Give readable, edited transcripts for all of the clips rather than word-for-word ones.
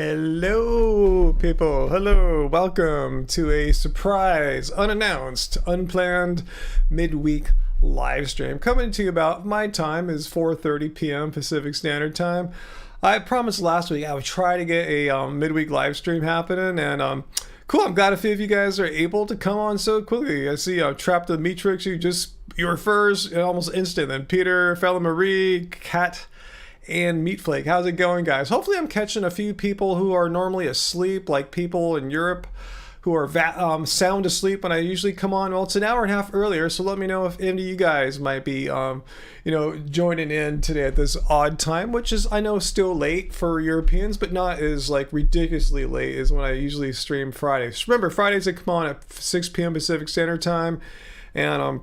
Hello, people. Hello. Welcome to a surprise, unannounced, unplanned midweek live stream. Coming to you about my time is 4:30 p.m. Pacific Standard Time. I promised last week I would try to get a midweek live stream happening, and cool. I'm glad a few of you guys are able to come on so quickly. I see Trapped the Matrix. You were first almost instant. Then Peter, Fella Marie, Kat, and Meatflake. How's it going, guys? Hopefully I'm catching a few people who are normally asleep, like people in Europe who are sound asleep when I usually come on. Well, it's an hour and a half earlier, so let me know if any of you guys might be joining in today at this odd time, which is, I know, still late for Europeans, but not as like ridiculously late as when I usually stream Fridays. Remember, Fridays I come on at 6 p.m. Pacific Standard Time, and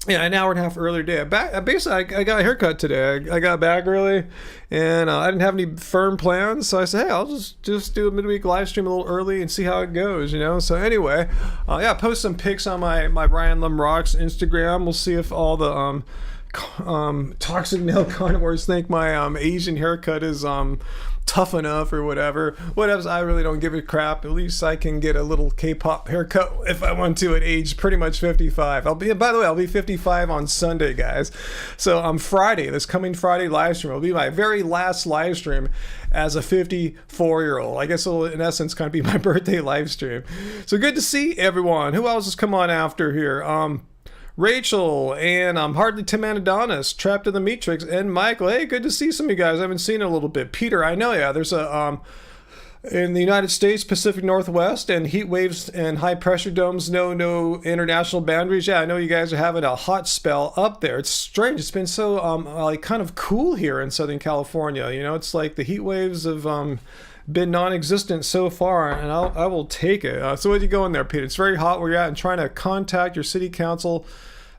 yeah, an hour and a half earlier day. Basically, I got a haircut today. I got back early, and I didn't have any firm plans, so I said, hey, I'll just do a midweek live stream a little early and see how it goes, So anyway, post some pics on my Brian Lim Rocks Instagram. We'll see if all the toxic male carnivores think my Asian haircut is tough enough or whatever. I really don't give a crap. At least I can get a little K-pop haircut if I want to at age pretty much 55. I'll be 55 on Sunday, guys. So Friday, this coming Friday live stream will be my very last live stream as a 54-year-old. I guess it'll, in essence, kind of be my birthday live stream. So good to see everyone. Who else has come on after here? Rachel, and Hardly Tim Adonis, Trapped in the Matrix, and Michael. Hey, good to see some of you guys. I haven't seen it a little bit. Peter, I know, yeah, there's a in the United States, Pacific Northwest, and heat waves and high pressure domes, no international boundaries. Yeah, I know you guys are having a hot spell up there. It's strange. It's been so like kind of cool here in Southern California. It's like the heat waves have been non-existent so far, and I will take it. So what are you going there, Peter? It's very hot where you're at, and trying to contact your city council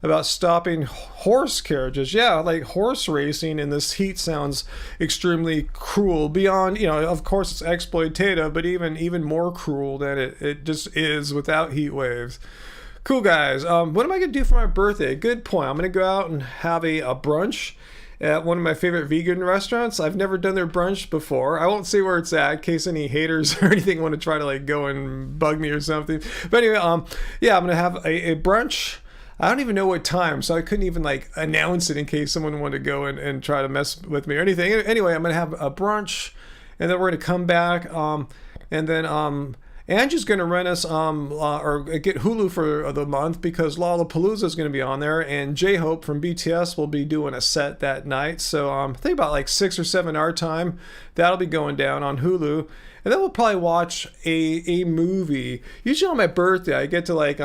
about stopping horse carriages. Yeah, like horse racing in this heat sounds extremely cruel. Beyond, of course it's exploitative, but even more cruel than it just is without heat waves. Cool, guys. What am I gonna do for my birthday? Good point. I'm gonna go out and have a brunch at one of my favorite vegan restaurants. I've never done their brunch before. I won't say where it's at in case any haters or anything want to try to like go and bug me or something. But anyway, I'm gonna have a brunch. I don't even know what time, so I couldn't even like announce it in case someone wanted to go and try to mess with me or anything. Anyway, I'm gonna have a brunch, and then we're gonna come back, and then Angie's gonna rent us or get Hulu for the month because Lollapalooza is gonna be on there, and J-Hope from BTS will be doing a set that night. So I think about like 6 or 7 our time, that'll be going down on Hulu, and then we'll probably watch a movie. Usually on my birthday, I get to like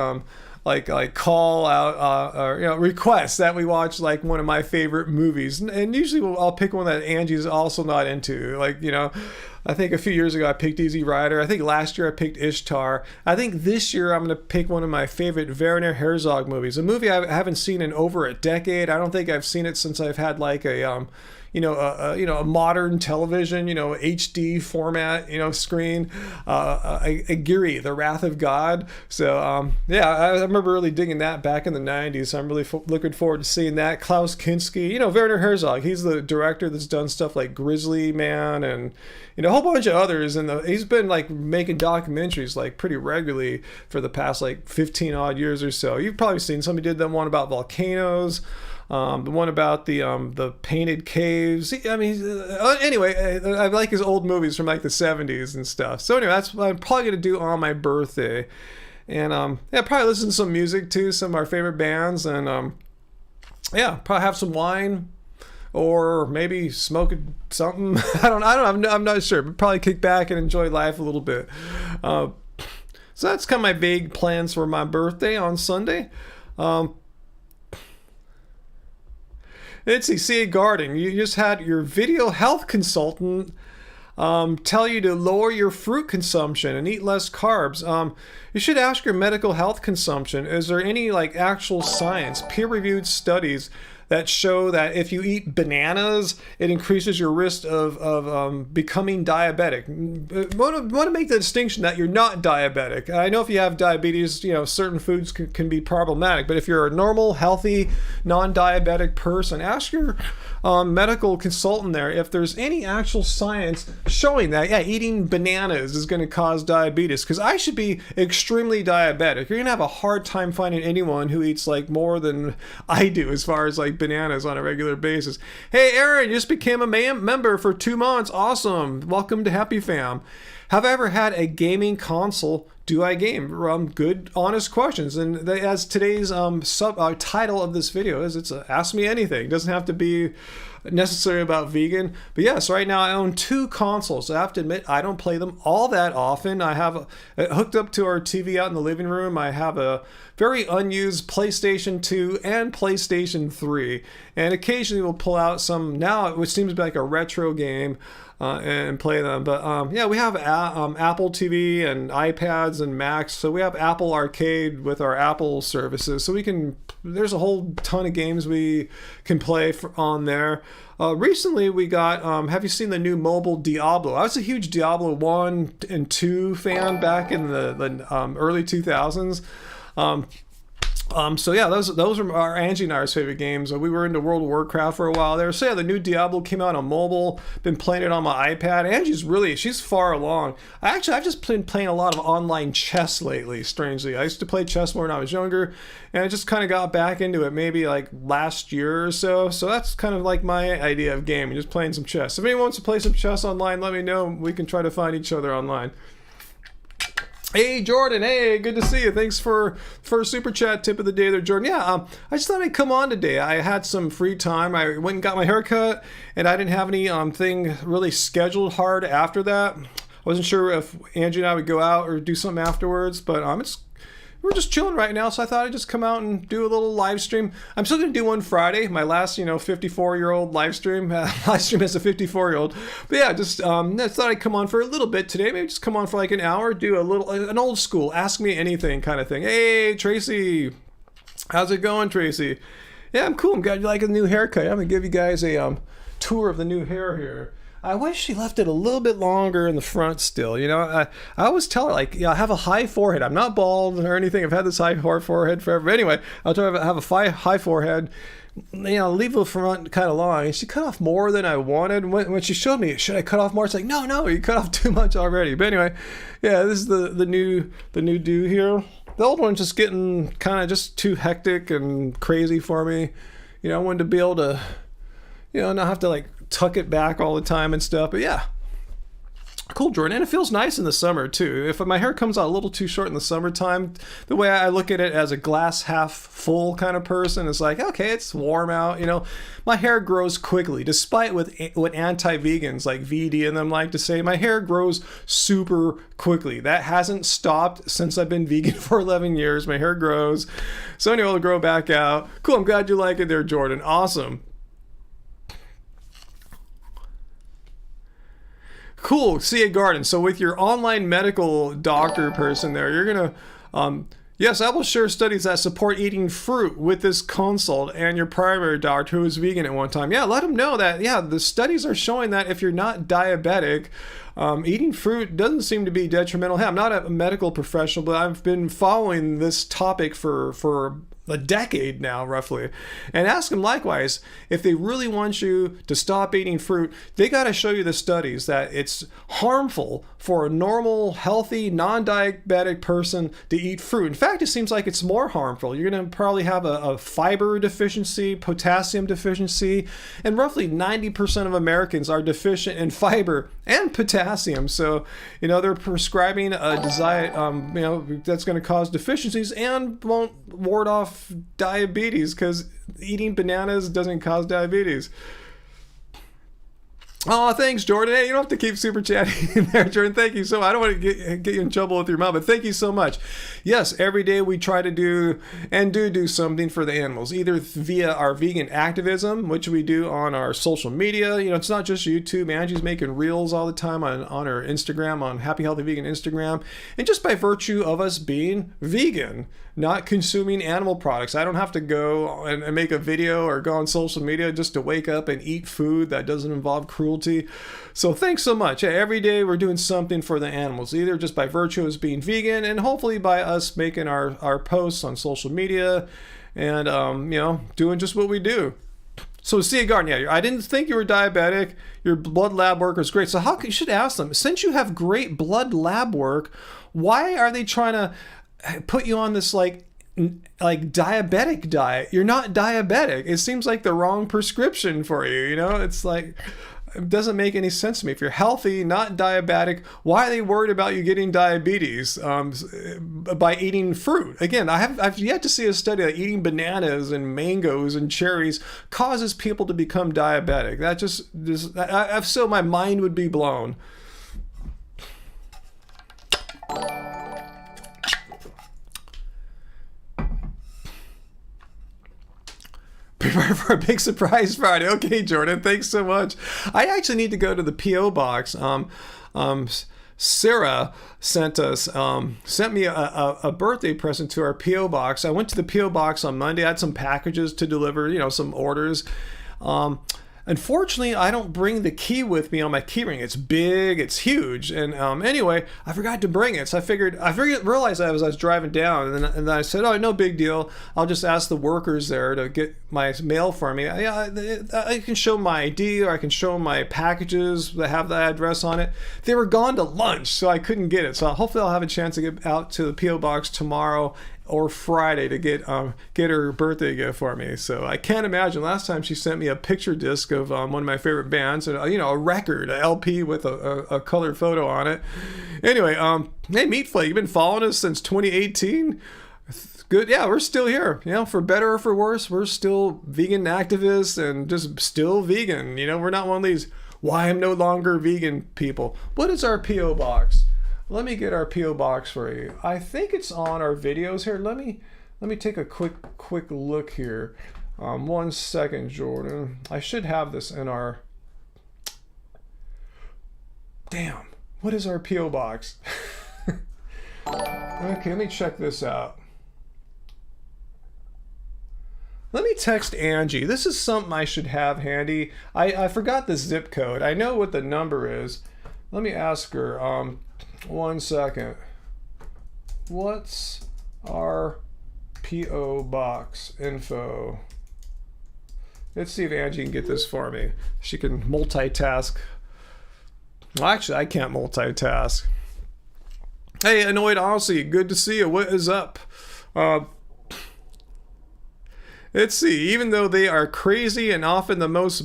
call out or request that we watch like one of my favorite movies, and usually I'll pick one that Angie's also not into. I think a few years ago I picked Easy Rider. I think last year I picked Ishtar. I think this year I'm going to pick one of my favorite Werner Herzog movies, a movie I haven't seen in over a decade. I don't think I've seen it since I've had like a modern television, HD format, screen, Aguirre, The Wrath of God. So, I remember really digging that back in the 90s. So I'm really looking forward to seeing that. Klaus Kinski, Werner Herzog, he's the director that's done stuff like Grizzly Man and, a whole bunch of others. And he's been like making documentaries like pretty regularly for the past like 15 odd years or so. You've probably seen some. He did that one about volcanoes. The one about the painted caves. Anyway, I like his old movies from like the 70s and stuff. So anyway, that's what I'm probably going to do on my birthday. And probably listen to some music too, some of our favorite bands. And probably have some wine or maybe smoke something. I'm not sure, but probably kick back and enjoy life a little bit. So that's kind of my vague plans for my birthday on Sunday. Let's see, C.A. Garding, you just had your video health consultant tell you to lower your fruit consumption and eat less carbs. You should ask your medical health consumption, is there any like actual science, peer-reviewed studies that show that if you eat bananas, it increases your risk of becoming diabetic. Want to make the distinction that you're not diabetic. I know if you have diabetes, certain foods can be problematic, but if you're a normal, healthy, non-diabetic person, ask your medical consultant there if there's any actual science showing that, eating bananas is going to cause diabetes, because I should be extremely diabetic. You're going to have a hard time finding anyone who eats like more than I do as far as like bananas on a regular basis. Hey Aaron, you just became a member for 2 months. Awesome. Welcome to Happy Fam. Have I ever had a gaming console? Do I game? Good, honest questions. And as today's title of this video is, it's Ask Me Anything. It doesn't have to be necessarily about vegan. But yes, right now I own 2 consoles. I have to admit, I don't play them all that often. I have hooked up to our TV out in the living room. I have a very unused PlayStation 2 and PlayStation 3. And occasionally we'll pull out some, now which seems to be like a retro game, and play them. But we have Apple TV and iPads and Macs. So we have Apple Arcade with our Apple services. So there's a whole ton of games we can play on there. Recently we got, have you seen the new mobile Diablo? I was a huge Diablo 1 and 2 fan back in the early 2000s. So yeah, those are our Angie and I's favorite games. We were into World of Warcraft for a while there. So yeah, the new Diablo came out on mobile. Been playing it on my iPad. She's far along. I've just been playing a lot of online chess lately, strangely. I used to play chess more when I was younger, and I just kind of got back into it maybe like last year or so. So that's kind of like my idea of gaming, just playing some chess. If anyone wants to play some chess online, let me know. We can try to find each other online. Hey Jordan, hey, good to see you. Thanks for super chat tip of the day there, Jordan. Yeah, I just thought I'd come on today. I had some free time. I went and got my hair cut, and I didn't have any thing really scheduled hard after that. I wasn't sure if Angie and I would go out or do something afterwards, but we're just chilling right now, so I thought I'd just come out and do a little live stream. I'm still going to do one Friday, my last, 54-year-old live stream. Live stream as a 54-year-old. But yeah, just I thought I'd come on for a little bit today. Maybe just come on for like an hour, do an old school, ask me anything kind of thing. Hey, Tracy. How's it going, Tracy? Yeah, I'm cool. I'm glad you like a new haircut. I'm going to give you guys a tour of the new hair here. I wish she left it a little bit longer in the front still. I always tell her, I have a high forehead. I'm not bald or anything. I've had this high forehead forever. But anyway, I'll try to have a high forehead. Leave the front kind of long. And she cut off more than I wanted. When she showed me, should I cut off more? It's like, no, you cut off too much already. But anyway, yeah, this is the new do here. The old one's just getting kind of just too hectic and crazy for me. I wanted to be able to, not have to tuck it back all the time and stuff. But yeah, cool, Jordan. And it feels nice in the summer too. If my hair comes out a little too short in the summertime, the way I look at it as a glass half full kind of person is like, okay, it's warm out. My hair grows quickly, despite what anti-vegans like VD and them like to say. My hair grows super quickly. That hasn't stopped since I've been vegan for 11 years. My hair grows. So anyway, it'll grow back out. Cool. I'm glad you like it there, Jordan. Awesome. Cool, CA Garden. So with your online medical doctor person there, you're gonna, yes, I will share studies that support eating fruit with this consult and your primary doctor who was vegan at one time. Yeah, let them know that, the studies are showing that if you're not diabetic, eating fruit doesn't seem to be detrimental. Hey, I'm not a medical professional, but I've been following this topic for a decade now, roughly. And ask them likewise, if they really want you to stop eating fruit, they got to show you the studies that it's harmful for a normal, healthy, non-diabetic person to eat fruit. In fact, it seems like it's more harmful. You're going to probably have a fiber deficiency, potassium deficiency, and roughly 90% of Americans are deficient in fiber and potassium. So, they're prescribing a diet, that's going to cause deficiencies and won't ward off diabetes, because eating bananas doesn't cause diabetes. Oh, thanks, Jordan. Hey, you don't have to keep super chatting in there, Jordan. Thank you so much. I don't want to get you in trouble with your mom, but thank you so much. Yes, every day we try to do something for the animals, either via our vegan activism, which we do on our social media. You know, it's not just YouTube. Angie's making reels all the time on her Instagram, on Happy Healthy Vegan Instagram. And just by virtue of us being vegan, not consuming animal products, I don't have to go and make a video or go on social media just to wake up and eat food that doesn't involve cruelty. So thanks so much. Every day we're doing something for the animals, either just by virtue of us being vegan and hopefully by us making our posts on social media and, you know, doing just what we do. So Sia Garden, yeah, I didn't think you were diabetic. Your blood lab work was great. So you should ask them, since you have great blood lab work, why are they trying to put you on this like diabetic diet? You're not diabetic. It seems like the wrong prescription for you. You know, it's like, it doesn't make any sense to me. If you're healthy, not diabetic, why are they worried about you getting diabetes by eating fruit? Again, I've yet to see a study that eating bananas and mangoes and cherries causes people to become diabetic. That so my mind would be blown. Prepare for a big surprise Friday. Okay, Jordan, thanks so much. I actually need to go to the P.O. box. Sarah sent me a birthday present to our P.O. box. I went to the P.O. box on Monday. I had some packages to deliver, you know, some orders. Unfortunately, I don't bring the key with me on my key ring. It's big, it's huge. And anyway, I forgot to bring it. So I realized that as I was driving down. And then I said, oh, no big deal. I'll just ask the workers there to get my mail for me. I can show my ID or I can show my packages that have the address on it. They were gone to lunch, so I couldn't get it. So hopefully I'll have a chance to get out to the P.O. box tomorrow or Friday to get her birthday gift for me. So I can't imagine. Last time she sent me a picture disc of one of my favorite bands, and you know, a record, a LP with a colored photo on it. Anyway, hey Meat Flake, you've been following us since 2018. Good, yeah, we're still here. You know, for better or for worse, we're still vegan activists and just still vegan. You know, we're not one of these why I'm no longer vegan people. What is our P.O. box? Let me get our P.O. box for you. I think it's on our videos here. Let me take a quick look here. 1 second, Jordan. I should have this in our... Damn, what is our P.O. box? Okay, let me check this out. Let me text Angie. This is something I should have handy. I forgot the zip code. I know what the number is. Let me ask her. 1 second. What's our P.O. box info? Let's see if Angie can get this for me. She can multitask. Well, actually, I can't multitask. Hey, Annoyed Aussie, good to see you. What is up? Let's see. Even though they are crazy and often the most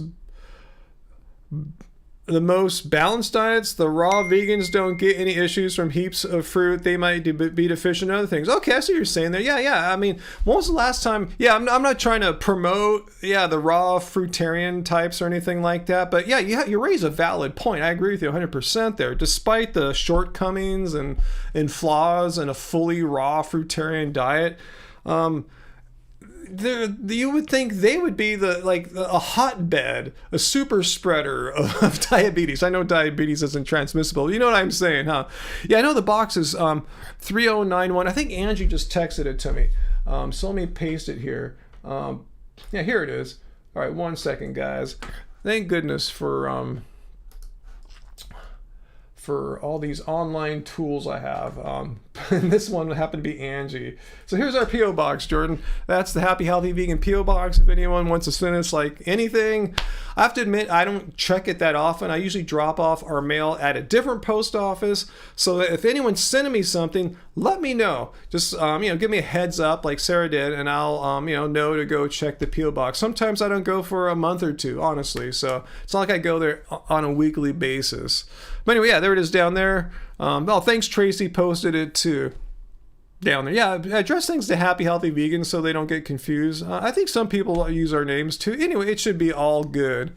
balanced diets, the raw vegans don't get any issues from heaps of fruit. They might be deficient in other things. Okay, I see what you're saying there. Yeah. I mean, when was the last time? Yeah, I'm not trying to promote, the raw fruitarian types or anything like that. But yeah, you raise a valid point. I agree with you 100% there. Despite the shortcomings and flaws in a fully raw fruitarian diet, you would think they would be a hotbed, a super spreader of diabetes. I know diabetes isn't transmissible. You know what I'm saying, huh? Yeah, I know the box is 3091. I think Angie just texted it to me. So let me paste it here. Yeah, here it is. All right, 1 second, guys. Thank goodness for all these online tools I have. And this one happened to be Angie. So here's our P.O. box, Jordan. That's the Happy Healthy Vegan P.O. box. If anyone wants to send us anything, I have to admit I don't check it that often. I usually drop off our mail at a different post office, so that if anyone's sending me something, let me know. Just give me a heads up like Sarah did, and I'll know to go check the P.O. box. Sometimes I don't go for a month or two, honestly. So it's not like I go there on a weekly basis. But anyway, yeah, there it is down there. Thanks, Tracy posted it too. Down there. Yeah, address things to Happy Healthy Vegans so they don't get confused. I think some people use our names too. Anyway, it should be all good.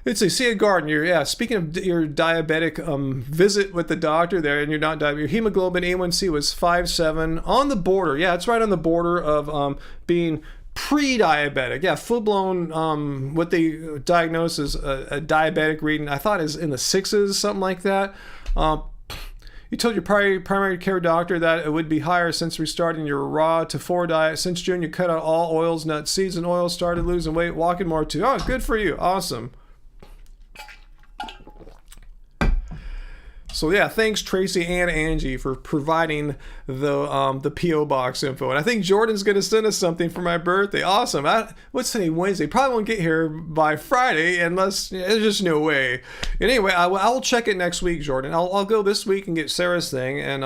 It's a see a garden. Yeah. Speaking of your diabetic visit with the doctor there, and you're not diabetic. Your hemoglobin A1C was 5.7 on the border. Yeah, it's right on the border of being pre-diabetic. Yeah, full blown. What they diagnose as a diabetic reading, I thought is in the sixes, something like that. You told your primary care doctor that it would be higher since restarting your raw to 4 diet. Since June, you cut out all oils, nuts, seeds, and oils, started losing weight, walking more too. Oh, good for you. Awesome. So yeah, thanks Tracy and Angie for providing the P.O. box info. And I think Jordan's going to send us something for my birthday. Awesome. What's today? Wednesday. Probably won't get here by Friday unless there's just no way. Anyway, I'll check it next week, Jordan. I'll go this week and get Sarah's thing. And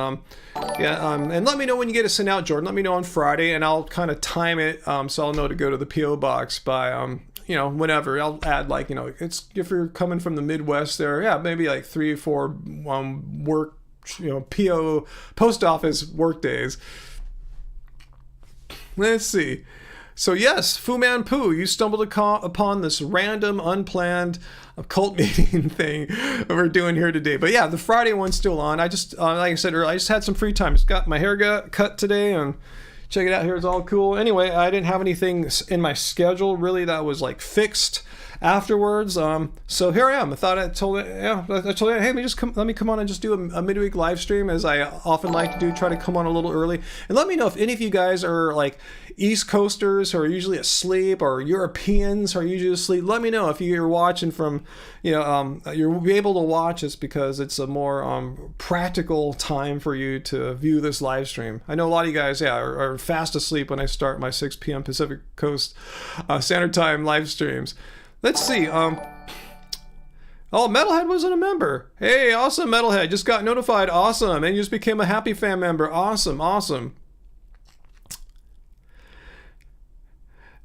and let me know when you get it sent out, Jordan. Let me know on Friday, and I'll kind of time it so I'll know to go to the P.O. box by whenever. I'll add it's if you're coming from the Midwest there, yeah, maybe like 3 or 4 work, P.O. post office work days. Let's see. So yes, Fu Man Poo, you stumbled upon this random, unplanned cult meeting thing we're doing here today. But yeah, the Friday one's still on. I just, like I said earlier, I just had some free time. Just got my hair cut today, and check it out here. It's all cool. Anyway, I didn't have anything in my schedule really that was like fixed afterwards. So here I am. I told it, hey, let me come on and just do a midweek live stream, as I often like to do. Try to come on a little early, and let me know if any of you guys are like East Coasters who are usually asleep, or Europeans who are usually asleep. Let me know if you're watching from, you're able to watch this because it's a more practical time for you to view this live stream. I know a lot of you guys, are fast asleep when I start my 6 p.m. Pacific Coast Standard Time live streams. Let's see. Oh, Metalhead wasn't a member. Hey, awesome, Metalhead. Just got notified. Awesome. And you just became a Happy Fan member. Awesome, awesome.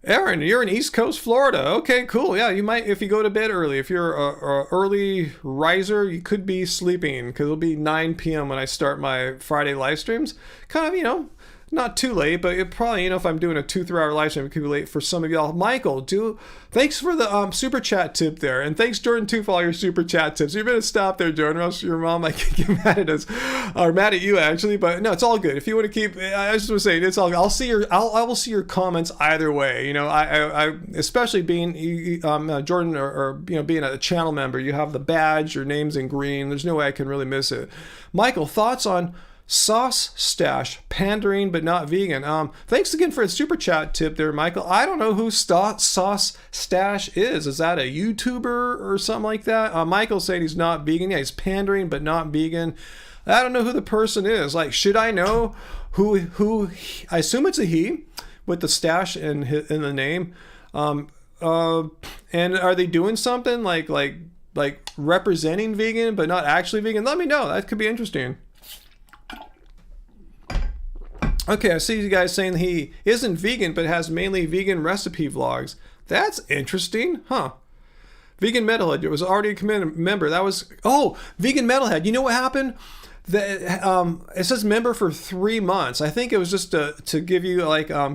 Aaron, you're in East Coast, Florida. Okay, cool. Yeah, you might, if you go to bed early. If you're a early riser, you could be sleeping, because it'll be 9 p.m. when I start my Friday live streams. Kind of, not too late, but it probably, if I'm doing a 2-3 hour live stream, it could be late for some of y'all. Michael, thanks for the super chat tip there. And thanks, Jordan, too, for all your super chat tips. You're going to stop there, Jordan, or else your mom might get mad at us, or mad at you, actually. But no, it's all good. If you want to keep, I just want to say, it's all good. I will see your comments either way. I especially being Jordan, or being a channel member, you have the badge, your name's in green. There's no way I can really miss it. Michael, thoughts on Sauce Stash, pandering but not vegan? Thanks again for a super chat tip there, Michael. I don't know who Sauce Stash is. Is that a YouTuber or something like that? Michael's saying he's not vegan. Yeah, he's pandering but not vegan. I don't know who the person is. Like, should I know who I assume it's a he with the stash in the name. And are they doing something like representing vegan but not actually vegan? Let me know. That could be interesting. Okay, I see you guys saying he isn't vegan, but has mainly vegan recipe vlogs. That's interesting, huh? Vegan Metalhead, it was already a member. That was, Vegan Metalhead. You know what happened? It says member for 3 months. I think it was just to give you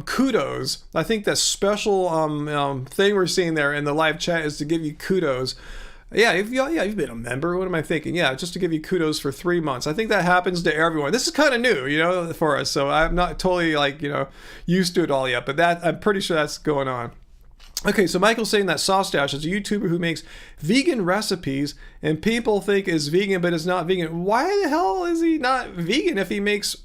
kudos. I think that special thing we're seeing there in the live chat is to give you kudos. Yeah, you've been a member. What am I thinking? Yeah, just to give you kudos for 3 months. I think that happens to everyone. This is kind of new, for us. So I'm not totally used to it all yet, but I'm pretty sure that's going on. Okay, so Michael's saying that Sauce Dash is a YouTuber who makes vegan recipes and people think is vegan but is not vegan. Why the hell is he not vegan if he makes...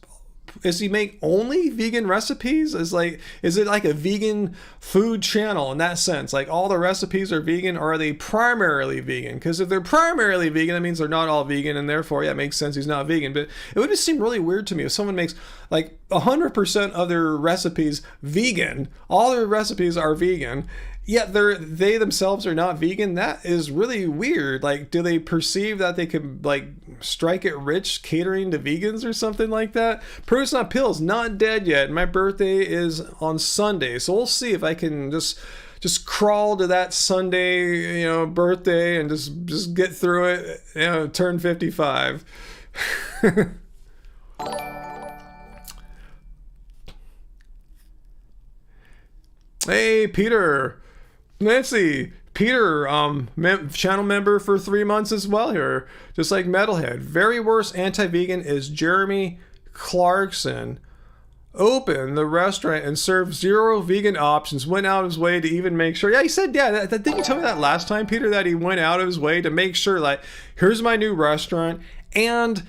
Does he make only vegan recipes? Is it like a vegan food channel in that sense? Like all the recipes are vegan, or are they primarily vegan? Because if they're primarily vegan, that means they're not all vegan, and therefore, yeah, it makes sense he's not vegan. But it would just seem really weird to me if someone makes 100% of their recipes vegan, all their recipes are vegan, yet they themselves are not vegan. That is really weird. Do they perceive that they could strike it rich catering to vegans or something like that? Produce Not Pills, not dead yet. My birthday is on Sunday, so we'll see if I can just crawl to that Sunday, birthday, and just get through it, turn 55. Hey, Peter. Nancy, Peter, channel member for 3 months as well here, just like Metalhead. Very worst anti-vegan is Jeremy Clarkson. Opened the restaurant and served 0 vegan options. Went out of his way to even make sure. Yeah, he said, yeah, didn't you tell me that last time, Peter, that he went out of his way to make sure, like, here's my new restaurant. And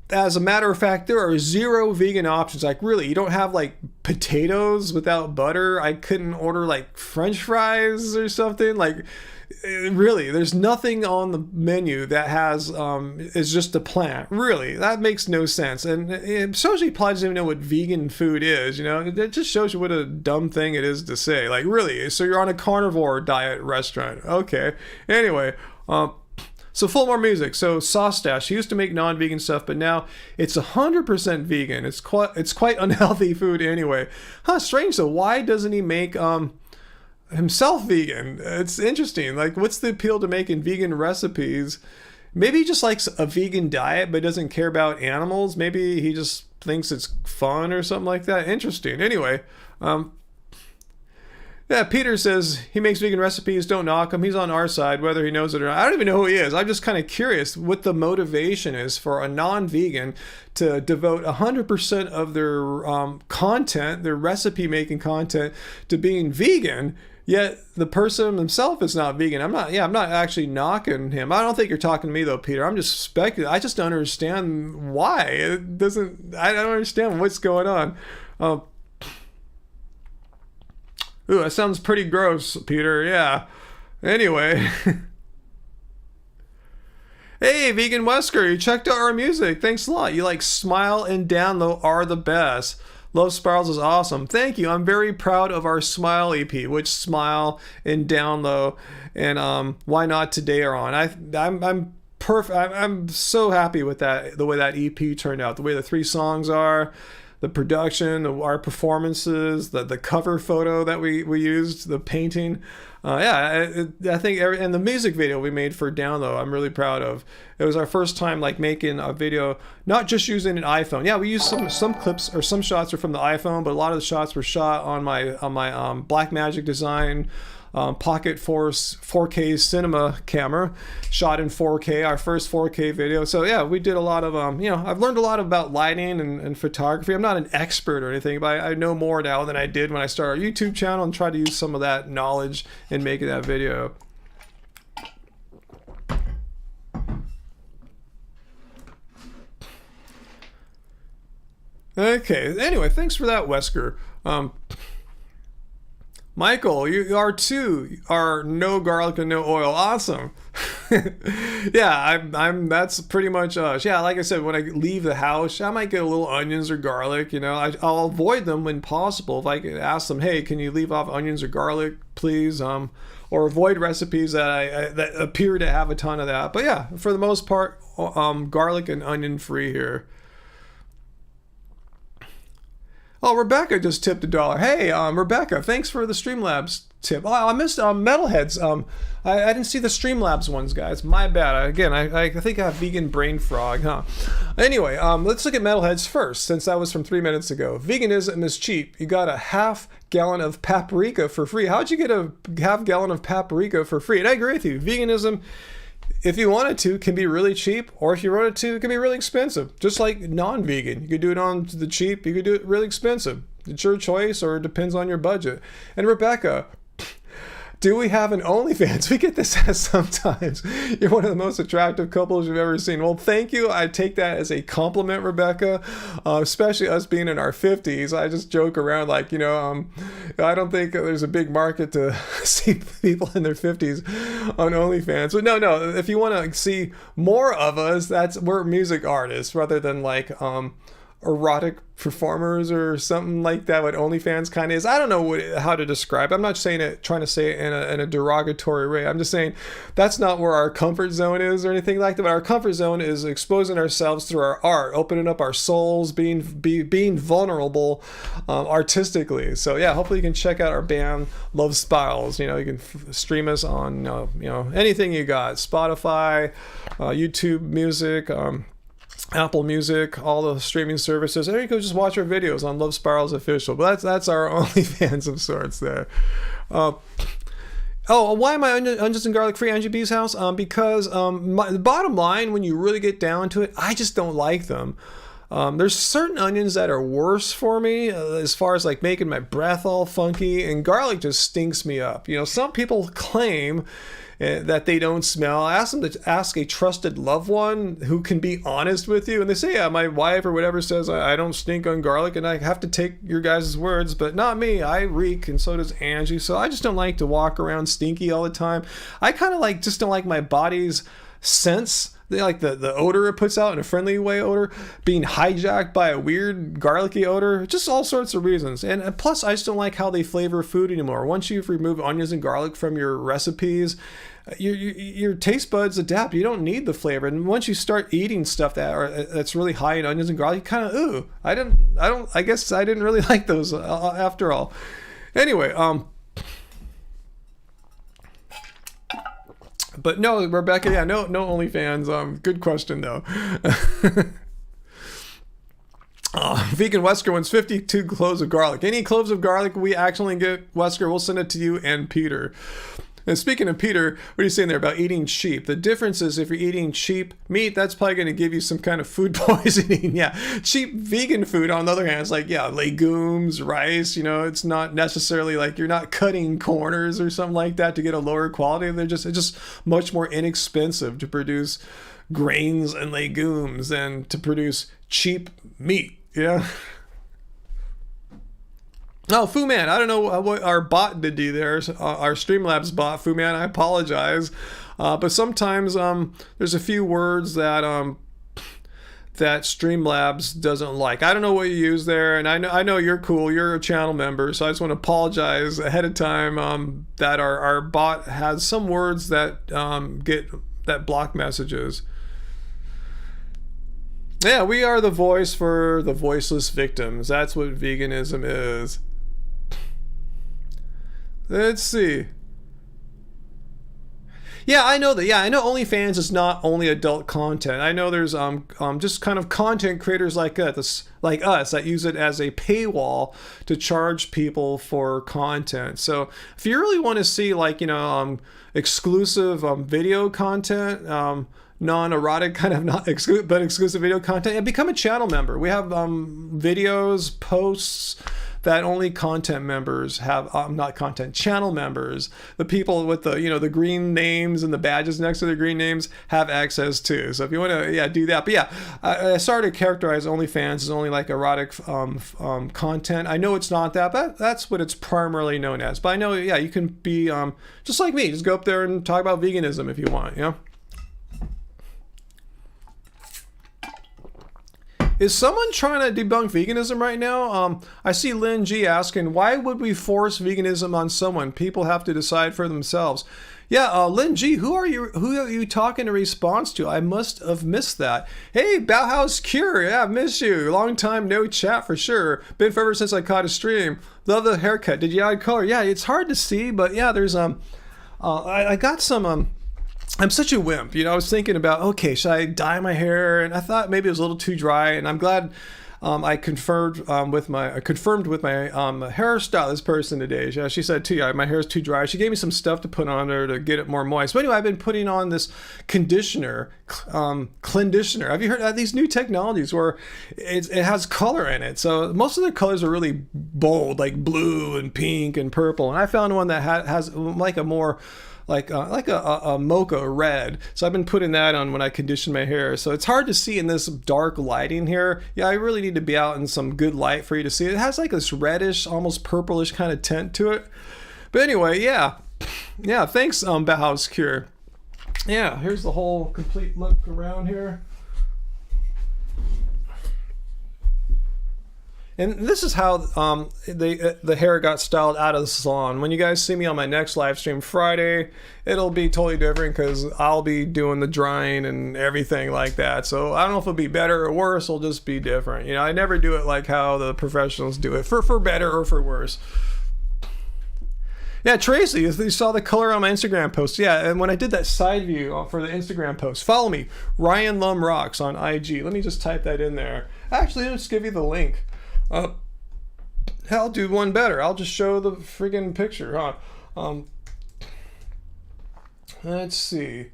as a matter of fact, there are 0 vegan options. Like, really, you don't have like potatoes without butter. I couldn't order like French fries or something. Like, really, there's nothing on the menu that has is just a plant. Really, that makes no sense. And it shows you probably doesn't even know what vegan food is. You know, it just shows you what a dumb thing it is to say. Like, really, so you're on a carnivore diet restaurant? Okay. Anyway, so full more music. So Saustache, he used to make non-vegan stuff, but now it's 100% vegan. It's quite unhealthy food anyway. Huh? Strange. So why doesn't he make himself vegan? It's interesting. Like, what's the appeal to making vegan recipes? Maybe he just likes a vegan diet but doesn't care about animals. Maybe he just thinks it's fun or something like that. Interesting. Anyway, yeah, Peter says he makes vegan recipes. Don't knock him. He's on our side, whether he knows it or not. I don't even know who he is. I'm just kind of curious what the motivation is for a non-vegan to devote 100% of their content, their recipe making content, to being vegan. Yet the person himself is not vegan. I'm not actually knocking him. I don't think you're talking to me though, Peter. I'm just speculating. I just don't understand why. I don't understand what's going on. Ooh, that sounds pretty gross, Peter. Yeah. Anyway. Hey, Vegan Wesker, you checked out our music. Thanks a lot. You like Smile and Down Low are the best. Love Spirals is awesome. Thank you. I'm very proud of our Smile EP, which Smile and Down Low and Why Not Today are on. I'm perfect. I'm so happy with that, the way that EP turned out, the way the 3 songs are, the production, our performances, the cover photo that we used, the painting. I think and the music video we made for Down Low, I'm really proud of. It was our first time like making a video, not just using an iPhone. Yeah, we used some clips or some shots are from the iPhone, but a lot of the shots were shot on my Blackmagic Design Pocket Force 4K cinema camera, shot in 4K, our first 4K video. So yeah, we did a lot of I've learned a lot about lighting and photography. I'm not an expert or anything, but I know more now than I did when I started our YouTube channel and tried to use some of that knowledge in making that video. Okay, anyway, thanks for that, Wesker. Michael, you are no garlic and no oil. Awesome. Yeah, I'm that's pretty much us. Yeah, like I said, when I leave the house, I might get a little onions or garlic, I'll avoid them when possible. If I could ask them, hey, can you leave off onions or garlic, please? Or avoid recipes that appear to have a ton of that. But yeah, for the most part, garlic and onion free here. Oh, Rebecca just tipped $1. Hey, Rebecca, thanks for the Streamlabs tip. Oh, I missed Metalheads. I didn't see the Streamlabs ones, guys. My bad. Again, I think I have vegan brain frog, huh? Anyway, let's look at Metalheads first, since that was from 3 minutes ago. Veganism is cheap. You got a half gallon of paprika for free. How'd you get a half gallon of paprika for free? And I agree with you. Veganism, if you wanted to, can be really cheap, or if you wanted to, it can be really expensive. Just like non-vegan. You could do it on the cheap, you could do it really expensive. It's your choice, or it depends on your budget. And Rebecca, do we have an OnlyFans? We get this asked sometimes. You're one of the most attractive couples you've ever seen. Well, thank you. I take that as a compliment, Rebecca, especially us being in our 50s. I just joke around like, I don't think there's a big market to see people in their 50s on OnlyFans. But no, if you want to see more of us, we're music artists rather than like erotic performers or something like that. What OnlyFans kind of is, I don't know how to describe. I'm not trying to say it in a derogatory way. I'm just saying that's not where our comfort zone is or anything like that. But our comfort zone is exposing ourselves through our art, opening up our souls, being vulnerable artistically. So yeah, hopefully you can check out our band Love Spirals. You can stream us on anything you got, Spotify, YouTube Music, Apple Music, all the streaming services. There you go, just watch our videos on Love Spirals Official. But that's our OnlyFans of sorts there. Oh, why am I onions and garlic free Angie B's house? Because the bottom line, when you really get down to it, I just don't like them. There's certain onions that are worse for me as far as like making my breath all funky, and garlic just stinks me up. You know, some people claim that they don't smell. I ask them to ask a trusted loved one who can be honest with you, and they say, yeah, my wife or whatever says I don't stink on garlic, and I have to take your guys' words, but not me. I reek, and so does Angie, so I just don't like to walk around stinky all the time. I kind of like just don't like my body's sense, like the odor it puts out in a friendly way odor, being hijacked by a weird garlicky odor, just all sorts of reasons. And plus, I just don't like how they flavor food anymore. Once you've removed onions and garlic from your recipes, your taste buds adapt. You don't need the flavor. And once you start eating stuff that's really high in onions and garlic, you kind of, ooh, I guess I didn't really like those after all. Anyway, but no, Rebecca, yeah, no OnlyFans. Good question though. Vegan Wesker wants 52 cloves of garlic. Any cloves of garlic we actually get, Wesker, we'll send it to you and Peter. And speaking of Peter, what are you saying there about eating sheep? The difference is if you're eating cheap meat, that's probably going to give you some kind of food poisoning. Yeah, cheap vegan food, on the other hand, is like, yeah, legumes, rice, you know, it's not necessarily like you're not cutting corners or something like that to get a lower quality. It's just much more inexpensive to produce grains and legumes than to produce cheap meat. Yeah. Oh, Fu Man, I don't know what our bot did to you there. Our Streamlabs bot, Fu Man, I apologize. But sometimes there's a few words that that Streamlabs doesn't like. I don't know what you use there, and I know you're cool. You're a channel member, so I just want to apologize ahead of time that our bot has some words that that block messages. Yeah, we are the voice for the voiceless victims. That's what veganism is. Let's see. Yeah, I know that. Yeah, I know OnlyFans is not only adult content. I know there's just kind of content creators like us that use it as a paywall to charge people for content. So if you really want to see like, you know, exclusive video content, non-erotic kind of not exclusive but exclusive video content, and become a channel member. We have videos, posts that only content members have, not content, channel members, the people with the, you know, the green names and the badges next to their green names have access to. So if you want to, yeah, do that. But yeah, I started to characterize OnlyFans as only like erotic content. I know it's not that, but that's what it's primarily known as. But I know, yeah, you can be just like me, just go up there and talk about veganism if you want, you know? Is someone trying to debunk veganism right now? I see Lynn G asking, why would we force veganism on someone? People have to decide for themselves. Yeah, Lynn G, who are you talking in response to? I must have missed that. Hey, Bauhaus Cure, yeah, I've missed you. Long time no chat for sure. Been forever since I caught a stream. Love the haircut. Did you add color? Yeah, it's hard to see, but yeah, there's I got some I'm such a wimp, you know. I was thinking about, okay, should I dye my hair? And I thought maybe it was a little too dry. And I'm glad I confirmed with my hairstylist person today. She said, too, yeah, my hair is too dry. She gave me some stuff to put on there to get it more moist. But anyway, I've been putting on this conditioner, conditioner. Have you heard of these new technologies where it has color in it? So most of the colors are really bold, like blue and pink and purple. And I found one that has like a more like a mocha red. So I've been putting that on when I condition my hair. So it's hard to see in this dark lighting here. Yeah, I really need to be out in some good light for you to see. It has like this reddish, almost purplish kind of tint to it. But anyway, yeah, thanks, Bauhaus Cure. Yeah, here's the whole complete look around here. And this is how the hair got styled out of the salon. When you guys see me on my next live stream Friday, it'll be totally different because I'll be doing the drying and everything like that. So I don't know if it'll be better or worse. It'll just be different. You know, I never do it like how the professionals do it, for better or for worse. Yeah, Tracy, you saw the color on my Instagram post. Yeah, and when I did that side view for the Instagram post, follow me, Ryan Lum Rocks on IG. Let me just type that in there. Actually, let me just give you the link. I'll do one better. I'll just show the friggin' picture, huh? Let's see.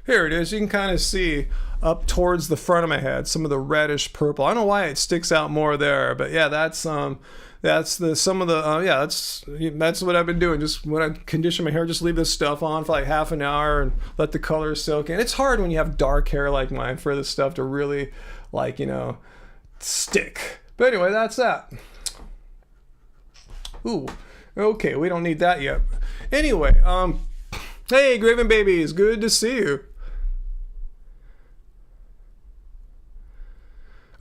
Here it is. You can kind of see up towards the front of my head some of the reddish purple. I don't know why it sticks out more there, but yeah, that's the some of the yeah, that's what I've been doing. Just when I condition my hair, just leave this stuff on for like half an hour and let the color soak in. It's hard when you have dark hair like mine for this stuff to really, like, you know, stick. But anyway, that's that. Ooh, okay, we don't need that yet. Anyway, hey, Graven Babies, good to see you.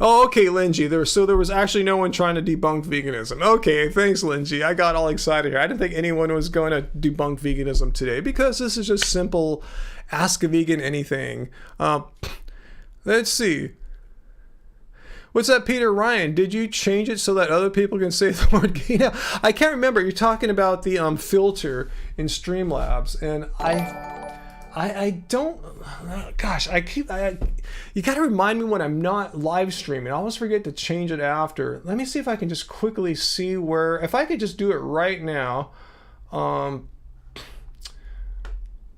Oh, okay, Linji. There was actually no one trying to debunk veganism. Okay, thanks, Linji. I got all excited here. I didn't think anyone was going to debunk veganism today because this is just simple ask a vegan anything. Let's see. What's that, Peter Ryan? Did you change it so that other people can say the word gay now? I can't remember. You're talking about the filter in Streamlabs, and I don't, gosh, you got to remind me when I'm not live streaming. I always forget to change it after. Let me see if I can just quickly see where, if I could just do it right now.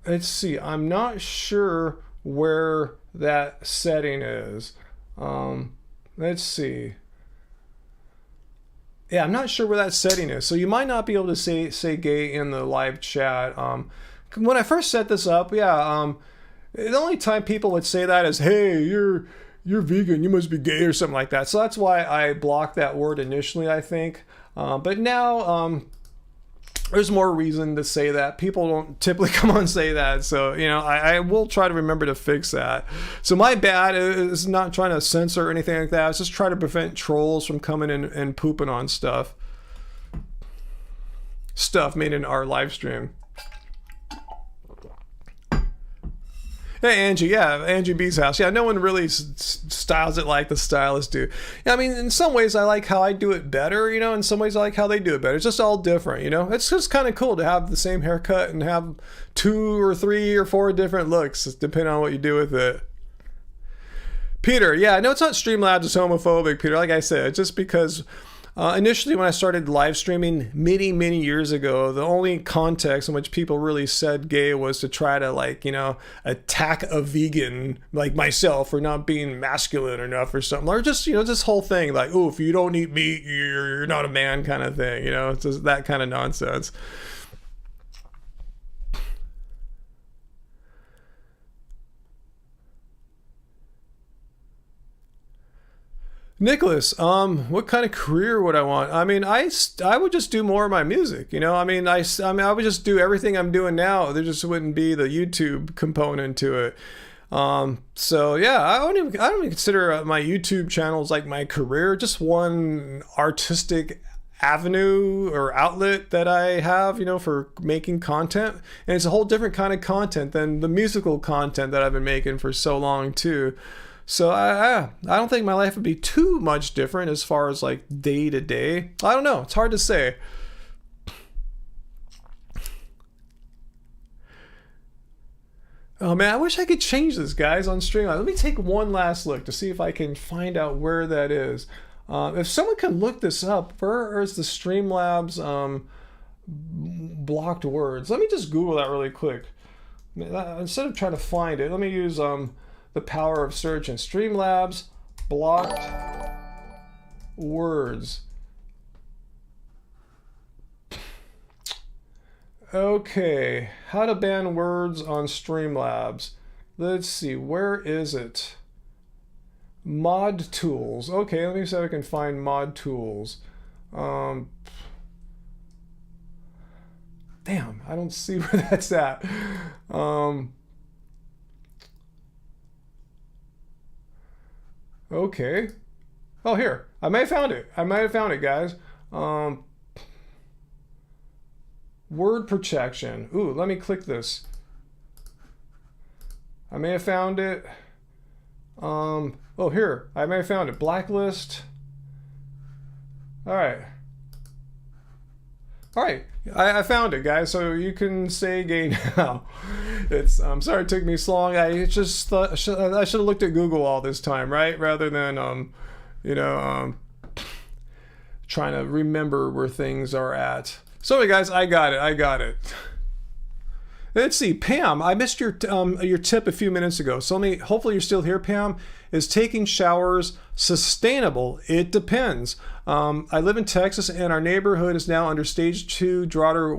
Let's see, I'm not sure where that setting is. Let's see. Yeah, I'm not sure where that setting is. So you might not be able to say gay in the live chat. When I first set this up, yeah, the only time people would say that is, hey, you're vegan, you must be gay or something like that. So that's why I blocked that word initially, I think. But now there's more reason to say that. People don't typically come on and say that. So, you know, I will try to remember to fix that. So my bad is not trying to censor or anything like that. It's just trying to prevent trolls from coming in and pooping on stuff. Stuff made in our live stream. Hey, Angie, yeah, Angie B's house. Yeah, no one really styles it like the stylists do. Yeah, I mean, in some ways I like how I do it better, you know, in some ways I like how they do it better. It's just all different, you know. It's just kind of cool to have the same haircut and have 2 or 3 or 4 different looks, depending on what you do with it. Peter, yeah, no, it's not Streamlabs is homophobic, Peter. Like I said, just because initially when I started live streaming many years ago, the only context in which people really said gay was to try to, like, you know, attack a vegan like myself for not being masculine enough or something, or just, you know, this whole thing like, oh, if you don't eat meat, you're not a man kind of thing, you know. It's just that kind of nonsense. Nicholas, what kind of career would I want? I mean, I would just do more of my music, you know. I mean, I would just do everything I'm doing now. There just wouldn't be the YouTube component to it. So yeah, I don't even consider my YouTube channel as like my career. Just one artistic avenue or outlet that I have, you know, for making content. And it's a whole different kind of content than the musical content that I've been making for so long too. So I don't think my life would be too much different as far as like day to day. I don't know. It's hard to say. Oh man, I wish I could change this, guys, on Streamline. Let me take one last look to see if I can find out where that is. If someone can look this up, where is the Streamlabs blocked words? Let me just Google that really quick. Instead of trying to find it, let me use the power of search and Streamlabs blocked words. Okay, how to ban words on Streamlabs. Let's see, where is it? Mod tools. Okay, let me see if I can find mod tools. Damn, I don't see where that's at. Okay. Oh, here. I might have found it. Guys. Word protection. Ooh, let me click this. I may have found it. Oh, here. I may have found it. Blacklist. All right. I found it, guys. So you can say gay now. I'm sorry it took me so long. I just thought I should have looked at Google all this time, right? Rather than you know, trying to remember where things are at. So anyway, guys, I got it. Let's see, Pam, I missed your tip a few minutes ago. So hopefully you're still here, Pam. Is taking showers sustainable? It depends. I live in Texas, and our neighborhood is now under stage 2 drought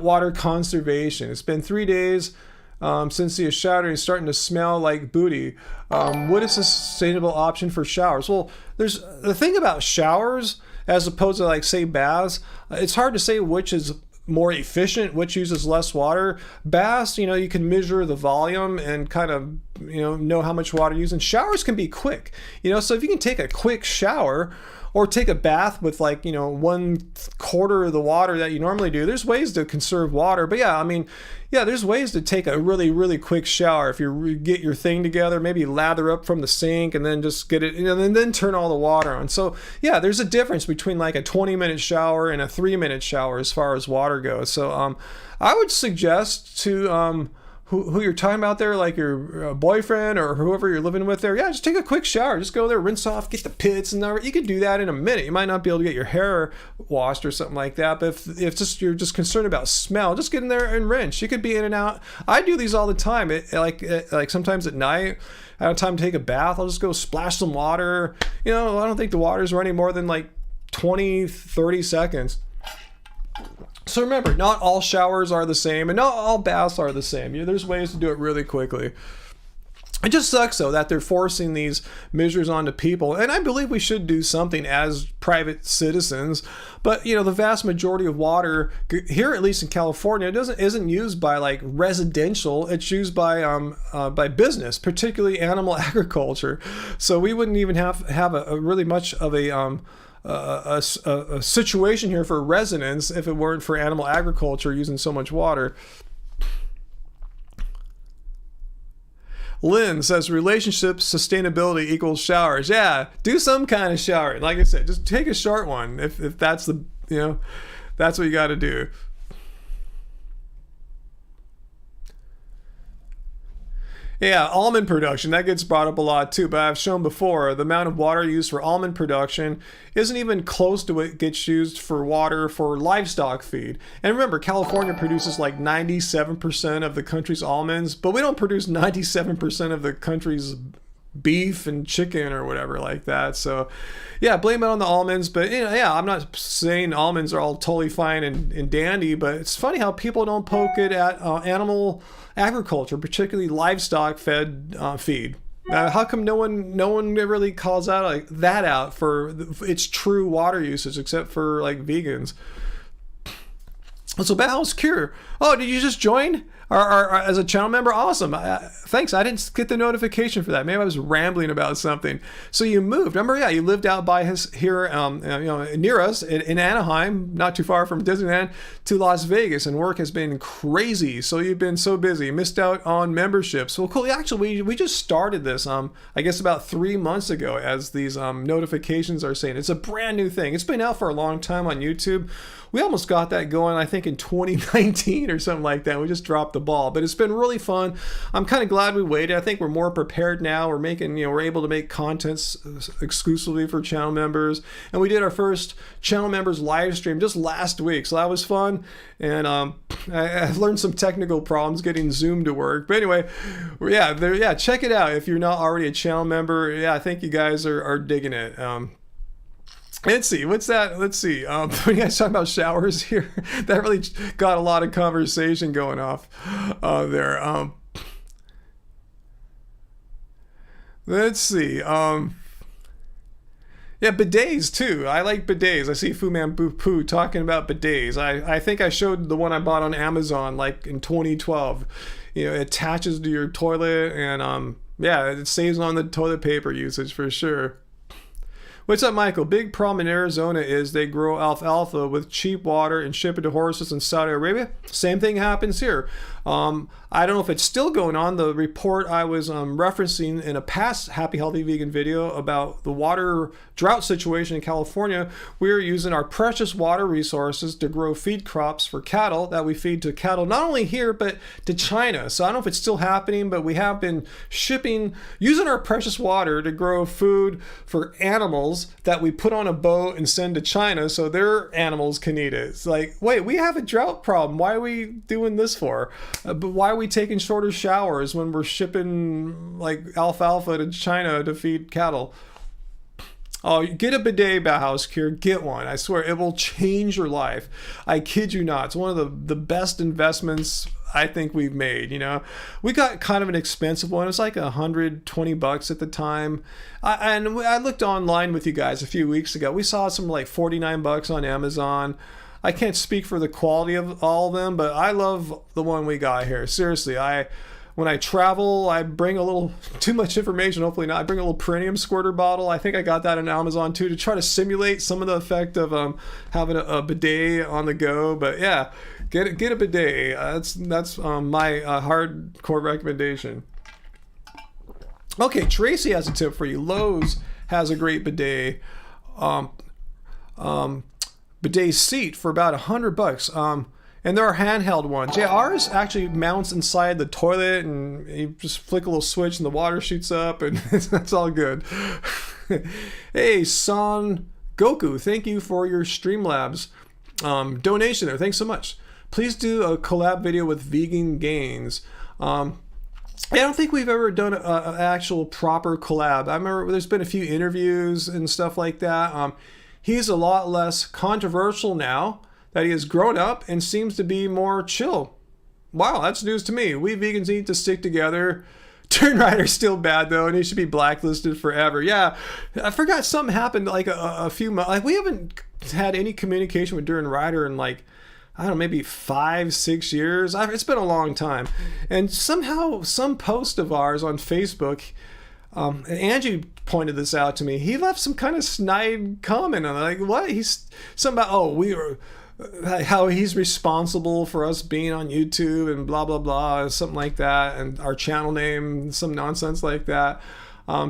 water conservation. It's been 3 days since the shower is starting to smell like booty. What is a sustainable option for showers? Well, there's the thing about showers as opposed to, like, say, baths. It's hard to say which is more efficient, which uses less water. Baths, you can measure the volume and kind of, know how much water you're using. Showers can be quick, so if you can take a quick shower or take a bath with, like, 1/4 of the water that you normally do, there's ways to conserve water. But yeah, there's ways to take a really, really quick shower. If you get your thing together, maybe lather up from the sink and then just get it, and then turn all the water on. So yeah, there's a difference between, like, a 20-minute shower and a 3-minute shower as far as water goes. So I would suggest to who you're talking about there, like your boyfriend or whoever you're living with there, yeah, just take a quick shower. Just go there, rinse off, get the pits, and you can do that in a minute. You might not be able to get your hair washed or something like that, but if you're just concerned about smell, just get in there and rinse. You could be in and out. I do these all the time. Like sometimes at night, I don't have time to take a bath. I'll just go splash some water. I don't think the water's running more than like 20, 30 seconds. So remember, not all showers are the same, and not all baths are the same. There's ways to do it really quickly. It just sucks, though, that they're forcing these measures onto people, and I believe we should do something as private citizens. But the vast majority of water here, at least in California, isn't used by, like, residential. It's used by business, particularly animal agriculture. So we wouldn't even have a really much of a situation here for residents if it weren't for animal agriculture using so much water. Lynn says relationships sustainability equals showers. Yeah, do some kind of showering. Like I said, just take a short one if that's that's what you got to do. Yeah, almond production, that gets brought up a lot too, but I've shown before the amount of water used for almond production isn't even close to what gets used for water for livestock feed. And remember, California produces like 97% of the country's almonds, but we don't produce 97% of the country's beef and chicken or whatever like that. So yeah, blame it on the almonds. But yeah, I'm not saying almonds are all totally fine and dandy, but it's funny how people don't poke it at animal agriculture, particularly livestock fed feed. How come no one really calls that out for its true water usage, except for, like, vegans? So Battle's Cure. Oh, did you just join? Or as a channel member? Awesome. Thanks. I didn't get the notification for that. Maybe I was rambling about something. So you moved. Remember, yeah, you lived out by here, near us in Anaheim, not too far from Disneyland, to Las Vegas, and work has been crazy. So you've been so busy, missed out on memberships. Well, cool. Actually, we just started this, I guess about 3 months ago, as these notifications are saying. It's a brand new thing. It's been out for a long time on YouTube. We almost got that going, I think, in 2019 or something like that. We just dropped the ball, but it's been really fun. I'm kind of glad we waited. I think we're more prepared now. We're able to make contents exclusively for channel members, and we did our first channel members live stream just last week, so that was fun. And I learned some technical problems getting Zoom to work. But anyway, yeah, check it out if you're not already a channel member. Yeah, I think you guys are digging it. Let's see, what's that? Let's see. You guys talking about showers here? That really got a lot of conversation going off there. Let's see. Yeah, bidets too. I like bidets. I see Fu Man Boo Poo talking about bidets. I think I showed the one I bought on Amazon like in 2012. It attaches to your toilet, and yeah, it saves on the toilet paper usage for sure. What's up, Michael? Big problem in Arizona is they grow alfalfa with cheap water and ship it to horses in Saudi Arabia. Same thing happens here. I don't know if it's still going on. The report I was referencing in a past Happy Healthy Vegan video about the water drought situation in California, we are using our precious water resources to grow feed crops for cattle that we feed to cattle not only here but to China. So I don't know if it's still happening, but we have been using our precious water to grow food for animals animals that we put on a boat and send to China so their animals can eat it. It's like, wait, we have a drought problem. Why are we doing this for? But why are we taking shorter showers when we're shipping like alfalfa to China to feed cattle? Oh, get a bidet, Bauhaus Cure. Get one. I swear it will change your life. I kid you not. It's one of the best investments I think we've made. You know, we got kind of an expensive one. It was like $120 at the time. I looked online with you guys a few weeks ago. We saw some like $49 on Amazon. I can't speak for the quality of all of them, but I love the one we got here. Seriously, when I travel, I bring a little, too much information, hopefully not. I bring a little perineum squirter bottle. I think I got that on Amazon too, to try to simulate some of the effect of having a bidet on the go. But yeah, get a bidet. That's my hardcore recommendation. Okay, Tracy has a tip for you. Lowe's has a great bidet. Bidet seat for about $100. And there are handheld ones. Yeah, ours actually mounts inside the toilet, and you just flick a little switch and the water shoots up, and that's all good. Hey, Son Goku, thank you for your Streamlabs donation there. Thanks so much. Please do a collab video with Vegan Gains. I don't think we've ever done an actual proper collab. I remember there's been a few interviews and stuff like that. He's a lot less controversial now that he has grown up and seems to be more chill. Wow, that's news to me. We vegans need to stick together. Turn Rider's still bad though, and he should be blacklisted forever. Yeah, I forgot something happened like a few months. Like, we haven't had any communication with Turn Rider in like, I don't know, maybe 5-6 years. It's been a long time. And somehow some post of ours on Facebook, Angie pointed this out to me. He left some kind of snide comment on it. Like, what? He's something about, how he's responsible for us being on YouTube and blah, blah, blah, something like that. And our channel name, some nonsense like that.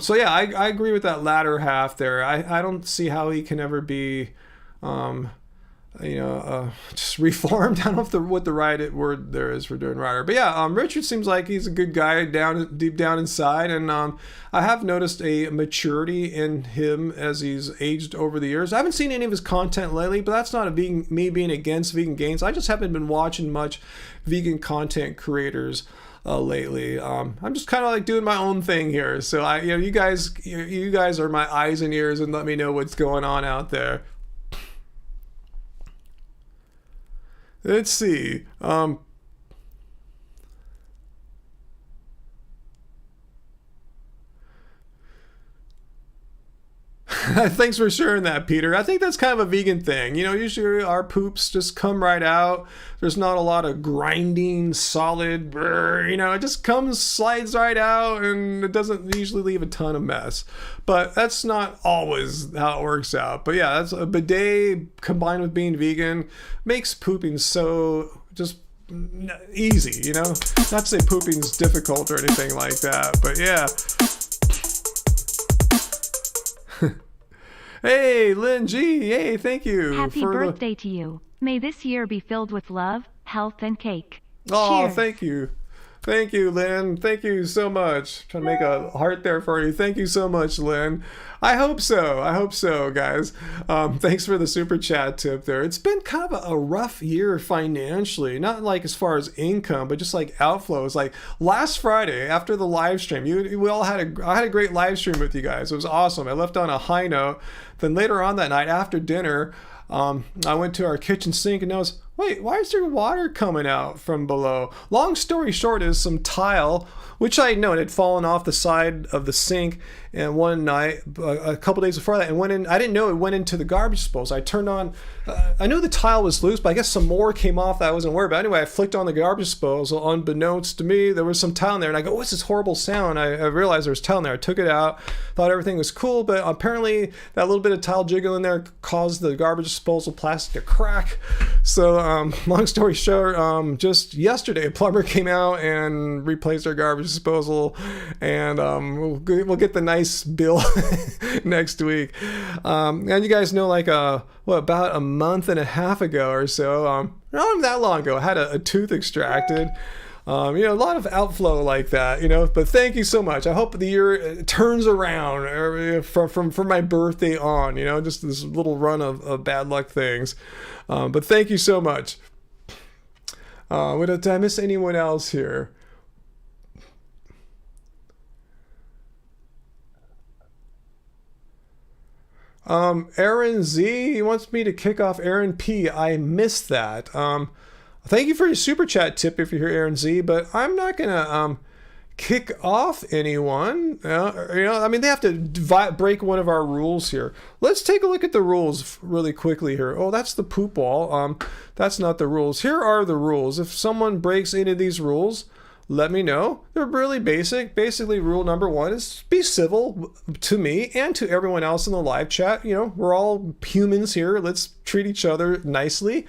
So yeah, I agree with that latter half there. I don't see how he can ever be, just reformed. I don't know what the right word there is for doing Rider. But yeah, Richard seems like he's a good guy deep down inside. And I have noticed a maturity in him as he's aged over the years. I haven't seen any of his content lately, but that's not me being against Vegan Gains. I just haven't been watching much vegan content creators lately. I'm just kind of like doing my own thing here. So you guys are my eyes and ears, and let me know what's going on out there. Let's see. Thanks for sharing that, Peter. I think that's kind of a vegan thing. You know, usually our poops just come right out. There's not a lot of grinding, solid, it just slides right out, and it doesn't usually leave a ton of mess. But that's not always how it works out. But yeah, that's a bidet combined with being vegan makes pooping so just easy, Not to say pooping's difficult or anything like that, but yeah. Hey, Lynn G. Hey, thank you. Happy birthday to you. May this year be filled with love, health, and cake. Oh, cheers. Thank you. Thank you, Lynn. Thank you so much. Trying to make a heart there for you. Thank you so much, Lynn. I hope so, guys. Thanks for the super chat tip there. It's been kind of a rough year financially, not like as far as income, but just like outflows. Like last Friday after the live stream, I had a great live stream with you guys. It was awesome. I left on a high note. Then later on that night after dinner, I went to our kitchen sink and noticed, wait, why is there water coming out from below? Long story short is some tile, which I know it had fallen off the side of the sink, and one night, a couple days before that, I didn't know it went into the garbage disposal. I turned on, I knew the tile was loose, but I guess some more came off that I wasn't aware about. Anyway, I flicked on the garbage disposal. Unbeknownst to me, there was some tile in there, and I go, what's this horrible sound? I realized there was tile in there. I took it out, thought everything was cool, but apparently that little bit of tile jiggle in there caused the garbage disposal plastic to crack. So long story short, just yesterday a plumber came out and replaced our garbage disposal, and we'll get the nice bill next week. And you guys know, like about a month and a half ago or so, not that long ago, I had a tooth extracted. A lot of outflow like that, but thank you so much. I hope the year turns around from my birthday on, just this little run of bad luck things. But thank you so much. Did I miss anyone else here? Aaron Z, he wants me to kick off Aaron P. I missed that. Thank you for your super chat tip if you're here, Aaron Z, but I'm not gonna kick off anyone. They have to break one of our rules here. Let's take a look at the rules really quickly here. Oh, that's the poop wall. That's not the rules. Here are the rules. If someone breaks any of these rules, let me know. They're really basic. Basically, rule number 1 is be civil to me and to everyone else in the live chat. We're all humans here. Let's treat each other nicely.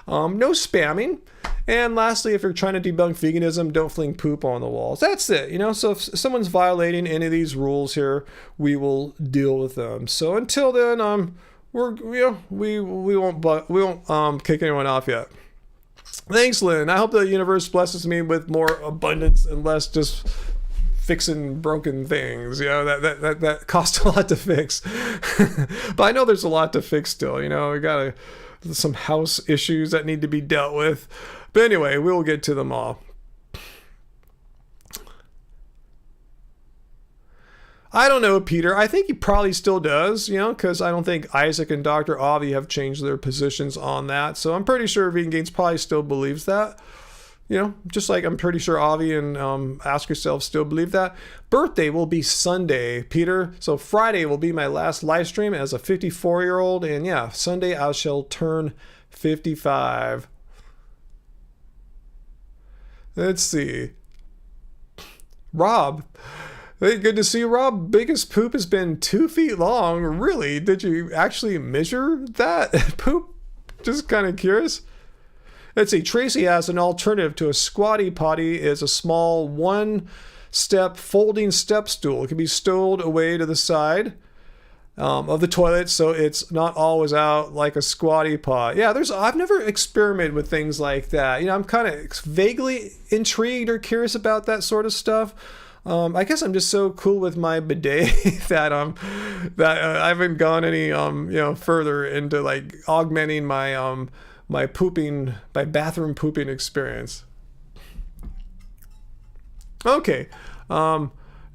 No spamming. And lastly, if you're trying to debunk veganism, don't fling poop on the walls. That's it. So if someone's violating any of these rules here, we will deal with them. So until then, we won't kick anyone off yet. Thanks, Lynn. I hope the universe blesses me with more abundance and less just fixing broken things. That costs a lot to fix. But I know there's a lot to fix still. We got some house issues that need to be dealt with. But anyway, we'll get to them all. I don't know, Peter. I think he probably still does, because I don't think Isaac and Dr. Avi have changed their positions on that. So I'm pretty sure Vegan Gains probably still believes that. Just like I'm pretty sure Avi and Ask Yourself still believe that. Birthday will be Sunday, Peter. So Friday will be my last live stream as a 54-year-old. And yeah, Sunday I shall turn 55. Let's see. Rob. Hey, good to see you, Rob. Biggest poop has been 2 feet long. Really? Did you actually measure that poop? Just kind of curious. Let's see. Tracy has an alternative to a squatty potty is a small 1-step folding step stool. It can be stowed away to the side of the toilet, so it's not always out like a squatty pot. Yeah, I've never experimented with things like that. I'm kind of vaguely intrigued or curious about that sort of stuff. I guess I'm just so cool with my bidet that I haven't gone any further into like augmenting my my bathroom pooping experience. Okay.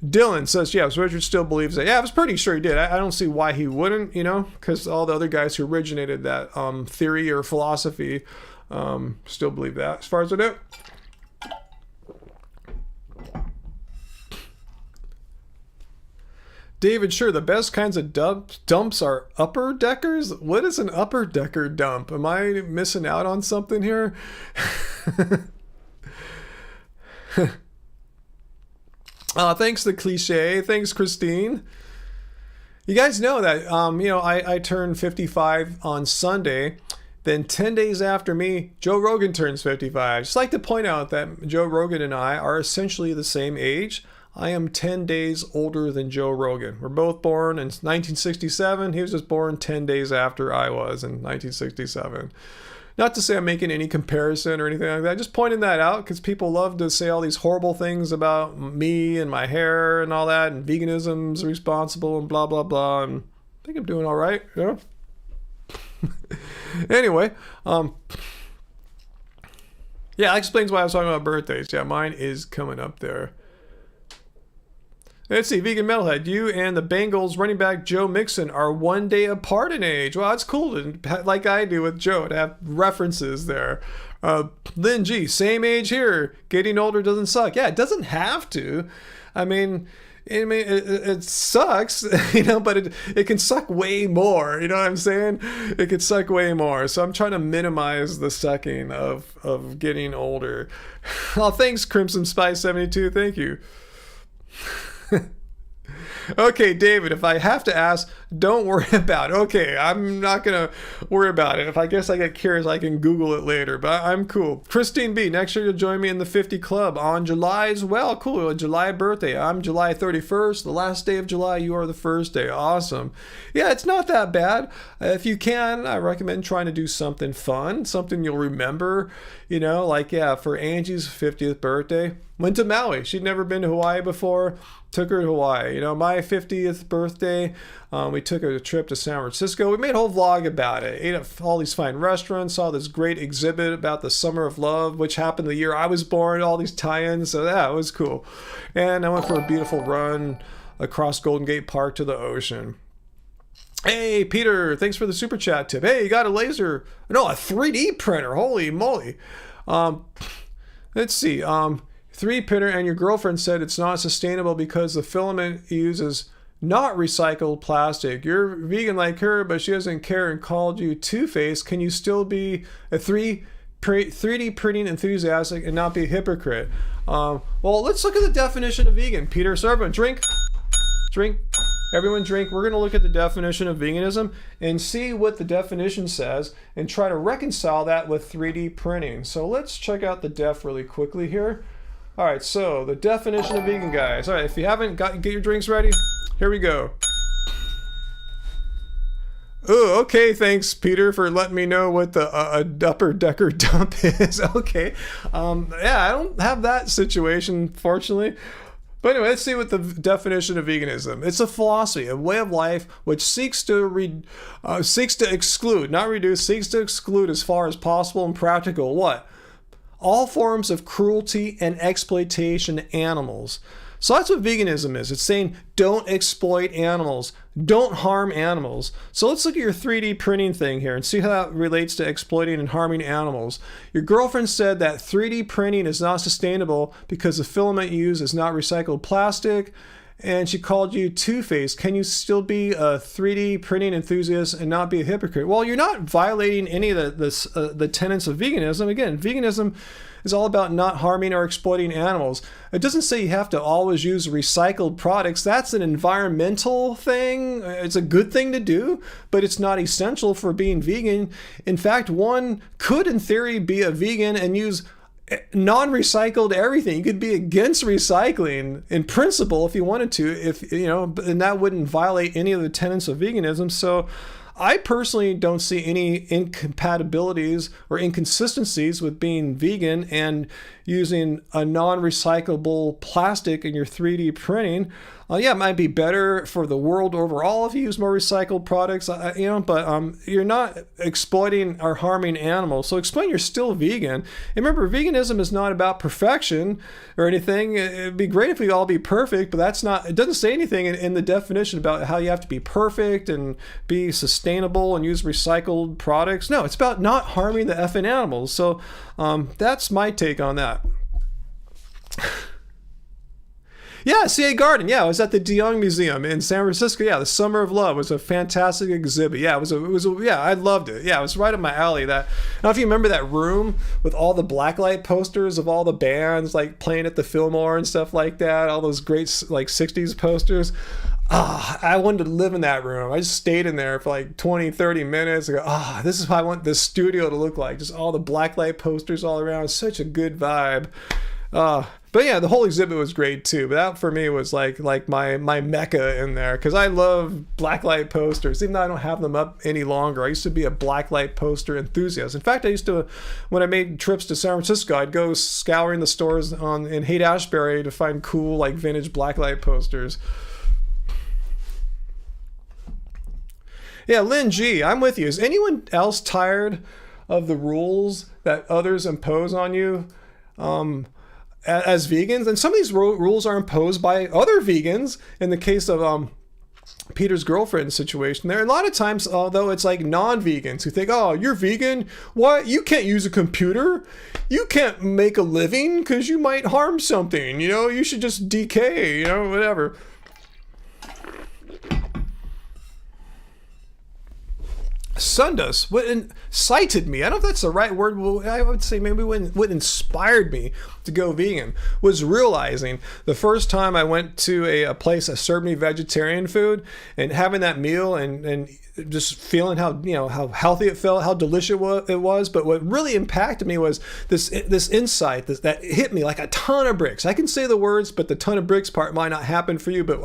Dylan says, yes, Richard still believes that. Yeah, I was pretty sure he did. I don't see why he wouldn't, because all the other guys who originated that theory or philosophy still believe that, as far as I know. David, sure, the best kinds of dumps are upper deckers? What is an upper decker dump? Am I missing out on something here? Thanks, the cliche. Thanks, Christine. You guys know that, I turned 55 on Sunday. Then 10 days after me, Joe Rogan turns 55. Just like to point out that Joe Rogan and I are essentially the same age. I am 10 days older than Joe Rogan. We're both born in 1967. He was just born 10 days after I was in 1967. Not to say I'm making any comparison or anything like that. Just pointing that out because people love to say all these horrible things about me and my hair and all that, and veganism's responsible and blah, blah, blah. And I think I'm doing all right, Anyway, yeah, that explains why I was talking about birthdays. Yeah, mine is coming up there. Let's see, Vegan Metalhead, you and the Bengals running back Joe Mixon are 1 day apart in age. Well, that's cool, like I do with Joe, to have references there. Lynn G, same age here. Getting older doesn't suck. Yeah, it doesn't have to. I mean, it sucks, but it can suck way more. You know what I'm saying? It can suck way more. So I'm trying to minimize the sucking of getting older. Oh, thanks, Crimson Spice 72. Thank you. Okay, David, if I have to ask, Don't worry about it. Okay, I'm not going to worry about it. If I guess I get curious, I can Google it later, but I'm cool. Christine B, next year you'll join me in the 50 Club on July as well. Cool, a July birthday. I'm July 31st, the last day of July. You are the first day. Awesome. Yeah, it's not that bad. If you can, I recommend trying to do something fun, something you'll remember, like, yeah, for Angie's 50th birthday, went to Maui. She'd never been to Hawaii before. Took her to Hawaii. My 50th birthday, we took a trip to San Francisco. We made a whole vlog about it. Ate at all these fine restaurants, saw this great exhibit about the Summer of Love, which happened the year I was born, all these tie-ins. So yeah, it was cool. And I went for a beautiful run across Golden Gate Park to the ocean. Hey, Peter, thanks for the super chat tip. Hey, you got a 3D printer. Holy moly. Let's see. 3D printer, and your girlfriend said it's not sustainable because the filament uses not recycled plastic. You're vegan like her, but she doesn't care and called you two-faced. Can you still be a 3D printing enthusiastic and not be a hypocrite? Well, let's look at the definition of vegan, Peter. So everyone, drink. Everyone drink. We're going to look at the definition of veganism and see what the definition says and try to reconcile that with 3D printing. So let's check out the def really quickly here. All right, so the definition of vegan, guys. All right, if you haven't get your drinks ready, here we go. Oh, okay, thanks, Peter, for letting me know what the upper decker dump is. Okay, yeah, I don't have that situation, fortunately. But anyway, let's see what the definition of veganism. It's a philosophy, a way of life which seeks to exclude, not reduce, seeks to exclude as far as possible and practical what? All forms of cruelty and exploitation to animals. So that's what veganism is. It's saying don't exploit animals, don't harm animals. So let's look at your 3D printing thing here and see how that relates to exploiting and harming animals. Your girlfriend said that 3D printing is not sustainable because the filament you use is not recycled plastic, and she called you two-faced. Can you still be a 3D printing enthusiast and not be a hypocrite? Well, you're not violating any of the tenets of veganism. Again, veganism is all about not harming or exploiting animals. It doesn't say you have to always use recycled products. That's an environmental thing. It's a good thing to do, but it's not essential for being vegan. In fact, one could, in theory, be a vegan and use non-recycled everything. You could be against recycling in principle if you wanted to, and that wouldn't violate any of the tenets of veganism. So I personally don't see any incompatibilities or inconsistencies with being vegan and using a non-recyclable plastic in your 3D printing. Yeah, it might be better for the world overall if you use more recycled products, but you're not exploiting or harming animals. So explain you're still vegan. And remember, veganism is not about perfection or anything. It'd be great if we all be perfect, but that's not, it doesn't say anything in the definition about how you have to be perfect and be sustainable and use recycled products. No, it's about not harming the effing animals. So that's my take on that. Yeah, CA Garden. Yeah, I was at the De Young Museum in San Francisco. Yeah, the Summer of Love was a fantastic exhibit. Yeah, yeah, I loved it. Yeah, it was right up my alley. I don't know if you remember that room with all the blacklight posters of all the bands like playing at the Fillmore and stuff like that. All those great like 60s posters. I wanted to live in that room. I just stayed in there for like 20, 30 minutes. I go, this is how I want this studio to look like. Just all the blacklight posters all around. Such a good vibe. But yeah, the whole exhibit was great too. But that for me was like my mecca in there, because I love blacklight posters, even though I don't have them up any longer. I used to be a blacklight poster enthusiast. In fact, I used to, when I made trips to San Francisco, I'd go scouring the stores in Haight-Ashbury to find cool like vintage blacklight posters. Yeah, Lynn G, I'm with you. Is anyone else tired of the rules that others impose on you? As vegans, and some of these rules are imposed by other vegans. In the case of Peter's girlfriend situation, there a lot of times, although it's like non-vegans who think, "Oh, you're vegan? What? You can't use a computer? You can't make a living because you might harm something. You should just decay. Whatever." sunned us, what incited me, I don't know if that's the right word, but I would say maybe what inspired me to go vegan was realizing the first time I went to a place that served me vegetarian food and having that meal and just feeling how, you know, how healthy it felt, how delicious it was. But what really impacted me was this insight that hit me like a ton of bricks. I can say the words, but the ton of bricks part might not happen for you, but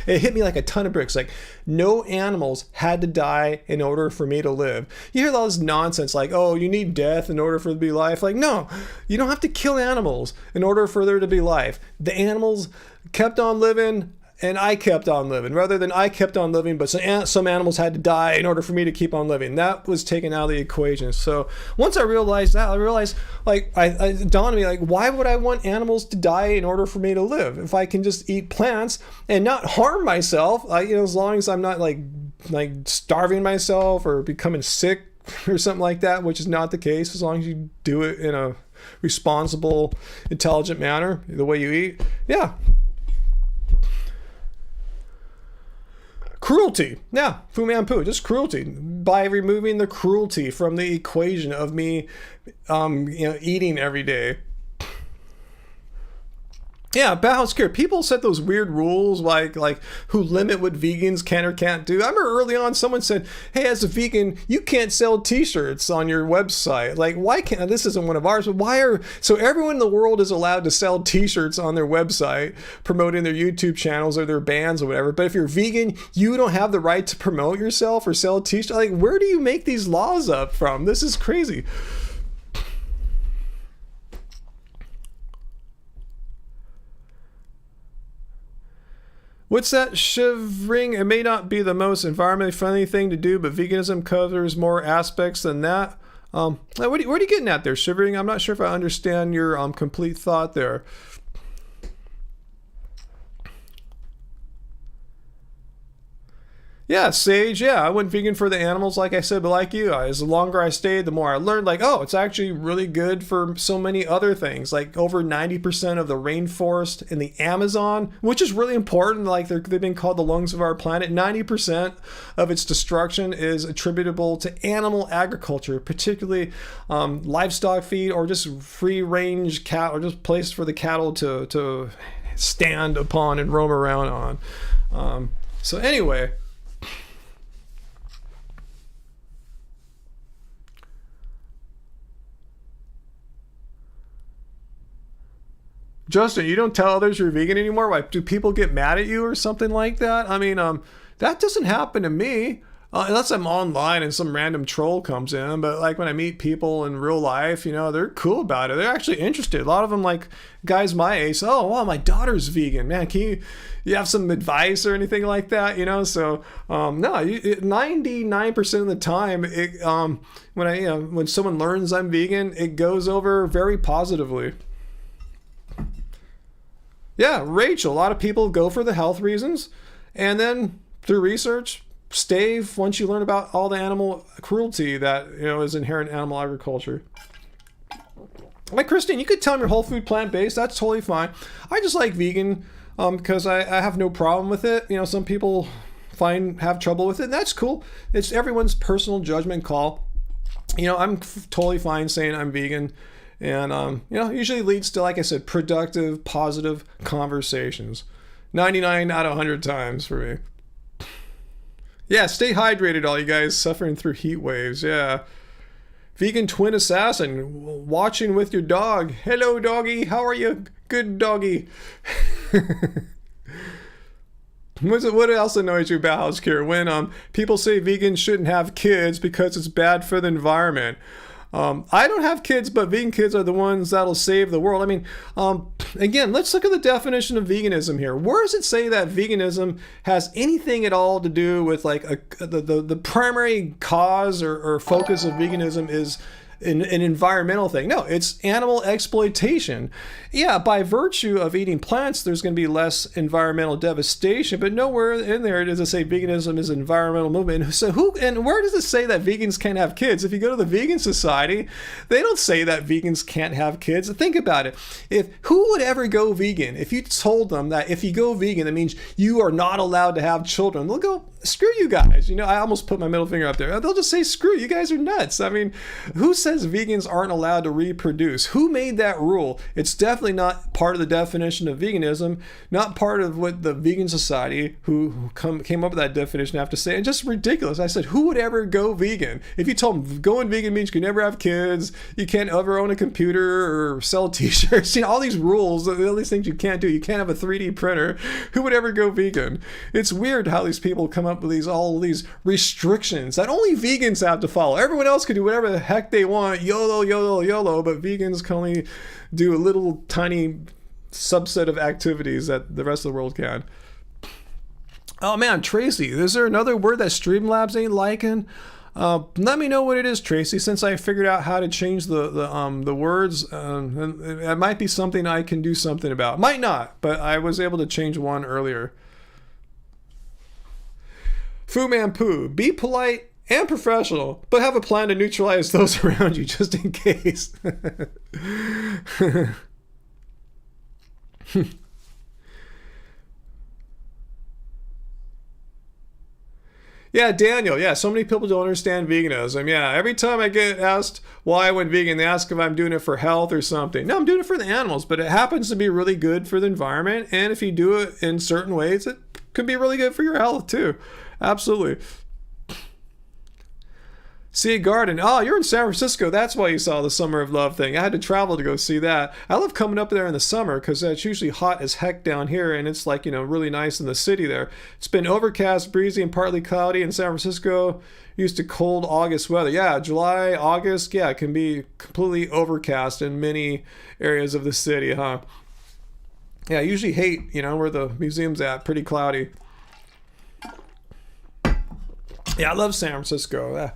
it hit me like a ton of bricks. Like, no animals had to die in order for me to live. You hear all this nonsense like, oh, you need death in order for there to be life. Like, no, you don't have to kill animals in order for there to be life. The animals kept on living, and I kept on living, rather than I kept on living, but some animals had to die in order for me to keep on living. That was taken out of the equation. So once I realized that, I realized, like, it dawned on me, like, why would I want animals to die in order for me to live? If I can just eat plants and not harm myself, as long as I'm not like starving myself or becoming sick or something like that, which is not the case, as long as you do it in a responsible, intelligent manner, the way you eat. Yeah. Cruelty. Yeah, Fu Man Pu, just cruelty. By removing the cruelty from the equation of me eating every day. Yeah, balanced care. People set those weird rules like who limit what vegans can or can't do. I remember early on someone said, hey, as a vegan, you can't sell t-shirts on your website. Like, why can't, this isn't one of ours, but so everyone in the world is allowed to sell t-shirts on their website, promoting their YouTube channels or their bands or whatever. But if you're vegan, you don't have the right to promote yourself or sell t-shirts. Like, where do you make these laws up from? This is crazy. What's that shivering? It may not be the most environmentally friendly thing to do, but veganism covers more aspects than that. What are you getting at there, shivering? I'm not sure if I understand your complete thought there. Yeah, Sage, yeah, I went vegan for the animals, like I said, but like you, as the longer I stayed, the more I learned, like, oh, it's actually really good for so many other things, like over 90% of the rainforest in the Amazon, which is really important, like they've been called the lungs of our planet. 90% of its destruction is attributable to animal agriculture, particularly livestock feed or just free-range cattle, or just places for the cattle to stand upon and roam around on. So anyway... Justin, you don't tell others you're vegan anymore? Why, do people get mad at you or something like that? I mean, that doesn't happen to me. Unless I'm online and some random troll comes in. But like when I meet people in real life, they're cool about it. They're actually interested. A lot of them, like guys my age, oh, wow, my daughter's vegan. Man, can you have some advice or anything like that? So no, 99% of the time, when someone learns I'm vegan, it goes over very positively. Yeah, Rachel, a lot of people go for the health reasons, and then through research, stave once you learn about all the animal cruelty that is inherent in animal agriculture. Like Christine, you could tell me your whole food plant-based, that's totally fine. I just like vegan because I have no problem with it. Some people have trouble with it, and that's cool. It's everyone's personal judgment call. I'm totally fine saying I'm vegan. And, usually leads to, like I said, productive, positive conversations. 99 out of 100 times for me. Yeah, stay hydrated, all you guys suffering through heat waves. Yeah. Vegan twin assassin, watching with your dog. Hello, doggy. How are you? Good doggy. What else annoys you about healthcare? When people say vegans shouldn't have kids because it's bad for the environment. I don't have kids, but vegan kids are the ones that'll save the world. I mean, again, let's look at the definition of veganism here. Where does it say that veganism has anything at all to do with like the primary cause or focus of veganism is an environmental thing. No, it's animal exploitation. Yeah, by virtue of eating plants, there's going to be less environmental devastation, but nowhere in there does it say veganism is an environmental movement. So where does it say that vegans can't have kids? If you go to the Vegan Society, they don't say that vegans can't have kids. Think about it. Who would ever go vegan if you told them that if you go vegan, that means you are not allowed to have children? They'll go, screw you guys. I almost put my middle finger up there. They'll just say, screw you guys are nuts. I mean, who says vegans aren't allowed to reproduce? Who made that rule? It's definitely not part of the definition of veganism, not part of what the Vegan Society who came up with that definition have to say. And just ridiculous. I said, who would ever go vegan? If you told them going vegan means you can never have kids, you can't ever own a computer or sell t-shirts, all these rules, all these things you can't do. You can't have a 3D printer. Who would ever go vegan? It's weird how these people come up with all these restrictions that only vegans have to follow. Everyone else can do whatever the heck they want, YOLO, YOLO, YOLO, but vegans can only do a little tiny subset of activities that the rest of the world can. Oh man, Tracy, is there another word that Streamlabs ain't liking? Let me know what it is, Tracy, since I figured out how to change the words. It might be something I can do something about. Might not, but I was able to change one earlier. Fu Man Poo, be polite and professional, but have a plan to neutralize those around you just in case. Yeah, Daniel. Yeah, so many people don't understand veganism. Yeah, every time I get asked why I went vegan, they ask if I'm doing it for health or something. No, I'm doing it for the animals, but it happens to be really good for the environment. And if you do it in certain ways, it could be really good for your health too. Absolutely. Sea Garden. Oh, you're in San Francisco. That's why you saw the Summer of Love thing. I had to travel to go see that. I love coming up there in the summer because it's usually hot as heck down here, and it's like, really nice in the city there. It's been overcast, breezy, and partly cloudy in San Francisco. Used to cold August weather. Yeah, July, August, yeah, it can be completely overcast in many areas of the city, huh? Yeah, I usually hate, where the museum's at, pretty cloudy. Yeah, I love San Francisco.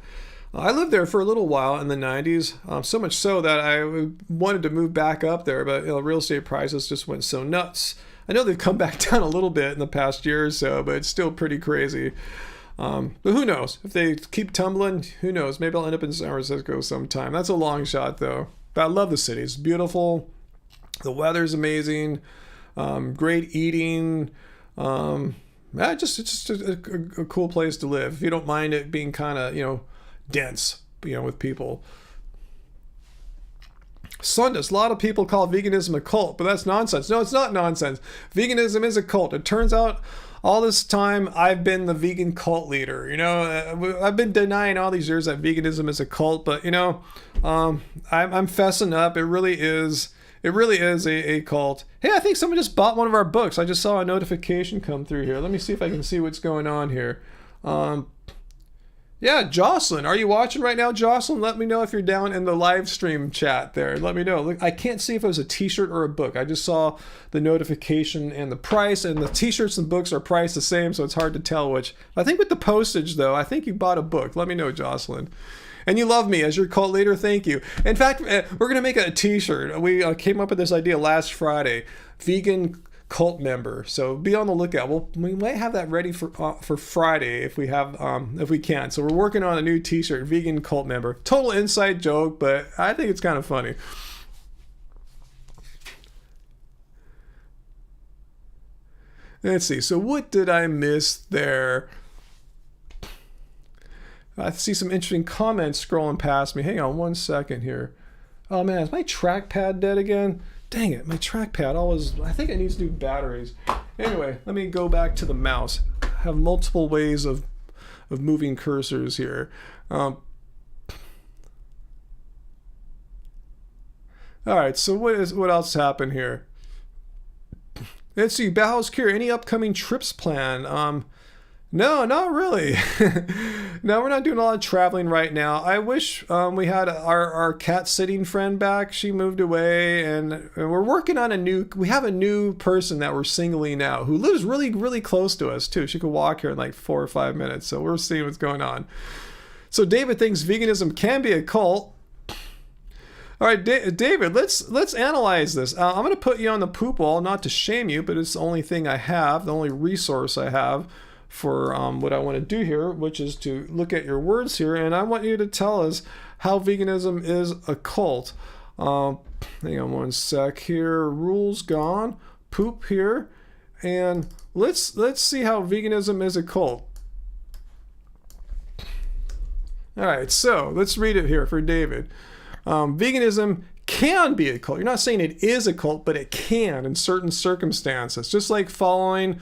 I lived there for a little while in the 90s, so much so that I wanted to move back up there, but real estate prices just went so nuts. I know they've come back down a little bit in the past year or so, but it's still pretty crazy. But who knows? If they keep tumbling, who knows? Maybe I'll end up in San Francisco sometime. That's a long shot, though. But I love the city. It's beautiful. The weather's amazing. Great eating. It's just a cool place to live. If you don't mind it being kind of, dense, with people. Sundus, a lot of people call veganism a cult, but that's nonsense. No, it's not nonsense. Veganism is a cult. It turns out all this time I've been the vegan cult leader. I've been denying all these years that veganism is a cult, but I'm fessing up. It really is a cult. Hey, I think someone just bought one of our books. I just saw a notification come through here. Let me see if I can see what's going on here. Yeah, Jocelyn, are you watching right now, Jocelyn? Let me know if you're down in the live stream chat there. Let me know. Look, I can't see if it was a t-shirt or a book. I just saw the notification and the price, and the t-shirts and books are priced the same, so it's hard to tell which. I think with the postage, though, I think you bought a book. Let me know, Jocelyn. And you love me as your cult leader. Thank you. In fact, we're going to make a t-shirt. We came up with this idea last Friday. Vegan cult member. So be on the lookout. We might have that ready for Friday if we can. So we're working on a new t-shirt, vegan cult member. Total inside joke, but I think it's kind of funny. Let's see. So what did I miss there? I see some interesting comments scrolling past me. Hang on one second here. Oh man, is my trackpad dead again? Dang it, my trackpad I think it needs new batteries. Anyway, let me go back to the mouse. I have multiple ways of moving cursors here. All right, so what else happened here? Let's see, Bauhaus Cure, any upcoming trips planned? No, not really. No, we're not doing a lot of traveling right now. I wish we had our cat sitting friend back. She moved away, and we're working on we have a new person that we're singling out who lives really, really close to us too. She could walk here in like 4 or 5 minutes, so we're seeing what's going on. So David thinks veganism can be a cult. All right, David, let's analyze this. I'm going to put you on the poop wall, not to shame you, but it's the only thing I have, the only resource I have for what I want to do here, which is to look at your words here, and I want you to tell us how veganism is a cult. Hang on one sec here. Rules gone. Poop here, and let's see how veganism is a cult. All right, so let's read it here for David. Veganism can be a cult. You're not saying it is a cult, but it can in certain circumstances, just like following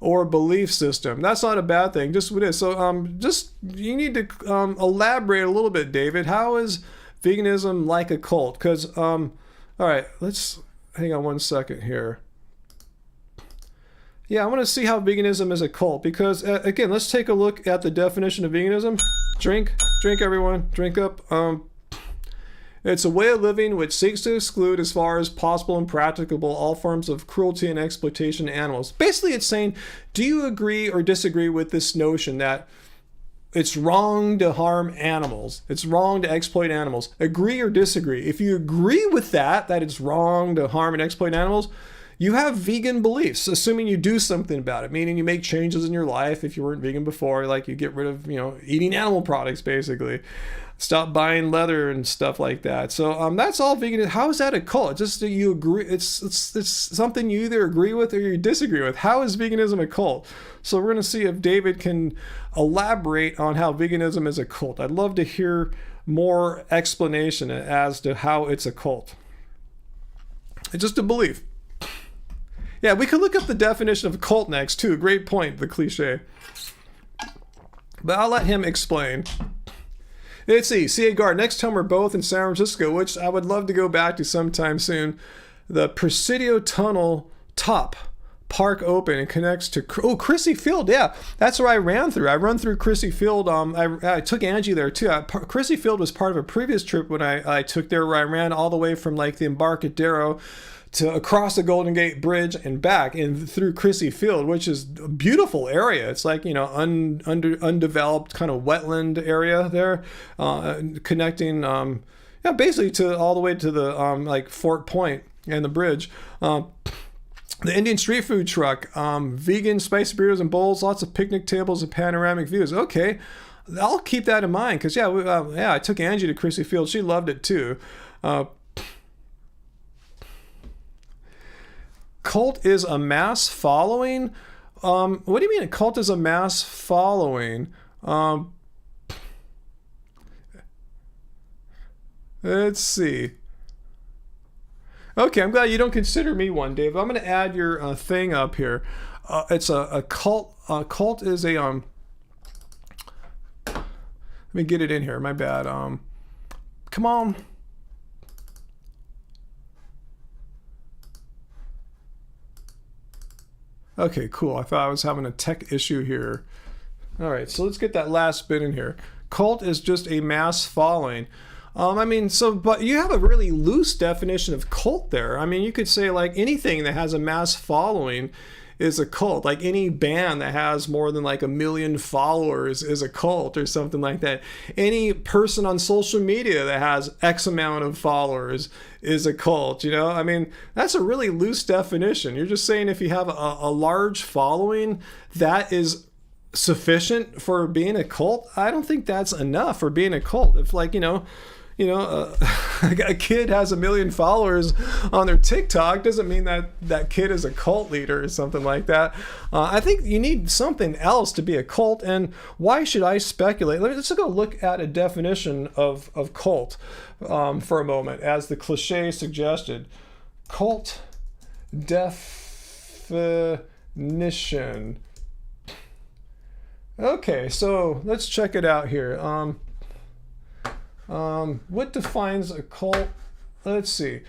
or belief system. That's not a bad thing, just what it is. So just you need to elaborate a little bit, David. How is veganism like a cult? Because all right, let's hang on one second here. Yeah, I want to see how veganism is a cult, because again, let's take a look at the definition of veganism. Drink everyone, drink up. It's a way of living which seeks to exclude, as far as possible and practicable, all forms of cruelty and exploitation of animals. Basically, it's saying, do you agree or disagree with this notion that it's wrong to harm animals? It's wrong to exploit animals. Agree or disagree? If you agree with that it's wrong to harm and exploit animals, you have vegan beliefs, assuming you do something about it, meaning you make changes in your life. If you weren't vegan before, like you get rid of, eating animal products, basically. Stop buying leather and stuff like that. So that's all vegan. How is that a cult? Just that you agree, it's something you either agree with or you disagree with. How is veganism a cult? So we're going to see if David can elaborate on how veganism is a cult. I'd love to hear more explanation as to how it's a cult. It's just a belief. Yeah, we could look up the definition of cult next too. Great point, the cliche. But I'll let him explain. Let's see, C.A. Guard, next time we're both in San Francisco, which I would love to go back to sometime soon. The Presidio Tunnel top park open and connects to Crissy Field. Yeah, that's where I ran through. I run through Crissy Field. I took Angie there too. Crissy Field was part of a previous trip when I took there, where I ran all the way from like the Embarcadero to across the Golden Gate Bridge and back and through Crissy Field, which is a beautiful area. It's like, undeveloped kind of wetland area there, connecting, basically to all the way to the like Fort Point and the bridge. The Indian street food truck, vegan spicy burritos and bowls, lots of picnic tables and panoramic views. Okay, I'll keep that in mind, because I took Angie to Crissy Field. She loved it too. Cult is a mass following. What do you mean a cult is a mass following? Let's see. Okay, I'm glad you don't consider me one, Dave. I'm going to add your thing up here. It's a cult. Cult is a Let me get it in here. My bad. Come on. Okay, cool. I thought I was having a tech issue here. All right, so let's get that last bit in here. Cult is just a mass following. But you have a really loose definition of cult there. I mean, you could say like anything that has a mass following is a cult. Like any band that has more than like 1 million followers is a cult or something like that. Any person on social media that has X amount of followers is a cult, I mean, that's a really loose definition. You're just saying if you have a large following, that is sufficient for being a cult. I don't think that's enough for being a cult. If like, a kid has 1 million followers on their TikTok, doesn't mean that kid is a cult leader or something like that. I think you need something else to be a cult. And why should I speculate? Let's go look at a definition of cult for a moment, as the cliche suggested. Cult definition. Okay, so let's check it out here. What defines a cult? Let's see.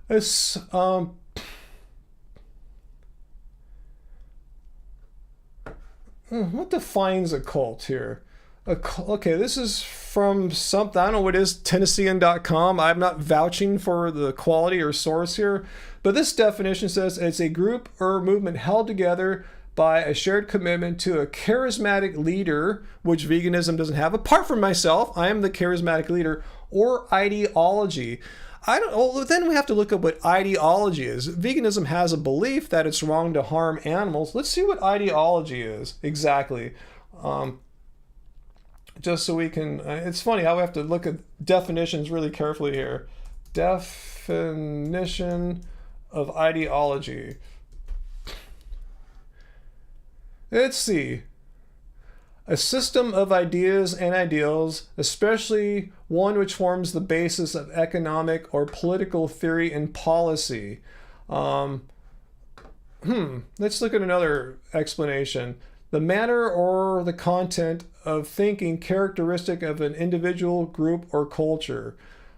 It's what defines a cult here? Okay, this is from something, I don't know what it is, Tennessean.com. I'm not vouching for the quality or source here, but this definition says it's a group or movement held together by a shared commitment to a charismatic leader, which veganism doesn't have. Apart from myself, I am the charismatic leader, or ideology. Well, then we have to look at what ideology is. Veganism has a belief that it's wrong to harm animals. Let's see what ideology is exactly. Just so we can, it's funny how we have to look at definitions really carefully here. Definition of ideology. Let's see. A system of ideas and ideals, especially one which forms the basis of economic or political theory and policy. Let's look at another explanation. The manner or the content of thinking characteristic of an individual, group, or culture.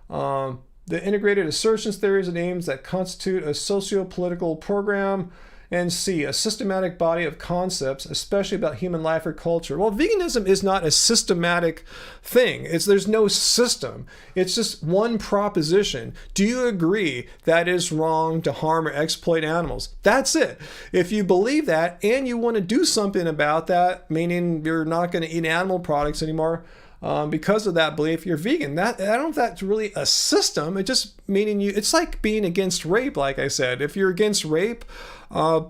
The integrated assertions, theories, and aims that constitute a socio-political program. And C, a systematic body of concepts, especially about human life or culture. Well, veganism is not a systematic thing. There's no system. It's just one proposition. Do you agree that it's wrong to harm or exploit animals? That's it. If you believe that and you want to do something about that, meaning you're not going to eat animal products anymore, because of that belief, you're vegan. I don't know if that's really a system. It just meaning it's like being against rape, like I said. If you're against rape, the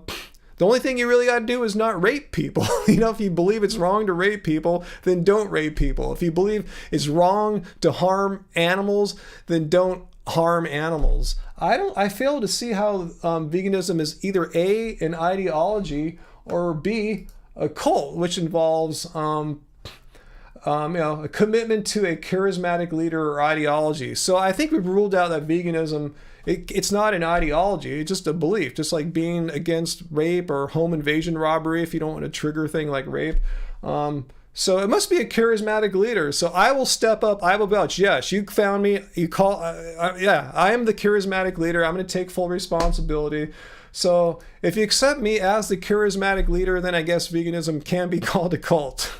only thing you really got to do is not rape people. If you believe it's wrong to rape people, then don't rape people. If you believe it's wrong to harm animals, then don't harm animals. I fail to see how veganism is either A, an ideology, or B, a cult, which involves a commitment to a charismatic leader or ideology. So I think we've ruled out that veganism, it's not an ideology, it's just a belief, just like being against rape or home invasion robbery if you don't want to trigger a thing like rape. So it must be a charismatic leader. So I will step up, I will vouch. Yes, you found me, I am the charismatic leader. I'm going to take full responsibility. So if you accept me as the charismatic leader, then I guess veganism can be called a cult.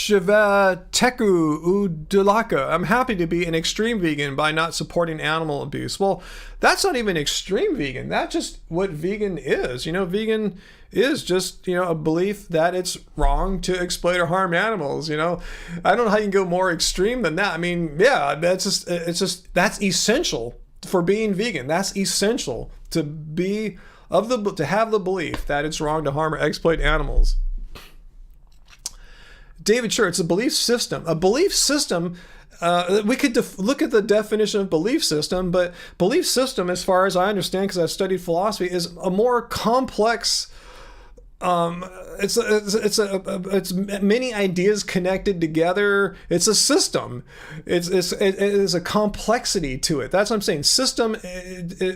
Shivateku Udulaka. I'm happy to be an extreme vegan by not supporting animal abuse. Well, that's not even extreme vegan. That's just what vegan is. Vegan is just, a belief that it's wrong to exploit or harm animals. I don't know how you can go more extreme than that. I mean, yeah, that's essential for being vegan. That's essential to have the belief that it's wrong to harm or exploit animals. David, sure, it's a belief system. A belief system, we could look at the definition of belief system, but belief system, as far as I understand, because I've studied philosophy, is a more complex. It's many ideas connected together. It's a system. It is a complexity to it. That's what I'm saying. System,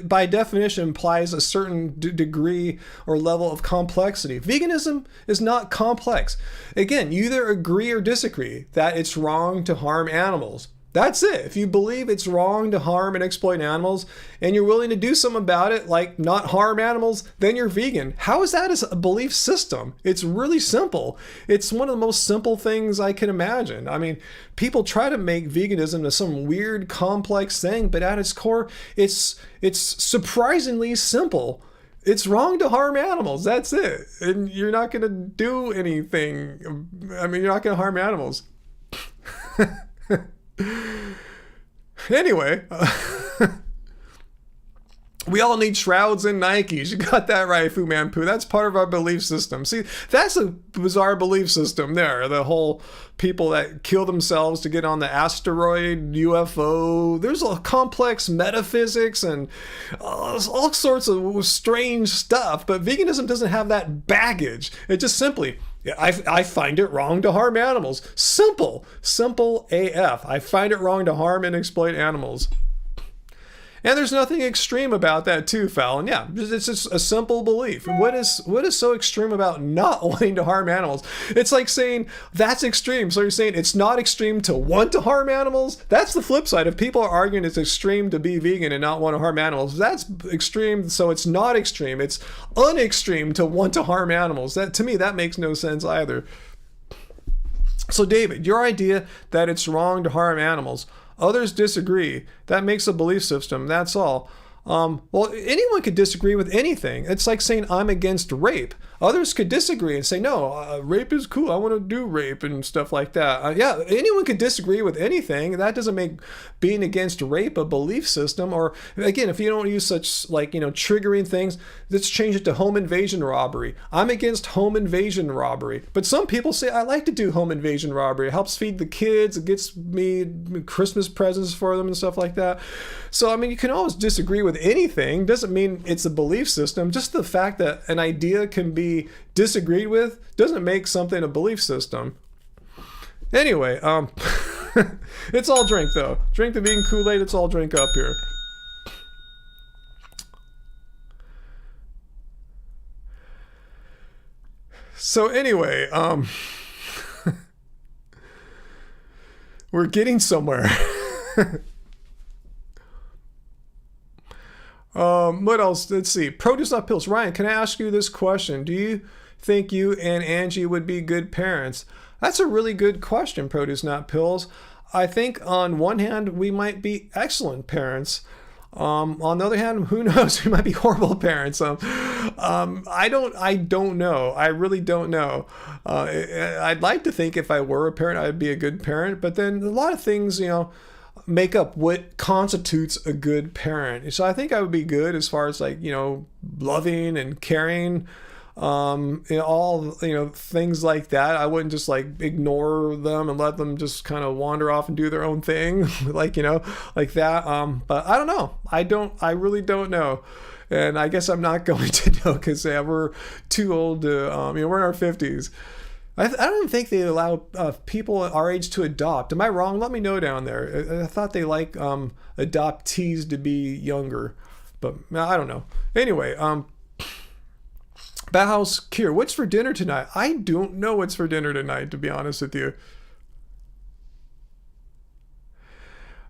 by definition, implies a certain degree or level of complexity. Veganism is not complex. Again, you either agree or disagree that it's wrong to harm animals. That's it. If you believe it's wrong to harm and exploit animals and you're willing to do something about it, like not harm animals, then you're vegan. How is that a belief system? It's really simple. It's one of the most simple things I can imagine. I mean, people try to make veganism to some weird, complex thing, but at its core, it's surprisingly simple. It's wrong to harm animals. That's it. And you're not going to do anything. I mean, you're not going to harm animals. Anyway, we all need shrouds and Nikes. You got that right, Fu Manpu. That's part of our belief system. See, that's a bizarre belief system there. The whole people that kill themselves to get on the asteroid, UFO. There's a complex metaphysics and all sorts of strange stuff. But veganism doesn't have that baggage. It just simply... I find it wrong to harm animals. Simple AF. I find it wrong to harm and exploit animals. And there's nothing extreme about that too, Fallon. Yeah, it's just a simple belief. What is so extreme about not wanting to harm animals? It's like saying that's extreme. So you're saying it's not extreme to want to harm animals? That's the flip side. If people are arguing it's extreme to be vegan and not want to harm animals, that's extreme. So it's not extreme. It's unextreme to want to harm animals. That, to me, that makes no sense either. So David, your idea that it's wrong to harm animals, others disagree. That makes a belief system. That's all. Well, anyone could disagree with anything. It's like saying I'm against rape. Others could disagree and say, no, rape is cool. I want to do rape and stuff like that. Yeah, anyone could disagree with anything. That doesn't make being against rape a belief system. Or again, if you don't use such like, triggering things, let's change it to home invasion robbery. I'm against home invasion robbery. But some people say, I like to do home invasion robbery. It helps feed the kids. It gets me Christmas presents for them and stuff like that. So, I mean, you can always disagree with anything. Doesn't mean it's a belief system. Just the fact that an idea can be disagreed with doesn't make something a belief system. Anyway, it's all drink though. Drink the vegan Kool-Aid. It's all drink up here. So anyway, we're getting somewhere. What else? Let's see. Produce Not Pills. Ryan, can I ask you this question? Do you think you and Angie would be good parents? That's a really good question, Produce Not Pills. I think on one hand, we might be excellent parents. On the other hand, who knows? We might be horrible parents. I don't know. I really don't know. I'd like to think if I were a parent, I'd be a good parent. But then a lot of things, make up what constitutes a good parent. So I think I would be good as far as like, loving and caring, all, things like that. I wouldn't just like ignore them and let them just kind of wander off and do their own thing, like, like that. But I don't know. I really don't know. And I guess I'm not going to know because we're too old to, we're in our 50s. I don't even think they allow people our age to adopt. Am I wrong? Let me know down there. I thought they like adoptees to be younger, but I don't know. Anyway, Bauhaus Kier, what's for dinner tonight? I don't know what's for dinner tonight, to be honest with you.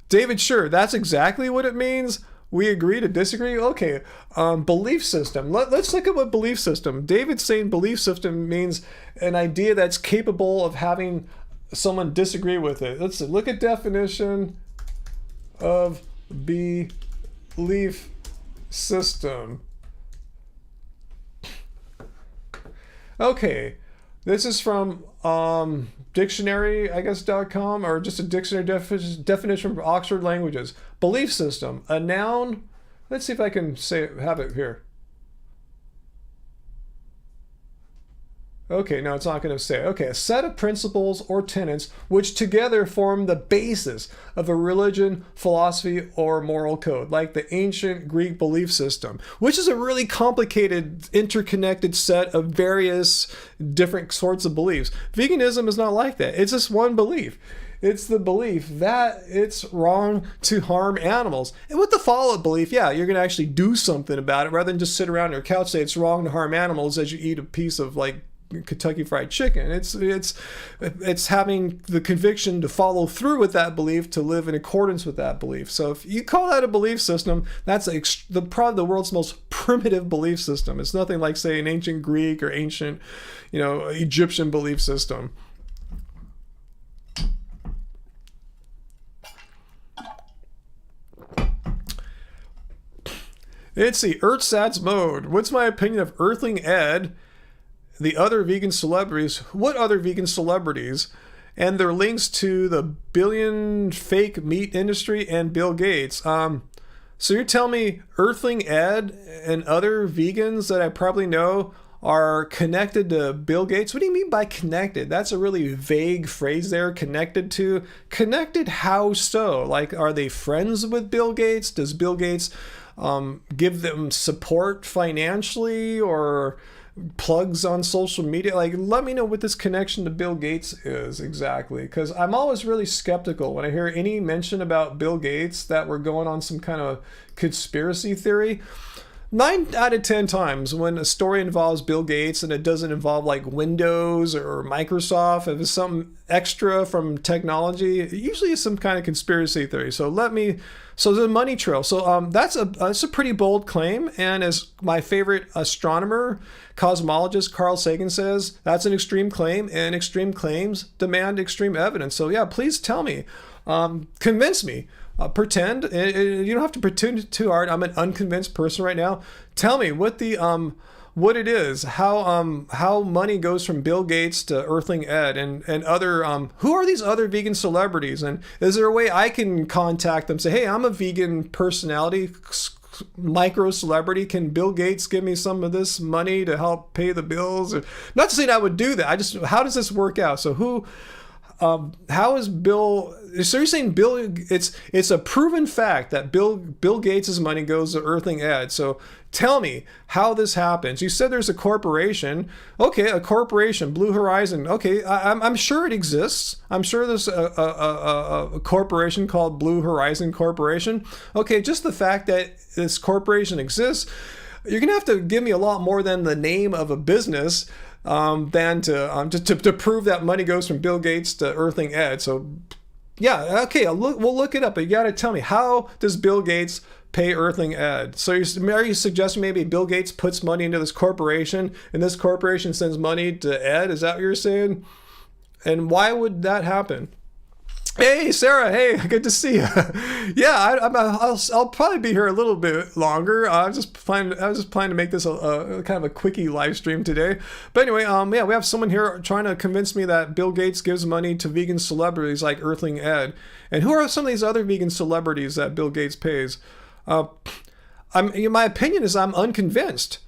David, sure, that's exactly what it means. We agree to disagree? Okay. Belief system. Let's look at what belief system. David's saying belief system means an idea that's capable of having someone disagree with it. Let's look at definition of belief system. Okay. This is from dictionary, I guess, .com, or just a dictionary definition from Oxford Languages. Belief system, a noun. Let's see if I can have it here. Okay, no, it's not going to say. Okay, a set of principles or tenets which together form the basis of a religion, philosophy, or moral code, like the ancient Greek belief system, which is a really complicated, interconnected set of various different sorts of beliefs. Veganism is not like that. It's just one belief. It's the belief that it's wrong to harm animals. And with the follow-up belief, yeah, you're going to actually do something about it rather than just sit around on your couch and say it's wrong to harm animals as you eat a piece of like Kentucky Fried Chicken. It's having the conviction to follow through with that belief, to live in accordance with that belief. So if you call that a belief system, that's probably the world's most primitive belief system. It's nothing like, say, an ancient Greek or ancient, Egyptian belief system. Let's see, Earthsats mode. What's my opinion of Earthling Ed, the other vegan celebrities? What other vegan celebrities? And their links to the billion fake meat industry and Bill Gates. So you're telling me Earthling Ed and other vegans that I probably know are connected to Bill Gates? What do you mean by connected? That's a really vague phrase there. Connected to? Connected how so? Like, are they friends with Bill Gates? Does Bill Gates give them support financially or plugs on social media? Like, let me know what this connection to Bill Gates is exactly, because I'm always really skeptical when I hear any mention about Bill Gates that we're going on some kind of conspiracy theory. 9 out of 10 times when a story involves Bill Gates and it doesn't involve like Windows or Microsoft, if it's something extra from technology, it usually is some kind of conspiracy theory. So the money trail. So that's a pretty bold claim. And as my favorite astronomer, cosmologist Carl Sagan says, that's an extreme claim, and extreme claims demand extreme evidence. So yeah, please tell me, convince me. Pretend. You don't have to pretend too hard. I'm an unconvinced person right now. Tell me what it is, how money goes from Bill Gates to Earthling Ed and other, who are these other vegan celebrities? And is there a way I can contact them, say, hey, I'm a vegan personality, micro celebrity. Can Bill Gates give me some of this money to help pay the bills? Or, not to say that I would do that. How does this work out? So how is Bill? So you're saying Bill? It's a proven fact that Bill Gates' money goes to Earthling Ed. So tell me how this happens. You said there's a corporation. Okay, a corporation, Blue Horizon. Okay, I'm sure it exists. I'm sure there's a corporation called Blue Horizon Corporation. Okay, just the fact that this corporation exists, you're gonna have to give me a lot more than the name of a business. Than to prove that money goes from Bill Gates to Earthling Ed. So, yeah, okay, we'll look it up. But you got to tell me, how does Bill Gates pay Earthling Ed? So are you suggesting maybe Bill Gates puts money into this corporation and this corporation sends money to Ed? Is that what you're saying? And why would that happen? Hey, Sarah. Hey, good to see you. Yeah, I'll probably be here a little bit longer. I was just planning to make this a kind of a quickie live stream today. But anyway, yeah, we have someone here trying to convince me that Bill Gates gives money to vegan celebrities like Earthling Ed. And who are some of these other vegan celebrities that Bill Gates pays? My opinion is I'm unconvinced.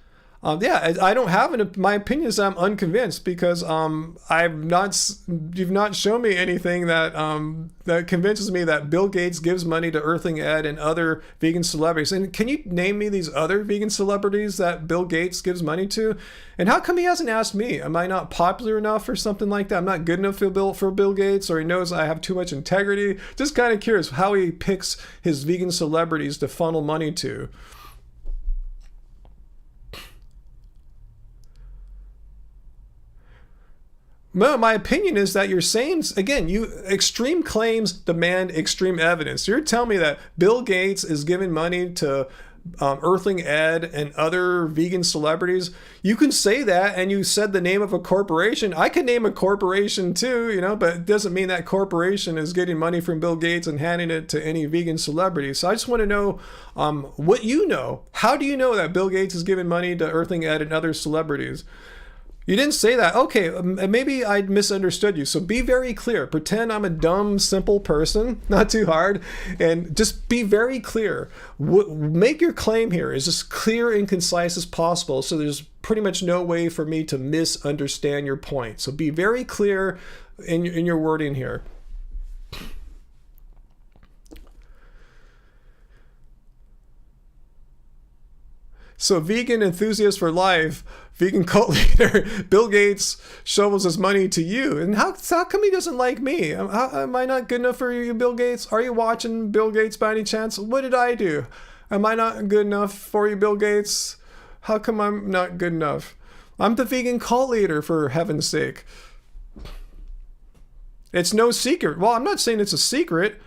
Yeah, I don't have my opinion is I'm unconvinced because you've not shown me anything that convinces me that Bill Gates gives money to Earthling Ed and other vegan celebrities. And can you name me these other vegan celebrities that Bill Gates gives money to? And how come he hasn't asked me? Am I not popular enough or something like that? I'm not good enough for Bill Gates, or he knows I have too much integrity? Just kind of curious how he picks his vegan celebrities to funnel money to. No, my opinion is that you're saying, again, extreme claims demand extreme evidence. You're telling me that Bill Gates is giving money to Earthling Ed and other vegan celebrities. You can say that, and you said the name of a corporation. I can name a corporation too, but it doesn't mean that corporation is getting money from Bill Gates and handing it to any vegan celebrity. So I just want to know what you know. How do you know that Bill Gates is giving money to Earthling Ed and other celebrities? You didn't say that. Okay, maybe I misunderstood you. So be very clear. Pretend I'm a dumb, simple person, not too hard, and just be very clear. Make your claim here as just clear and concise as possible, so there's pretty much no way for me to misunderstand your point. So be very clear in your wording here. So vegan enthusiast for life, vegan cult leader, Bill Gates shovels his money to you. And how come he doesn't like me? Am I not good enough for you, Bill Gates? Are you watching Bill Gates by any chance? What did I do? Am I not good enough for you, Bill Gates? How come I'm not good enough? I'm the vegan cult leader, for heaven's sake. It's no secret. Well, I'm not saying it's a secret.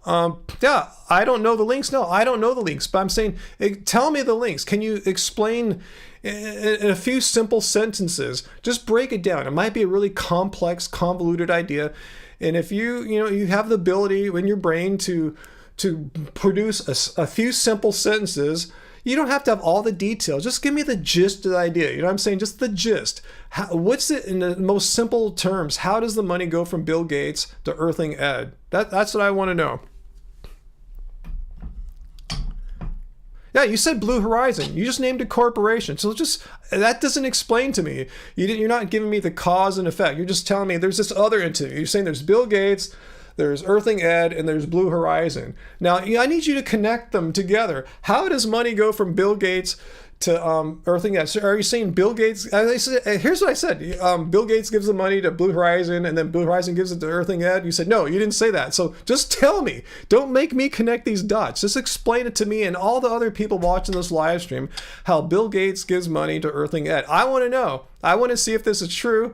Yeah, I don't know the links. No, I don't know the links, but I'm saying, tell me the links. Can you explain in a few simple sentences? Just break it down. It might be a really complex, convoluted idea. And if you have the ability in your brain to produce a few simple sentences, you don't have to have all the details. Just give me the gist of the idea. You know what I'm saying? Just the gist. What's it in the most simple terms? How does the money go from Bill Gates to Earthling Ed? That's what I want to know. Yeah, you said Blue Horizon. You just named a corporation. So that doesn't explain to me. You're not giving me the cause and effect. You're just telling me there's this other entity. You're saying there's Bill Gates, there's Earthling Ed, and there's Blue Horizon. Now, I need you to connect them together. How does money go from Bill Gates to Earthling Ed? So are you saying Bill Gates? Here's what I said. Bill Gates gives the money to Blue Horizon, and then Blue Horizon gives it to Earthling Ed. You said, no, you didn't say that. So just tell me. Don't make me connect these dots. Just explain it to me and all the other people watching this live stream how Bill Gates gives money to Earthling Ed. I want to know. I want to see if this is true.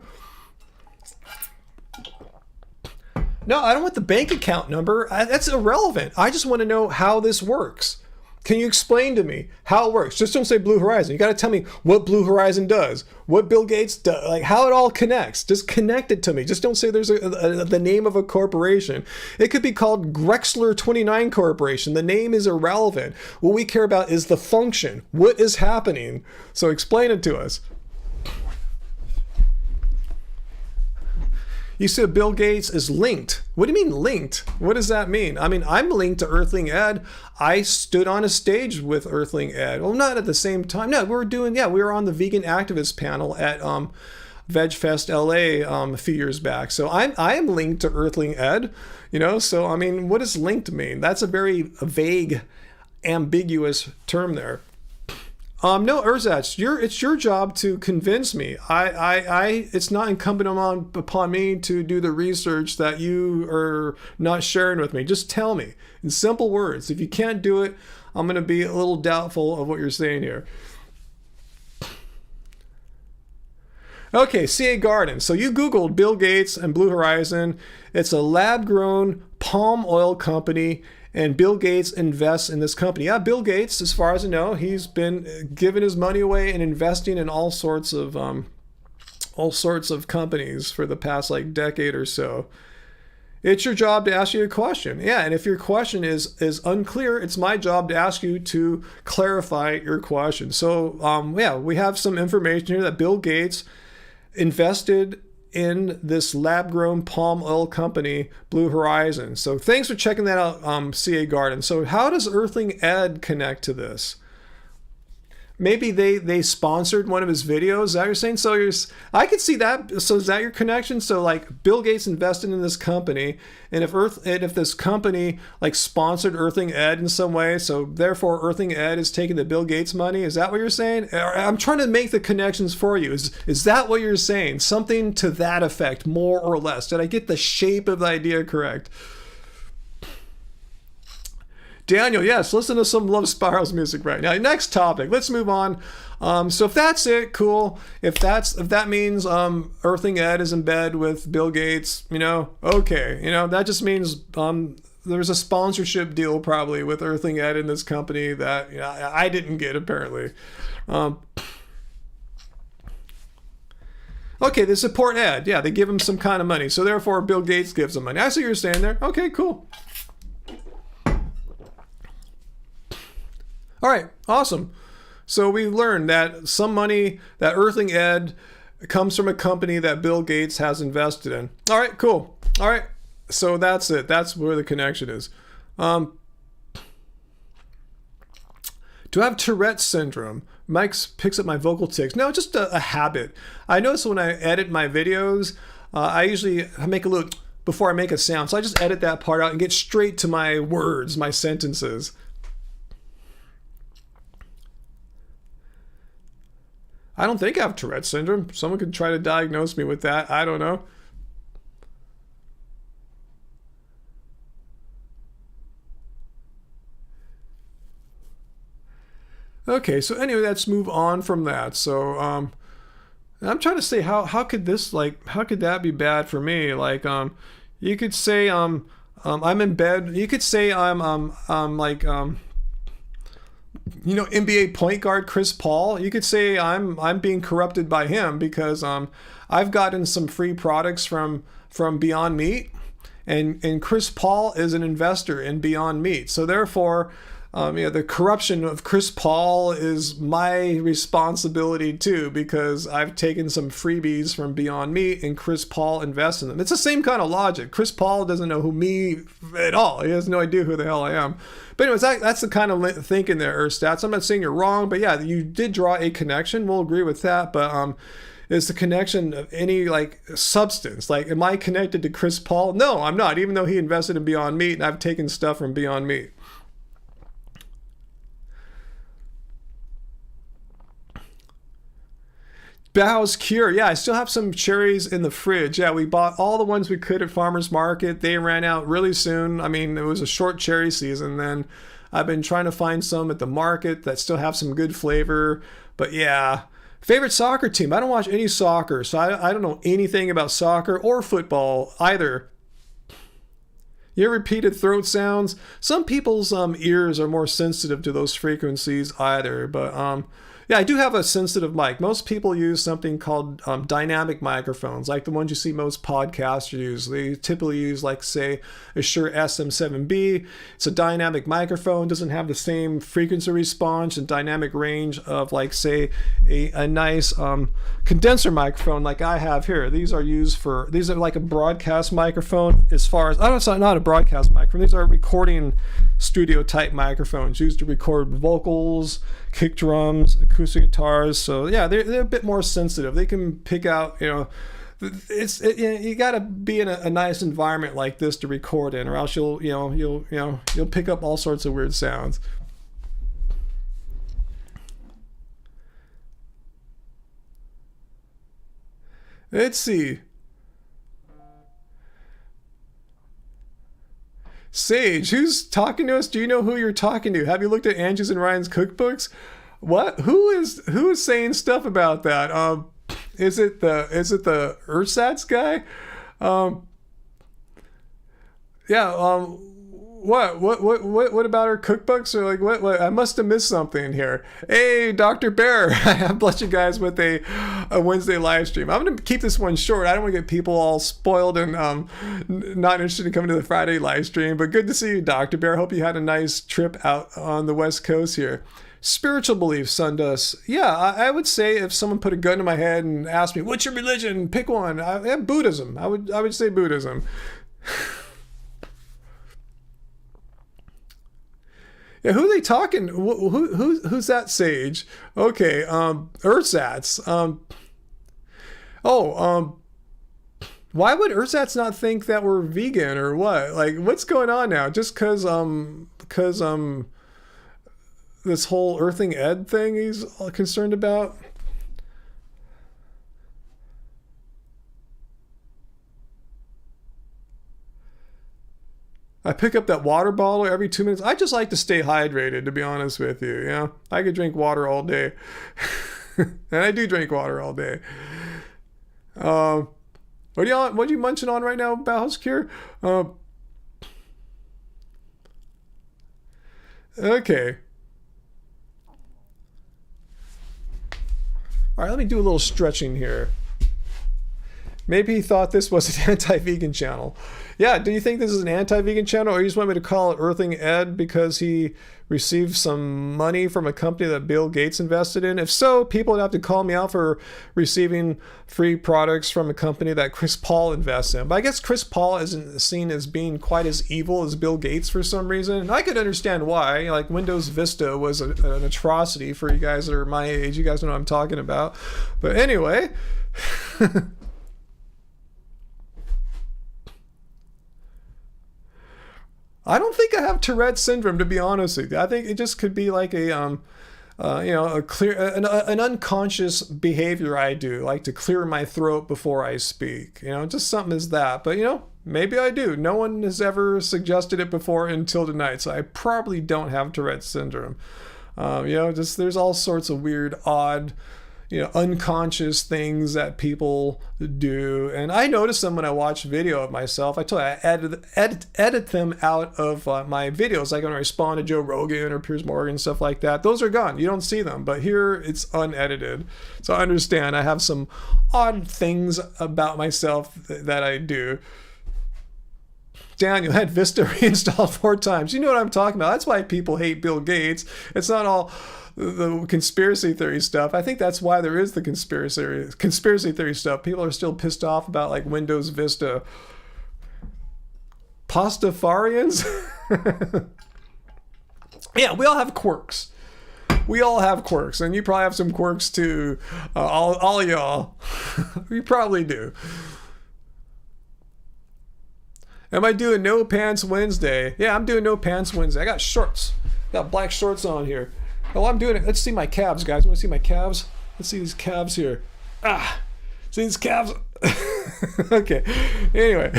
No, I don't want the bank account number. That's irrelevant. I just want to know how this works. Can you explain to me how it works? Just don't say Blue Horizon. You got to tell me what Blue Horizon does, what Bill Gates does, like how it all connects. Just connect it to me. Just don't say there's the name of a corporation. It could be called Grexler 29 Corporation. The name is irrelevant. What we care about is the function. What is happening? So explain it to us. You said Bill Gates is linked. What do you mean linked? What does that mean? I mean, I'm linked to Earthling Ed. I stood on a stage with Earthling Ed. Well, not at the same time. No, we were on the vegan activist panel at VegFest LA a few years back. So I am linked to Earthling Ed, so I mean, what does linked mean? That's a very vague, ambiguous term there. No, Urzats, it's your job to convince me. It's not incumbent upon me to do the research that you are not sharing with me. Just tell me in simple words. If you can't do it, I'm going to be a little doubtful of what you're saying here. Okay, CA Garden. So you Googled Bill Gates and Blue Horizon. It's a lab-grown palm oil company, and Bill Gates invests in this company. Yeah, Bill Gates, as far as I know, he's been giving his money away and investing in all sorts of companies for the past decade or so. It's your job to ask you a question. Yeah, and if your question is unclear, it's my job to ask you to clarify your question. So we have some information here that Bill Gates invested in this lab-grown palm oil company, Blue Horizon. So thanks for checking that out, CA Garden. So how does Earthling Ed connect to this? Maybe they sponsored one of his videos. Is that what you're saying? So I could see that. So is that your connection? So Bill Gates invested in this company, and if this company sponsored Earthling Ed in some way, so therefore Earthling Ed is taking the Bill Gates money. Is that what you're saying? I'm trying to make the connections for you. Is that what you're saying? Something to that effect, more or less. Did I get the shape of the idea correct? Daniel, yes, listen to some Love Spirals music right now. Next topic, let's move on. So if that's it, cool. If that means Earthling Ed is in bed with Bill Gates, okay. That just means there's a sponsorship deal probably with Earthling Ed in this company that I didn't get apparently. Okay, they support Ed. Yeah, they give him some kind of money. So therefore Bill Gates gives them money. I see what you're saying there. Okay, cool. All right, awesome. So we learned that some money, that Earthling Ed comes from a company that Bill Gates has invested in. All right, cool. All right, so that's it. That's where the connection is. Do I have Tourette's syndrome? Mike picks up my vocal tics. No, just a habit. I notice when I edit my videos, I usually make a little before I make a sound. So I just edit that part out and get straight to my words, my sentences. I don't think I have Tourette's syndrome. Someone could try to diagnose me with that. I don't know. Okay, so anyway, let's move on from that. So I'm trying to say how could this how could that be bad for me? You could say I'm in bed. You could say I'm NBA point guard Chris Paul. You could say I'm being corrupted by him because I've gotten some free products from Beyond Meat, and Chris Paul is an investor in Beyond Meat. So therefore, the corruption of Chris Paul is my responsibility too, because I've taken some freebies from Beyond Meat and Chris Paul invests in them. It's the same kind of logic. Chris Paul doesn't know who me at all. He has no idea who the hell I am. But anyways, that's the kind of thinking there, Erstats. I'm not saying you're wrong, but yeah, you did draw a connection. We'll agree with that. But is the connection of any substance? Am I connected to Chris Paul? No, I'm not, even though he invested in Beyond Meat and I've taken stuff from Beyond Meat. Bow's Cure. Yeah, I still have some cherries in the fridge. Yeah, we bought all the ones we could at Farmer's Market. They ran out really soon. I mean, it was a short cherry season. Then I've been trying to find some at the market that still have some good flavor. But yeah, favorite soccer team. I don't watch any soccer, so I don't know anything about soccer or football either. Your repeated throat sounds. Some people's ears are more sensitive to those frequencies either, but yeah, I do have a sensitive mic. Most people use something called dynamic microphones, like the ones you see most podcasters use. They typically use, like, say, a Shure SM7B. It's a dynamic microphone, doesn't have the same frequency response and dynamic range of, like, say, a nice condenser microphone like I have here. These are like a broadcast microphone as far as, it's not a broadcast microphone. These are recording studio type microphones used to record vocals, kick drums, acoustic guitars. So yeah, they're a bit more sensitive. They can pick out, you got to be in a nice environment like this to record in, or else you'll pick up all sorts of weird sounds. Let's see. Sage, who's talking to us? Do you know who you're talking to? Have you looked at Angie's and Ryan's cookbooks? What? Who is saying stuff about that? Is it the Ursats guy? Yeah. What about our cookbooks? Or like what? I must have missed something here. Hey, Dr. Bear, I blessed you guys with a Wednesday live stream. I'm gonna keep this one short. I don't want to get people all spoiled and not interested in coming to the Friday live stream. But good to see you, Dr. Bear. Hope you had a nice trip out on the West Coast here. Spiritual beliefs, Sundus. Yeah, I would say if someone put a gun to my head and asked me, "What's your religion?" Pick one. Buddhism. I would say Buddhism. Yeah, who are they talking? Who's that sage? Okay, Ursats. Why would Ursats not think that we're vegan or what? Like, what's going on now? Just because this whole earthing ed thing he's concerned about? I pick up that water bottle every 2 minutes. I just like to stay hydrated, to be honest with you. You know, I could drink water all day. And I do drink water all day. What are you munching on right now, Bowhouse Cure? Okay. All right, let me do a little stretching here. Maybe he thought this was an anti-vegan channel. Yeah, do you think this is an anti-vegan channel, or you just want me to call it Earthing Ed because he received some money from a company that Bill Gates invested in? If so, people would have to call me out for receiving free products from a company that Chris Paul invests in. But I guess Chris Paul isn't seen as being quite as evil as Bill Gates for some reason. And I could understand why. Like, Windows Vista was an atrocity for you guys that are my age. You guys know what I'm talking about. But anyway... I don't think I have Tourette syndrome, to be honest with you. I think it just could be like an unconscious behavior I do, like to clear my throat before I speak. Just something as that. But maybe I do. No one has ever suggested it before until tonight, so I probably don't have Tourette syndrome. Just there's all sorts of weird, odd, unconscious things that people do, and I notice them when I watch video of myself. I told you, I edit them out of my videos, like when I respond to Joe Rogan or Piers Morgan, stuff like that. Those are gone. You don't see them, but here it's unedited. So I understand I have some odd things about myself that I do. Daniel had Vista reinstalled 4 times. You know what I'm talking about. That's why people hate Bill Gates. It's not all the conspiracy theory stuff. I think that's why there is the conspiracy theory stuff. People are still pissed off about like Windows Vista. Pastafarians? Yeah, we all have quirks. We all have quirks, and you probably have some quirks too. All of y'all. You probably do. Am I doing No Pants Wednesday? Yeah, I'm doing No Pants Wednesday. I got shorts. Got black shorts on here. Oh, I'm doing it. Let's see my calves, guys. Want to see my calves? Let's see these calves here. See these calves? Okay. Anyway.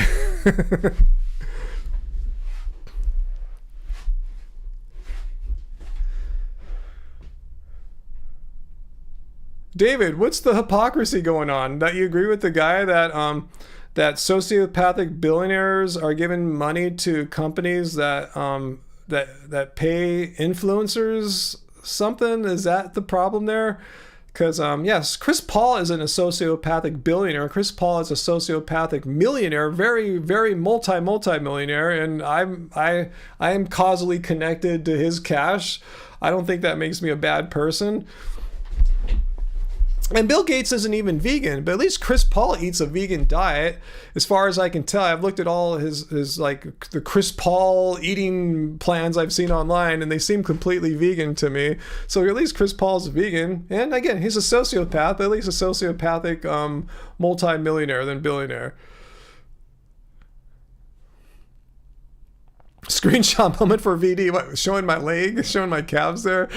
David, what's the hypocrisy going on? That you agree with the guy that that sociopathic billionaires are giving money to companies that that pay influencers something? Is that the problem there? Because yes, Chris Paul isn't a sociopathic billionaire. Chris Paul is a sociopathic millionaire, very, very multi-millionaire, and I am causally connected to his cash. I don't think that makes me a bad person. And Bill Gates isn't even vegan, but at least Chris Paul eats a vegan diet. As far as I can tell, I've looked at all his like the Chris Paul eating plans I've seen online, and they seem completely vegan to me. So at least Chris Paul's vegan. And again, he's a sociopath, but at least a sociopathic multi-millionaire than billionaire. Screenshot moment for VD. What, showing my leg? Showing my calves there?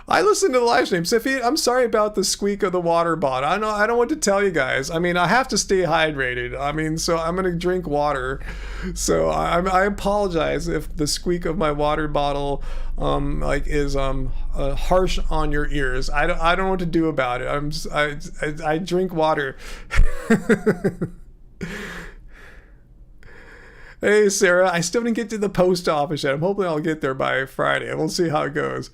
I listened to the live stream. Siffy, I'm sorry about the squeak of the water bottle. I don't know what to tell you guys. I mean, I have to stay hydrated. I mean, so I'm going to drink water. So I apologize if the squeak of my water bottle is harsh on your ears. I don't know what to do about it. I drink water. Hey, Sarah, I still didn't get to the post office yet. I'm hoping I'll get there by Friday. We'll see how it goes.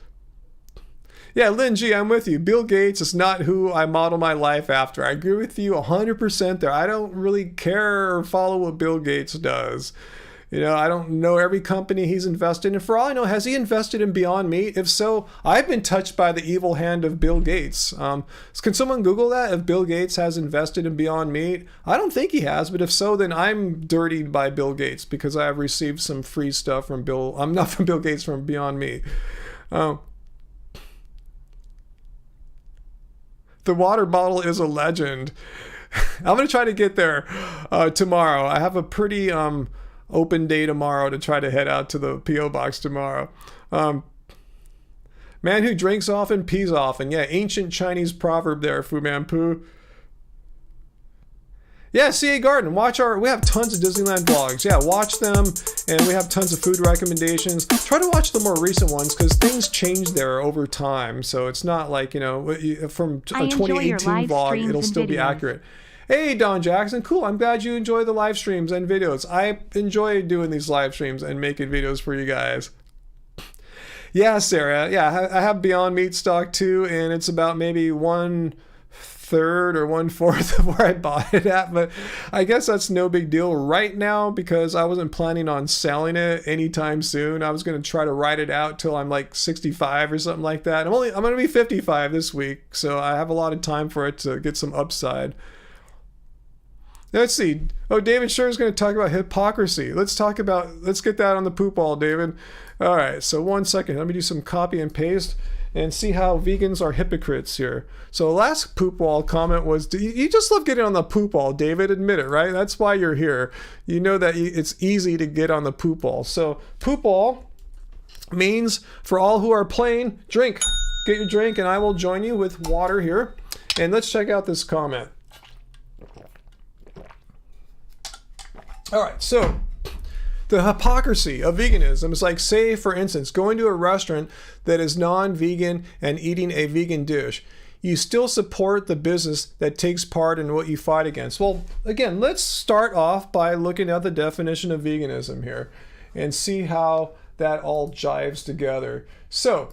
Yeah, Lynn G, I'm with you. Bill Gates is not who I model my life after. I agree with you 100% there. I don't really care or follow what Bill Gates does. You know, I don't know every company he's invested in. For all I know, has he invested in Beyond Meat? If so, I've been touched by the evil hand of Bill Gates. Can someone Google that, if Bill Gates has invested in Beyond Meat? I don't think he has, but if so, then I'm dirtied by Bill Gates because I have received some free stuff from not from Bill Gates, from Beyond Meat. The water bottle is a legend. I'm going to try to get there tomorrow. I have a pretty open day tomorrow to try to head out to the P.O. box tomorrow. Man who drinks often, pees often. Yeah, ancient Chinese proverb there, Fu Manpu. Yeah, CA Garden, we have tons of Disneyland vlogs. Yeah, watch them, and we have tons of food recommendations. Try to watch the more recent ones, because things change there over time, so it's not like, you know, from a 2018 vlog, it'll still be accurate. Hey, Don Jackson, cool, I'm glad you enjoy the live streams and videos. I enjoy doing these live streams and making videos for you guys. Yeah, Sarah, yeah, I have Beyond Meat stock too, and it's about maybe 1/3 or 1/4 of where I bought it at, but I guess that's no big deal right now because I wasn't planning on selling it anytime soon. I was going to try to ride it out till I'm like 65 or something like that. I'm going to be 55 this week, so I have a lot of time for it to get some upside. Let's see. Oh, David Sure is going to talk about hypocrisy. Let's get that on the poop ball, David. All right, so 1 second. Let me do some copy and paste and see how vegans are hypocrites here. So the last poop wall comment was, you just love getting on the poop wall, David, admit it, right? That's why you're here. You know that it's easy to get on the poop wall. So poop wall means, for all who are playing, drink. Get your drink and I will join you with water here. And let's check out this comment. All right, so the hypocrisy of veganism is like, say, for instance, going to a restaurant that is non-vegan and eating a vegan dish. You still support the business that takes part in what you fight against. Well, again, let's start off by looking at the definition of veganism here and see how that all jives together. So,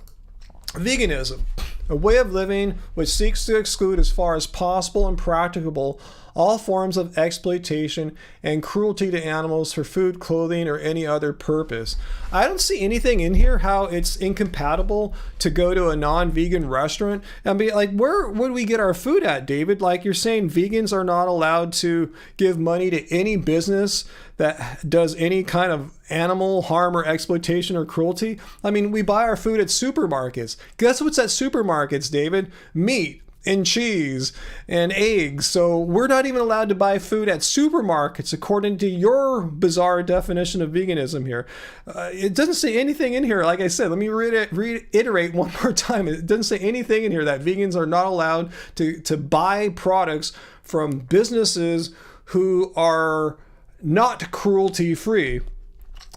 veganism, a way of living which seeks to exclude as far as possible and practicable all forms of exploitation and cruelty to animals for food, clothing, or any other purpose. I don't see anything in here how it's incompatible to go to a non-vegan restaurant and be like, where would we get our food at, David? Like, you're saying vegans are not allowed to give money to any business that does any kind of animal harm or exploitation or cruelty? I mean, we buy our food at supermarkets. Guess what's at supermarkets, David? Meat and cheese and eggs. So we're not even allowed to buy food at supermarkets according to your bizarre definition of veganism here. It doesn't say anything in here. Like I said, let me reiterate one more time. It doesn't say anything in here that vegans are not allowed to buy products from businesses who are not cruelty free.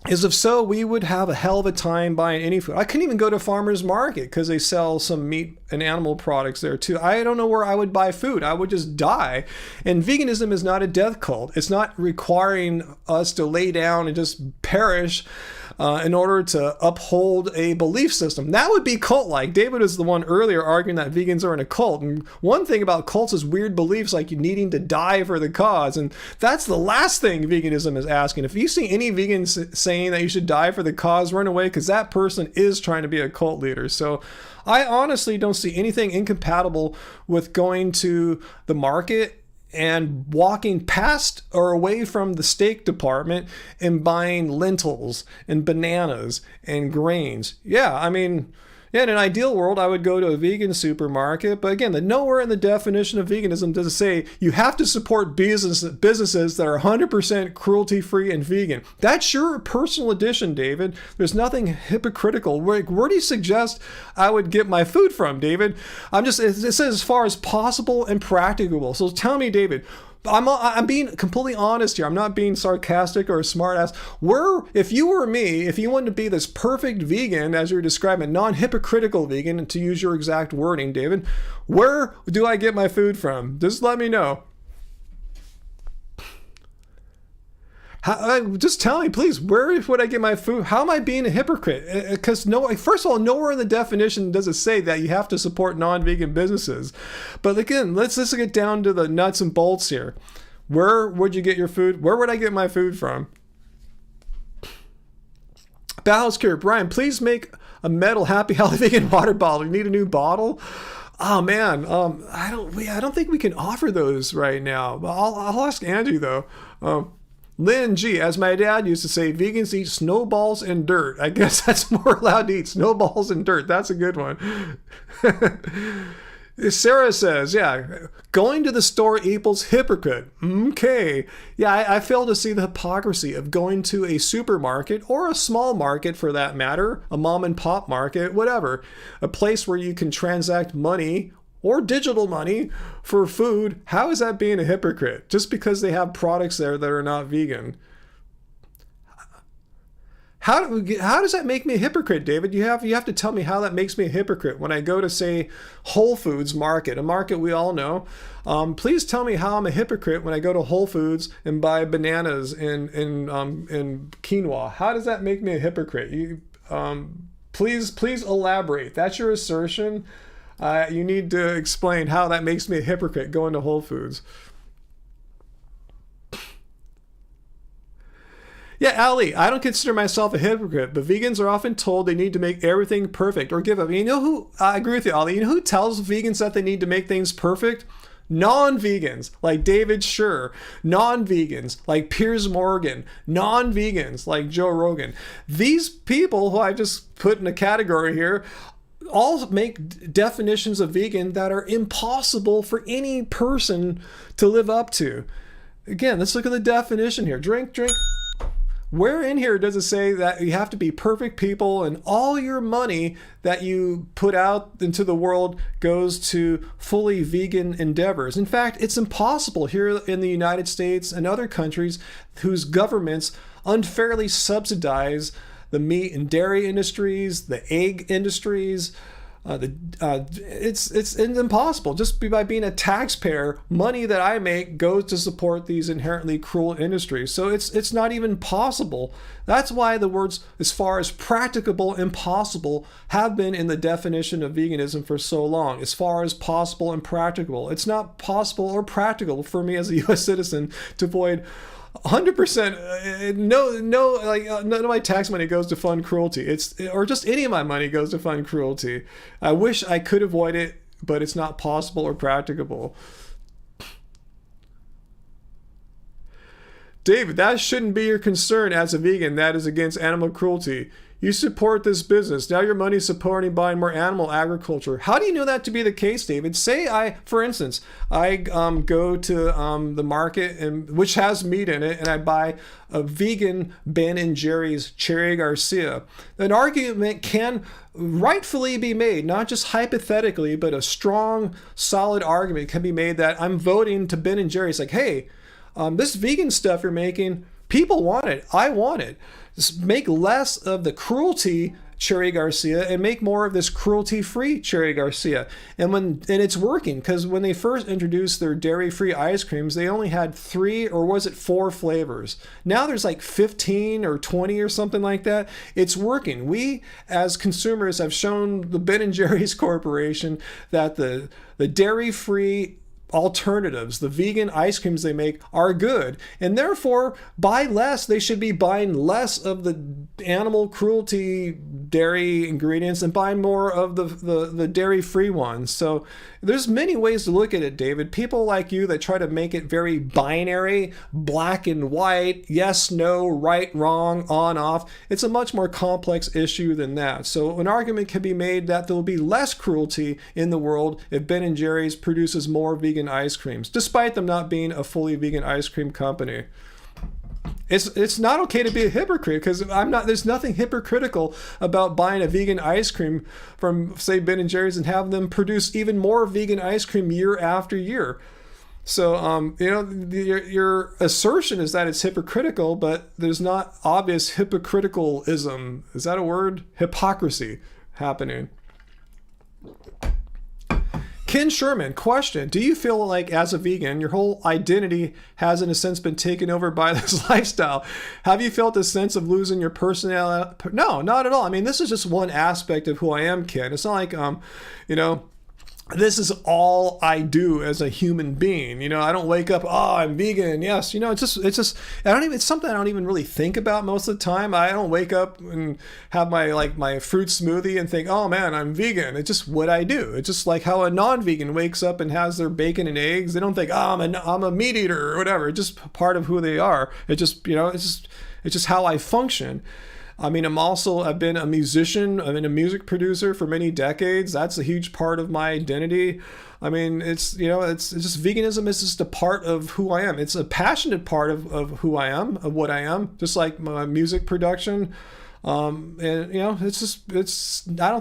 is if so, we would have a hell of a time buying any food. I couldn't even go to farmer's market because they sell some meat and animal products there too. I don't know where I would buy food. I would just die. And veganism is not a death cult. It's not requiring us to lay down and just perish in order to uphold a belief system. That would be cult-like. David was the one earlier arguing that vegans are in a cult. And one thing about cults is weird beliefs like you needing to die for the cause. And that's the last thing veganism is asking. If you see any vegans saying that you should die for the cause, run away, because that person is trying to be a cult leader. So I honestly don't see anything incompatible with going to the market and walking past or away from the steak department and buying lentils and bananas and grains. Yeah, I mean, yeah, in an ideal world, I would go to a vegan supermarket. But again, nowhere in the definition of veganism does it say you have to support businesses that are 100% cruelty-free and vegan. That's your personal addition, David. There's nothing hypocritical. Where do you suggest I would get my food from, David? It says as far as possible and practicable. So tell me, David, I'm being completely honest here. I'm not being sarcastic or a smart ass. If you were me, if you wanted to be this perfect vegan, as you're describing, non-hypocritical vegan, to use your exact wording, David, where do I get my food from? Just let me know. Just tell me, please, where would I get my food? How am I being a hypocrite? Because first of all, nowhere in the definition does it say that you have to support non-vegan businesses. But again, let's get down to the nuts and bolts here. Where would you get your food? Where would I get my food from? Bowels Cure, Brian, please make a metal Happy Holiday vegan water bottle. You need a new bottle? Oh man, I don't think we can offer those right now. I'll ask Andrew though. Lynn G, as my dad used to say, vegans eat snowballs and dirt. I guess that's more allowed to eat, snowballs and dirt. That's a good one. Sarah says, yeah, going to the store equals hypocrite. Okay. Yeah, I fail to see the hypocrisy of going to a supermarket or a small market for that matter, a mom and pop market, whatever, a place where you can transact money or digital money for food. How is that being a hypocrite? Just because they have products there that are not vegan. How does that make me a hypocrite, David? You have to tell me how that makes me a hypocrite when I go to, say, Whole Foods market, a market we all know. Please tell me how I'm a hypocrite when I go to Whole Foods and buy bananas and quinoa. How does that make me a hypocrite? Please elaborate. That's your assertion. You need to explain how that makes me a hypocrite going to Whole Foods. Yeah, Ali, I don't consider myself a hypocrite, but vegans are often told they need to make everything perfect or give up. You know who, I agree with you, Ali, you know who tells vegans that they need to make things perfect? Non-vegans like David Scher, non-vegans like Piers Morgan, non-vegans like Joe Rogan. These people who I just put in a category here all make definitions of vegan that are impossible for any person to live up to. Again, let's look at the definition here. Drink. Where in here does it say that you have to be perfect people and all your money that you put out into the world goes to fully vegan endeavors? In fact, it's impossible here in the United States and other countries whose governments unfairly subsidize the meat and dairy industries, the egg industries. It's impossible. Just by being a taxpayer, money that I make goes to support these inherently cruel industries. So it's not even possible. That's why the words, as far as practicable, impossible, have been in the definition of veganism for so long. As far as possible and practicable. It's not possible or practical for me as a U.S. citizen to avoid 100%. None of my tax money goes to fund cruelty. Or just any of my money goes to fund cruelty. I wish I could avoid it, but it's not possible or practicable. David, that shouldn't be your concern as a vegan. That is against animal cruelty. You support this business. Now your money's supporting buying more animal agriculture. How do you know that to be the case, David? Say for instance, I go to the market, which has meat in it, and I buy a vegan Ben & Jerry's Cherry Garcia. An argument can rightfully be made, not just hypothetically, but a strong, solid argument can be made that I'm voting to Ben & Jerry's like, hey, this vegan stuff you're making, People want it. I want it. Just make less of the cruelty Cherry Garcia and make more of this cruelty-free Cherry Garcia. And it's working, because when they first introduced their dairy-free ice creams, they only had 3 or was it 4 flavors. Now there's like 15 or 20 or something like that. It's working. We as consumers have shown the Ben and Jerry's Corporation that the dairy-free alternatives, the vegan ice creams they make, are good, and therefore buy less. They should be buying less of the animal cruelty dairy ingredients and buy more of the dairy-free ones. So there's many ways to look at it, David. People like you that try to make it very binary, black and white, yes, no, right, wrong, on, off. It's a much more complex issue than that. So an argument can be made that there will be less cruelty in the world if Ben & Jerry's produces more vegan ice creams, despite them not being a fully vegan ice cream company. It's not okay to be a hypocrite, because there's nothing hypocritical about buying a vegan ice cream from, say, Ben and Jerry's and having them produce even more vegan ice cream year after year. So, your assertion is that it's hypocritical, but there's not obvious hypocriticalism. Is that a word? Hypocrisy happening. Ken Sherman, question. Do you feel like as a vegan, your whole identity has in a sense been taken over by this lifestyle? Have you felt a sense of losing your personality? No, not at all. I mean, this is just one aspect of who I am, Ken. It's not like, this is all I do as a human being. I don't wake up, oh, I'm vegan. Yes. It's something I don't even really think about most of the time. I don't wake up and have my fruit smoothie and think, oh man, I'm vegan. It's just what I do. It's just like how a non-vegan wakes up and has their bacon and eggs. They don't think, oh, I'm a meat eater or whatever. It's just part of who they are. It's just how I function. I mean, I've been a musician. I've been a music producer for many decades. That's a huge part of my identity. I mean, it's just veganism is just a part of who I am. It's a passionate part of who I am, of what I am, just like my music production. I don't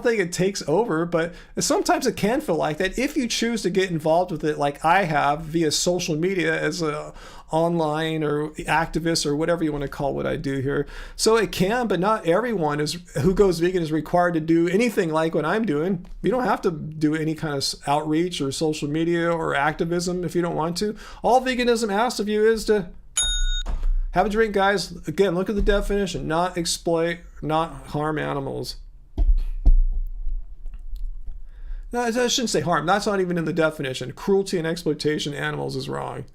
think it takes over, but sometimes it can feel like that if you choose to get involved with it, like I have via social media as a online or activist or whatever you want to call what I do here. So it can, but not everyone who goes vegan is required to do anything like what I'm doing. You don't have to do any kind of outreach or social media or activism if you don't want to. All veganism asks of you is to have a drink, guys. Again, look at the definition. Not exploit, not harm animals. No, I shouldn't say harm. That's not even in the definition. Cruelty and exploitation of animals is wrong.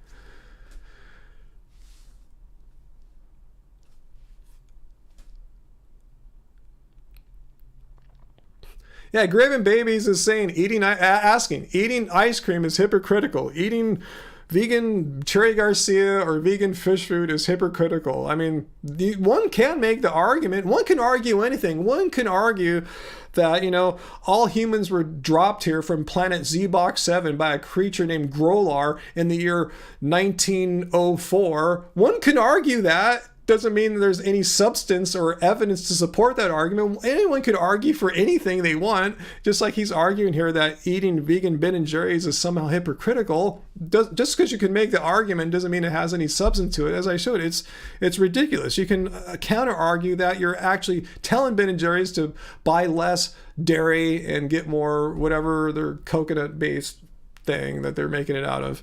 Yeah, Graven Babies is saying eating ice cream is hypocritical. Eating vegan Cherry Garcia or vegan fish food is hypocritical. I mean, one can make the argument. One can argue anything. One can argue that, all humans were dropped here from planet Zbox 7 by a creature named Grolar in the year 1904. One can argue that. Doesn't mean there's any substance or evidence to support that argument. Anyone could argue for anything they want, just like he's arguing here that eating vegan Ben & Jerry's is somehow hypocritical. Just because you can make the argument doesn't mean it has any substance to it. As I showed, it's ridiculous. You can counter argue that you're actually telling Ben & Jerry's to buy less dairy and get more whatever their coconut-based thing that they're making it out of.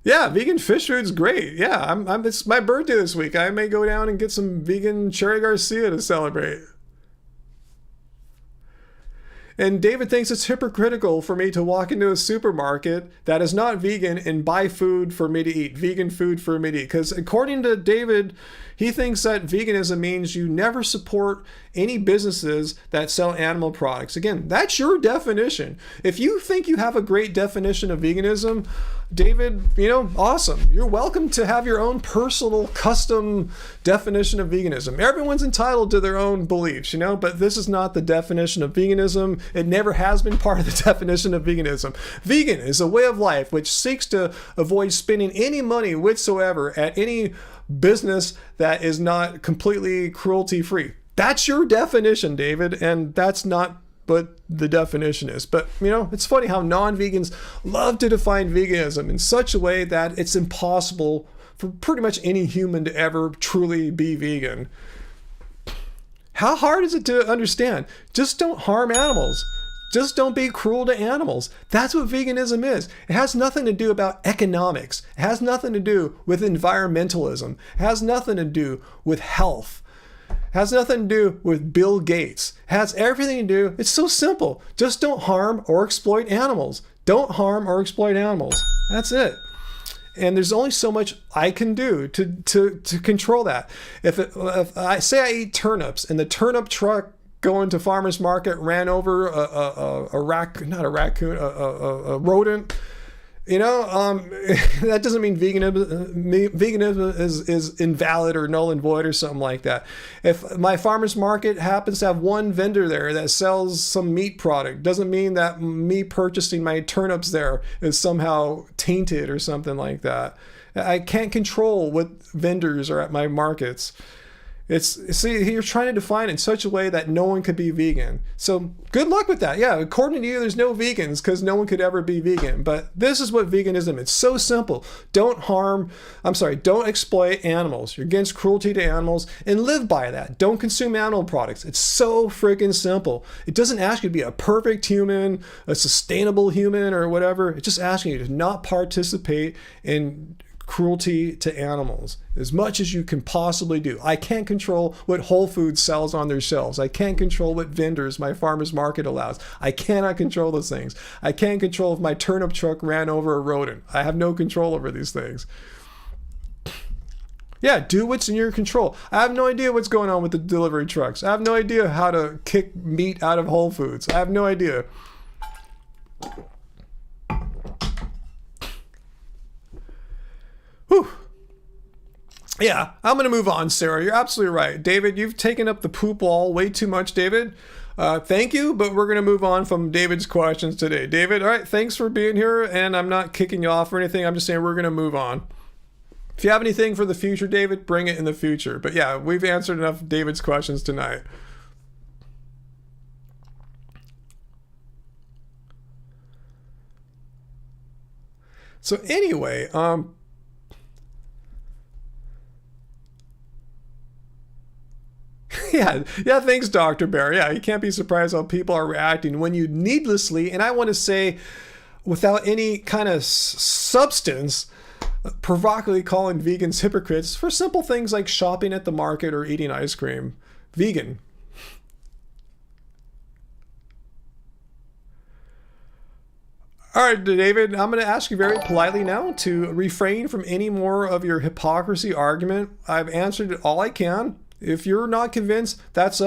Yeah, vegan fish food's great. Yeah, it's my birthday this week. I may go down and get some vegan Cherry Garcia to celebrate. And David thinks it's hypocritical for me to walk into a supermarket that is not vegan and buy food for me to eat, vegan food for me to eat. Because according to David, he thinks that veganism means you never support any businesses that sell animal products. Again, that's your definition. If you think you have a great definition of veganism, David, awesome. You're welcome to have your own personal custom definition of veganism. Everyone's entitled to their own beliefs, but this is not the definition of veganism. It never has been part of the definition of veganism. Vegan is a way of life which seeks to avoid spending any money whatsoever at any business that is not completely cruelty-free. That's your definition, David, and that's not what the definition is. But, it's funny how non-vegans love to define veganism in such a way that it's impossible for pretty much any human to ever truly be vegan. How hard is it to understand? Just don't harm animals. Just don't be cruel to animals. That's what veganism is. It has nothing to do about economics. It has nothing to do with environmentalism. It has nothing to do with health. It has nothing to do with Bill Gates. It has everything to do, it's so simple. Just don't harm or exploit animals. Don't harm or exploit animals. That's it. And there's only so much I can do to control that. If I say I eat turnips and the turnip truck going to farmer's market ran over a rodent, that doesn't mean veganism is invalid or null and void or something like that. If my farmer's market happens to have one vendor there that sells some meat product, doesn't mean that me purchasing my turnips there is somehow tainted or something like that. I can't control what vendors are at my markets. See, you're trying to define it in such a way that no one could be vegan. So good luck with that. Yeah, according to you, there's no vegans because no one could ever be vegan. But this is what veganism is. It's so simple. Don't exploit animals. You're against cruelty to animals and live by that. Don't consume animal products. It's so freaking simple. It doesn't ask you to be a perfect human, a sustainable human or whatever. It's just asking you to not participate in cruelty to animals as much as you can possibly do. I can't control what Whole Foods sells on their shelves. I can't control what vendors my farmer's market allows. I cannot control those things. I can't control if my turnip truck ran over a rodent. I have no control over these things. Yeah, do what's in your control. I have no idea what's going on with the delivery trucks. I have no idea how to kick meat out of Whole Foods. I have no idea. Whew. Yeah, I'm going to move on, Sarah. You're absolutely right. David, you've taken up the poop wall way too much, David. Thank you, but we're going to move on from David's questions today. David, all right, thanks for being here, and I'm not kicking you off or anything. I'm just saying we're going to move on. If you have anything for the future, David, bring it in the future. But yeah, we've answered enough of David's questions tonight. So anyway, yeah, thanks, Dr. Bear. Yeah, you can't be surprised how people are reacting when you needlessly, and I want to say without any kind of substance, provocatively calling vegans hypocrites for simple things like shopping at the market or eating ice cream. Vegan. All right, David, I'm going to ask you very politely now to refrain from any more of your hypocrisy argument. I've answered it all I can. If you're not convinced, that's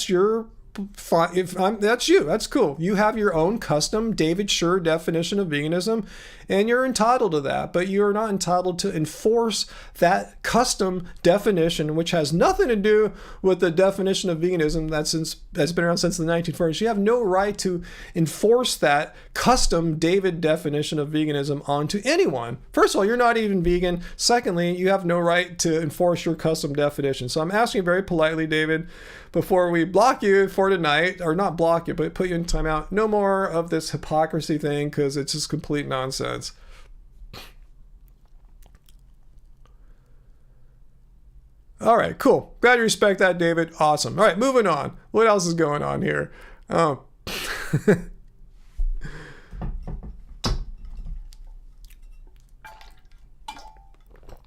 your fine. That's you. That's cool. You have your own custom David Sure definition of veganism, and you're entitled to that. But you are not entitled to enforce that custom definition, which has nothing to do with the definition of veganism that's been around since the 1940s. You have no right to enforce that custom David definition of veganism onto anyone. First of all, you're not even vegan. Secondly, you have no right to enforce your custom definition. So I'm asking you very politely, David, before we block you for tonight, or not block you, but put you in timeout, no more of this hypocrisy thing, because it's just complete nonsense. All right, cool. Glad you respect that, David. Awesome. All right, moving on. What else is going on here?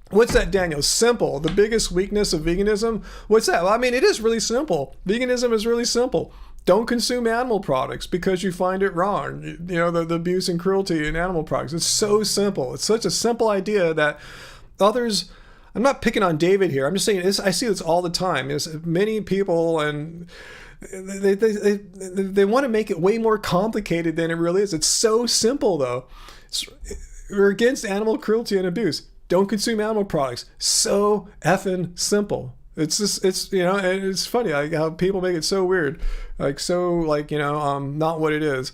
What's that, Daniel? Simple. The biggest weakness of veganism? What's that? Well, I mean, it is really simple. Veganism is really simple. Don't consume animal products because you find it wrong. The abuse and cruelty in animal products. It's so simple. It's such a simple idea that others... I'm not picking on David here. I'm just saying I see this all the time. Many people, and they want to make it way more complicated than it really is. It's so simple, though. We're against animal cruelty and abuse. Don't consume animal products. So effing simple. It's just, it's funny like how people make it so weird. Not what it is.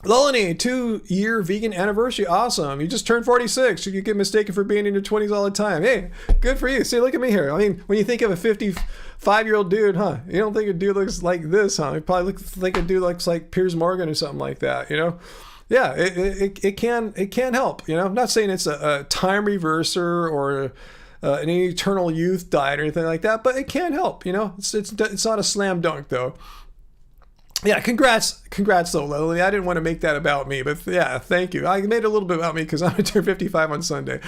Lelany, 2-year vegan anniversary. Awesome. You just turned 46. You get mistaken for being in your 20s all the time. Hey, good for you. See, look at me here. I mean, when you think of a 55-year-old dude, huh? You don't think a dude looks like this, huh? You probably looks like a dude looks like Piers Morgan or something like that, you know? Yeah, it can help, you know? I'm not saying it's a time reverser or an eternal youth diet or anything like that, but it can help, you know? It's not a slam dunk, though. Yeah, congrats though, Lily. I didn't want to make that about me, but yeah, thank you. I made it a little bit about me because I'm going to turn 55 on Sunday.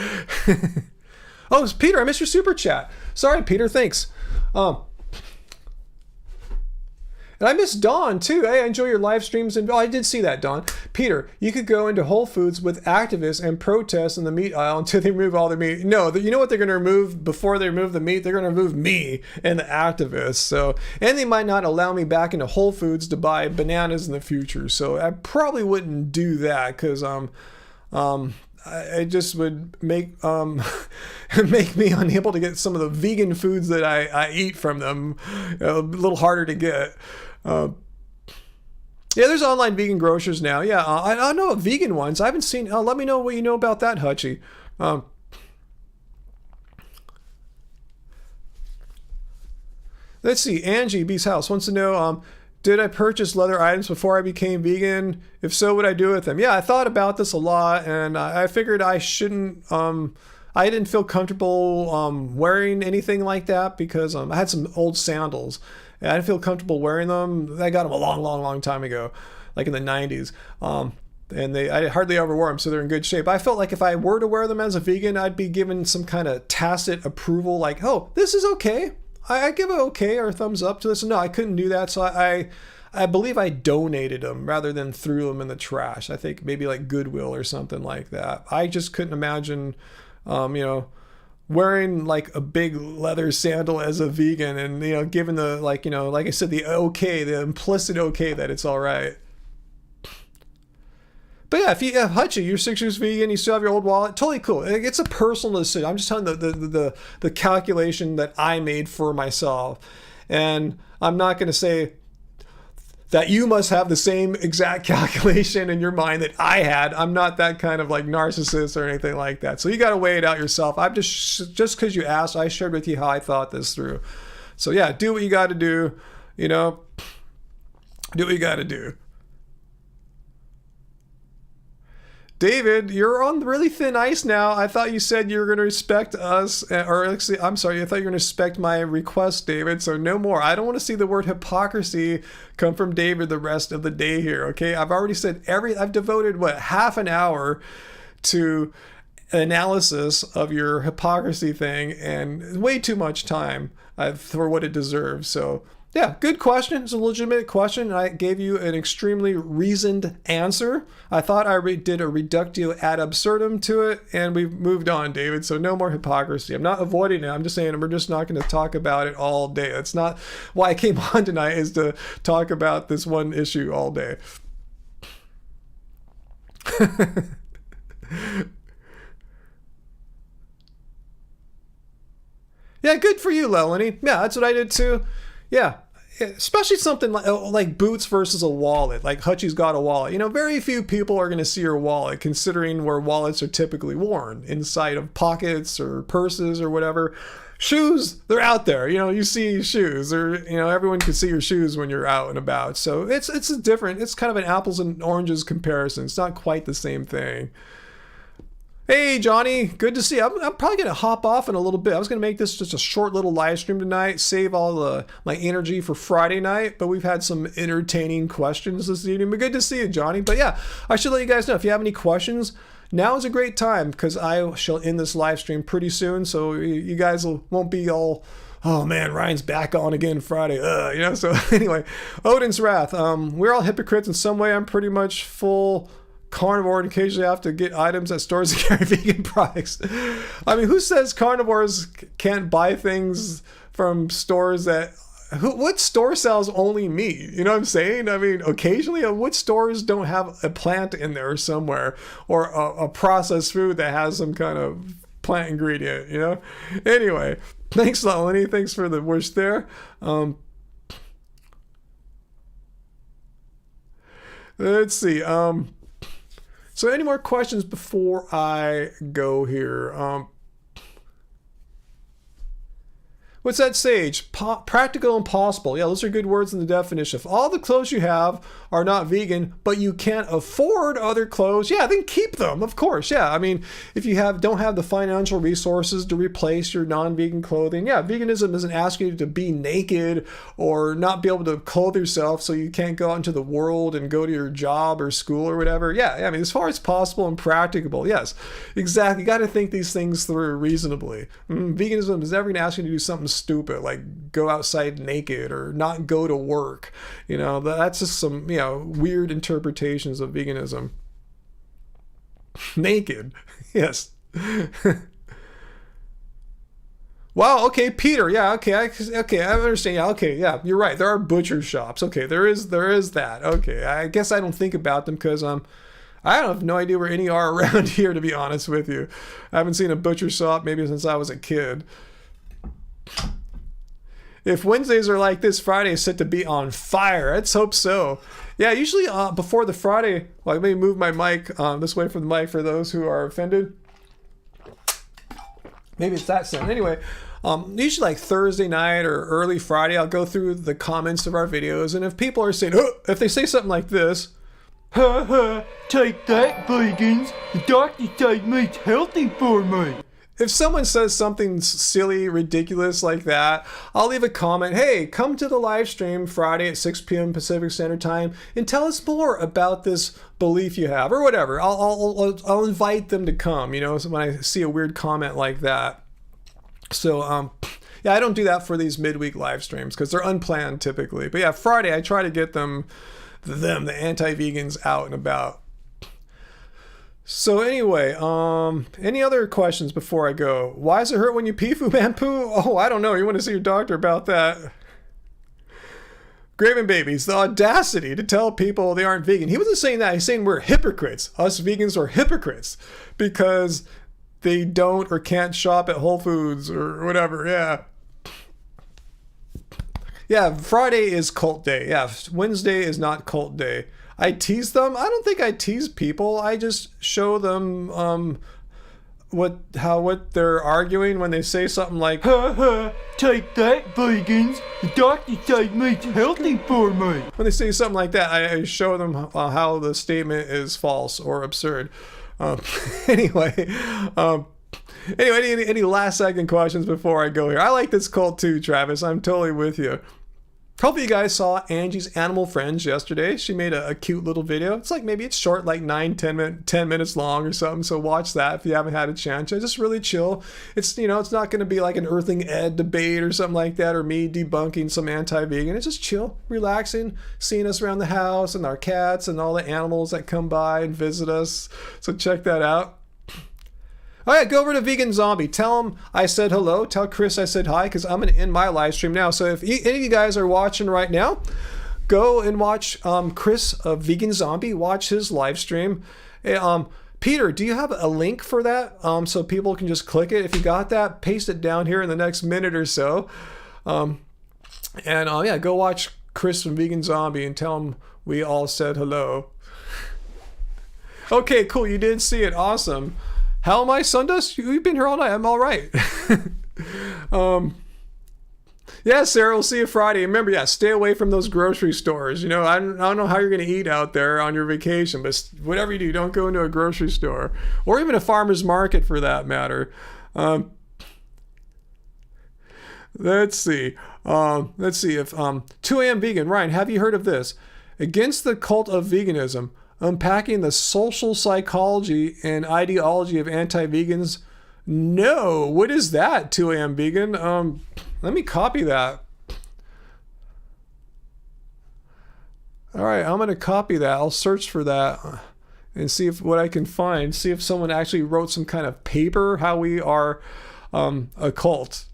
Oh, it's Peter, I missed your super chat. Sorry, Peter, thanks. And I miss Dawn too. Hey, I enjoy your live streams. And I did see that, Dawn. Peter, you could go into Whole Foods with activists and protest in the meat aisle until they remove all the meat. No, you know what they're going to remove before they remove the meat? They're going to remove me and the activists. So, and they might not allow me back into Whole Foods to buy bananas in the future. So I probably wouldn't do that because it just would make make me unable to get some of the vegan foods that I eat from them a little harder to get. Yeah, there's online vegan grocers now. Yeah, I know of vegan ones. I haven't seen. Let me know what you know about that, Hutchie. Let's see. Angie B's house wants to know. Did I purchase leather items before I became vegan? If so, what would I do with them? Yeah, I thought about this a lot, and I figured I shouldn't. I didn't feel comfortable wearing anything like that because I had some old sandals. And I didn't feel comfortable wearing them. I got them a long time ago, like in the 90s. And I hardly ever wore them, so they're in good shape. I felt like if I were to wear them as a vegan, I'd be given some kind of tacit approval, like, oh, this is okay. I give an okay or a thumbs up to this. No, I couldn't do that, so I believe I donated them rather than threw them in the trash. I think maybe like Goodwill or something like that. I just couldn't imagine, wearing like a big leather sandal as a vegan and, given the, like I said, the implicit okay that it's all right. But yeah, if you have Hutchie, you're 6 years vegan, you still have your old wallet, totally cool. It's a personal decision. I'm just telling the calculation that I made for myself. And I'm not going to say that you must have the same exact calculation in your mind that I had. I'm not that kind of like narcissist or anything like that. So you got to weigh it out yourself. I'm just because you asked, I shared with you how I thought this through. So yeah, do what you got to do, do what you got to do. David, you're on really thin ice now. I thought you said you were going to respect us, or actually, I'm sorry, I thought you were going to respect my request, David, so no more. I don't want to see the word hypocrisy come from David the rest of the day here, okay? I've already said I've devoted, half an hour to analysis of your hypocrisy thing, and way too much time for what it deserves, so... Yeah, good question. It's a legitimate question. I gave you an extremely reasoned answer. I thought I did a reductio ad absurdum to it, and we've moved on, David. So no more hypocrisy. I'm not avoiding it. I'm just saying we're just not going to talk about it all day. That's not why I came on tonight, is to talk about this one issue all day. Yeah, good for you, Lelany. Yeah, that's what I did too. Yeah, especially something like boots versus a wallet. Like Hutchie's got a wallet. Very few people are going to see your wallet, considering where wallets are typically worn, inside of pockets or purses or whatever. Shoes, they're out there. You see shoes, or everyone can see your shoes when you're out and about. So it's kind of an apples and oranges comparison. It's not quite the same thing. Hey, Johnny, good to see you. I'm probably going to hop off in a little bit. I was going to make this just a short little live stream tonight, save all my energy for Friday night, but we've had some entertaining questions this evening. But good to see you, Johnny. But yeah, I should let you guys know, if you have any questions, now is a great time, because I shall end this live stream pretty soon, so you guys won't be all... Oh man, Ryan's back on again Friday. So anyway, Odin's Wrath. We're all hypocrites in some way. I'm pretty much full carnivore and occasionally have to get items at stores that carry vegan products. I mean, who says carnivores can't buy things from stores what store sells only meat? You know what I'm saying? I mean, occasionally, what stores don't have a plant in there somewhere, or a processed food that has some kind of plant ingredient, Anyway, thanks, Lelany. Thanks for the wish there. Let's see. So any more questions before I go here? What's that, Sage? Practical and possible. Yeah, those are good words in the definition. If all the clothes you have are not vegan, but you can't afford other clothes, yeah, then keep them, of course. Yeah, I mean, if you don't have the financial resources to replace your non-vegan clothing, yeah, veganism doesn't ask you to be naked or not be able to clothe yourself so you can't go out into the world and go to your job or school or whatever. Yeah, I mean, as far as possible and practicable, yes, exactly. You got to think these things through reasonably. Veganism is never going to ask you to do something stupid like go outside naked or not go to work. You know, that's just some, you know, weird interpretations of veganism. Naked. Yes. Wow, okay, Peter. Yeah, okay, I understand. Yeah, okay, yeah, you're right. There are butcher shops. Okay, there is that. Okay, I guess I don't think about them because I have no idea where any are around here, to be honest with you. I haven't seen a butcher shop maybe since I was a kid. If Wednesdays are like this, Friday is set to be on fire. Let's hope so. Yeah, usually before the Friday, well, let me move my mic this way from the mic for those who are offended. Maybe it's that sound. Anyway, usually like Thursday night or early Friday, I'll go through the comments of our videos. And if people are saying, oh, if they say something like this, ha ha, take that, vegans. The doctor said meat's healthy for me. If someone says something silly, ridiculous like that, I'll leave a comment. Hey, come to the live stream Friday at 6 p.m. Pacific Standard Time and tell us more about this belief you have or whatever. I'll invite them to come, you know, so when I see a weird comment like that. So, yeah, I don't do that for these midweek live streams because they're unplanned typically. But yeah, Friday I try to get the anti-vegans out and about. So anyway, any other questions before I go? Why does it hurt when you pee, Fu Man Poo? Oh, I don't know. You want to see your doctor about that? Graven Babies, the audacity to tell people they aren't vegan. He wasn't saying that. He's saying we're hypocrites. Us vegans are hypocrites because they don't or can't shop at Whole Foods or whatever. Yeah. Yeah, Friday is cult day. Yeah, Wednesday is not cult day. I tease them? I don't think I tease people. I just show them what they're arguing when they say something like, ha ha, take that, vegans. The doctor said meat's healthy for me. When they say something like that, I show them how the statement is false or absurd. Anyway, any last second questions before I go here? I like this cult too, Travis. I'm totally with you. Hopefully you guys saw Angie's Animal Friends yesterday. She made a cute little video. It's like, maybe it's short, like 10 minutes long or something. So watch that if you haven't had a chance. It's just really chill. It's, you know, it's not going to be like an Earthling Ed debate or something like that, or me debunking some anti-vegan. It's just chill, relaxing, seeing us around the house and our cats and all the animals that come by and visit us. So check that out. All right, go over to Vegan Zombie. Tell him I said hello. Tell Chris I said hi, because I'm going to end my live stream now. So if any of you guys are watching right now, go and watch Chris of Vegan Zombie. Watch his live stream. Hey, Peter, do you have a link for that so people can just click it? If you got that, paste it down here in the next minute or so. Yeah, go watch Chris from Vegan Zombie and tell him we all said hello. Okay, cool. You did see it. Awesome. How am I, Sundust? You've been here all night. I'm all right. Yeah, Sarah, we'll see you Friday. Remember, yeah, stay away from those grocery stores. You know, I don't know how you're going to eat out there on your vacation, but whatever you do, don't go into a grocery store or even a farmer's market for that matter. Let's see. If 2 a.m. vegan, Ryan, have you heard of this? Against the cult of veganism. Unpacking the social psychology and ideology of anti-vegans. No, what is that, 2 a.m. vegan? Let me copy that. All right, I'm going to copy that. I'll search for that and see what I can find. See if someone actually wrote some kind of paper how we are a cult.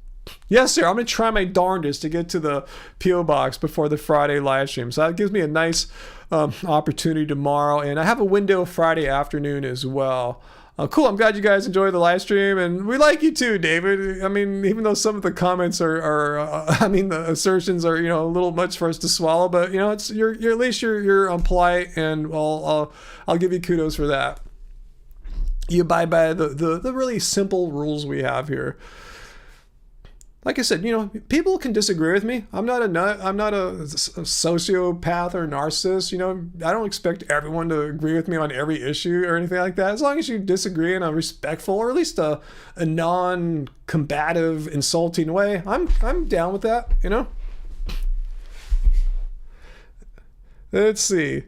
Yes, sir. I'm going to try my darndest to get to the P.O. box before the Friday live stream. So that gives me a nice opportunity tomorrow. And I have a window Friday afternoon as well. Cool. I'm glad you guys enjoy the live stream, and we like you too, David. I mean, even though some of the comments the assertions are, a little much for us to swallow, but it's you're at least you're polite, and I'll give you kudos for that. You abide by the really simple rules we have here. Like I said, people can disagree with me. I'm not a nut. I'm not a sociopath or narcissist. I don't expect everyone to agree with me on every issue or anything like that. As long as you disagree in a respectful, or at least a non-combative, insulting way, I'm down with that. Let's see.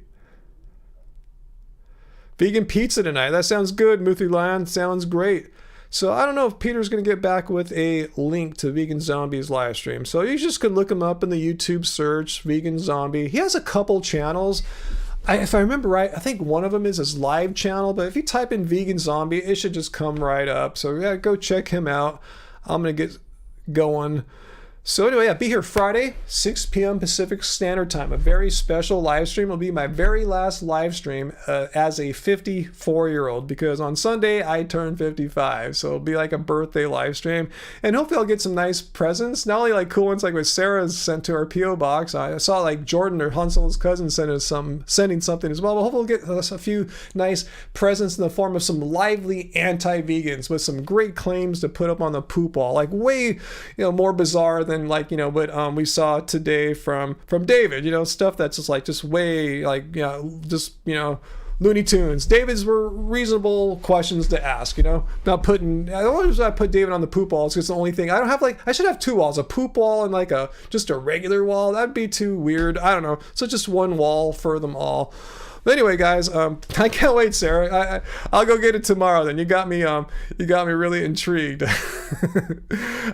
Vegan pizza tonight. That sounds good. Muthiland sounds great. So I don't know if Peter's going to get back with a link to Vegan Zombie's live stream. So you just could look him up in the YouTube search, Vegan Zombie. He has a couple channels. If I remember right, I think one of them is his live channel. But if you type in Vegan Zombie, it should just come right up. So yeah, go check him out. I'm going to get going. So anyway, be here Friday, 6 p.m. Pacific Standard Time. A very special live stream. It'll be my very last live stream as a 54-year-old, because on Sunday I turn 55. So it'll be like a birthday live stream. And hopefully I'll get some nice presents. Not only like cool ones like what Sarah's sent to our P.O. box. I saw like Jordan or Hansel's cousin sending something as well. But hopefully we'll get us a few nice presents in the form of some lively anti-vegans with some great claims to put up on the poop wall. Like way more bizarre than what we saw today from David, stuff that's just way Looney Tunes. David's were reasonable questions to ask, not putting, the only reason I put David on the poop wall is because the only thing I don't have, I should have two walls, a poop wall and just a regular wall. That'd be too weird. I don't know. So just one wall for them all. But anyway, guys, I can't wait, Sarah. I'll go get it tomorrow. Then you got me really intrigued. All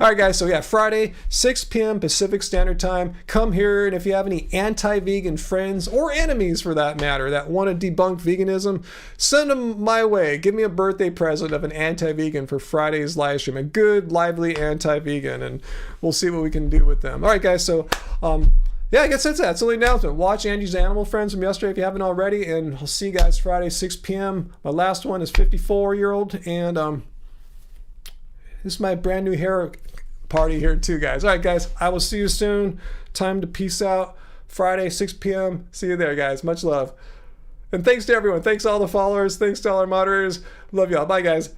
right, guys. So yeah, Friday, 6 p.m. Pacific Standard Time. Come here, and if you have any anti-vegan friends or enemies, for that matter, that want to debunk veganism, send them my way. Give me a birthday present of an anti-vegan for Friday's live stream. A good, lively anti-vegan, and we'll see what we can do with them. All right, guys. So. Yeah, I guess that's it. That's the only announcement. Watch Angie's Animal Friends from yesterday if you haven't already, and I'll see you guys Friday, 6 p.m. My last one is 54-year-old, and this is my brand new hair party here too, guys. All right, guys, I will see you soon. Time to peace out. Friday, 6 p.m. See you there, guys. Much love. And thanks to everyone. Thanks to all the followers. Thanks to all our moderators. Love y'all. Bye, guys.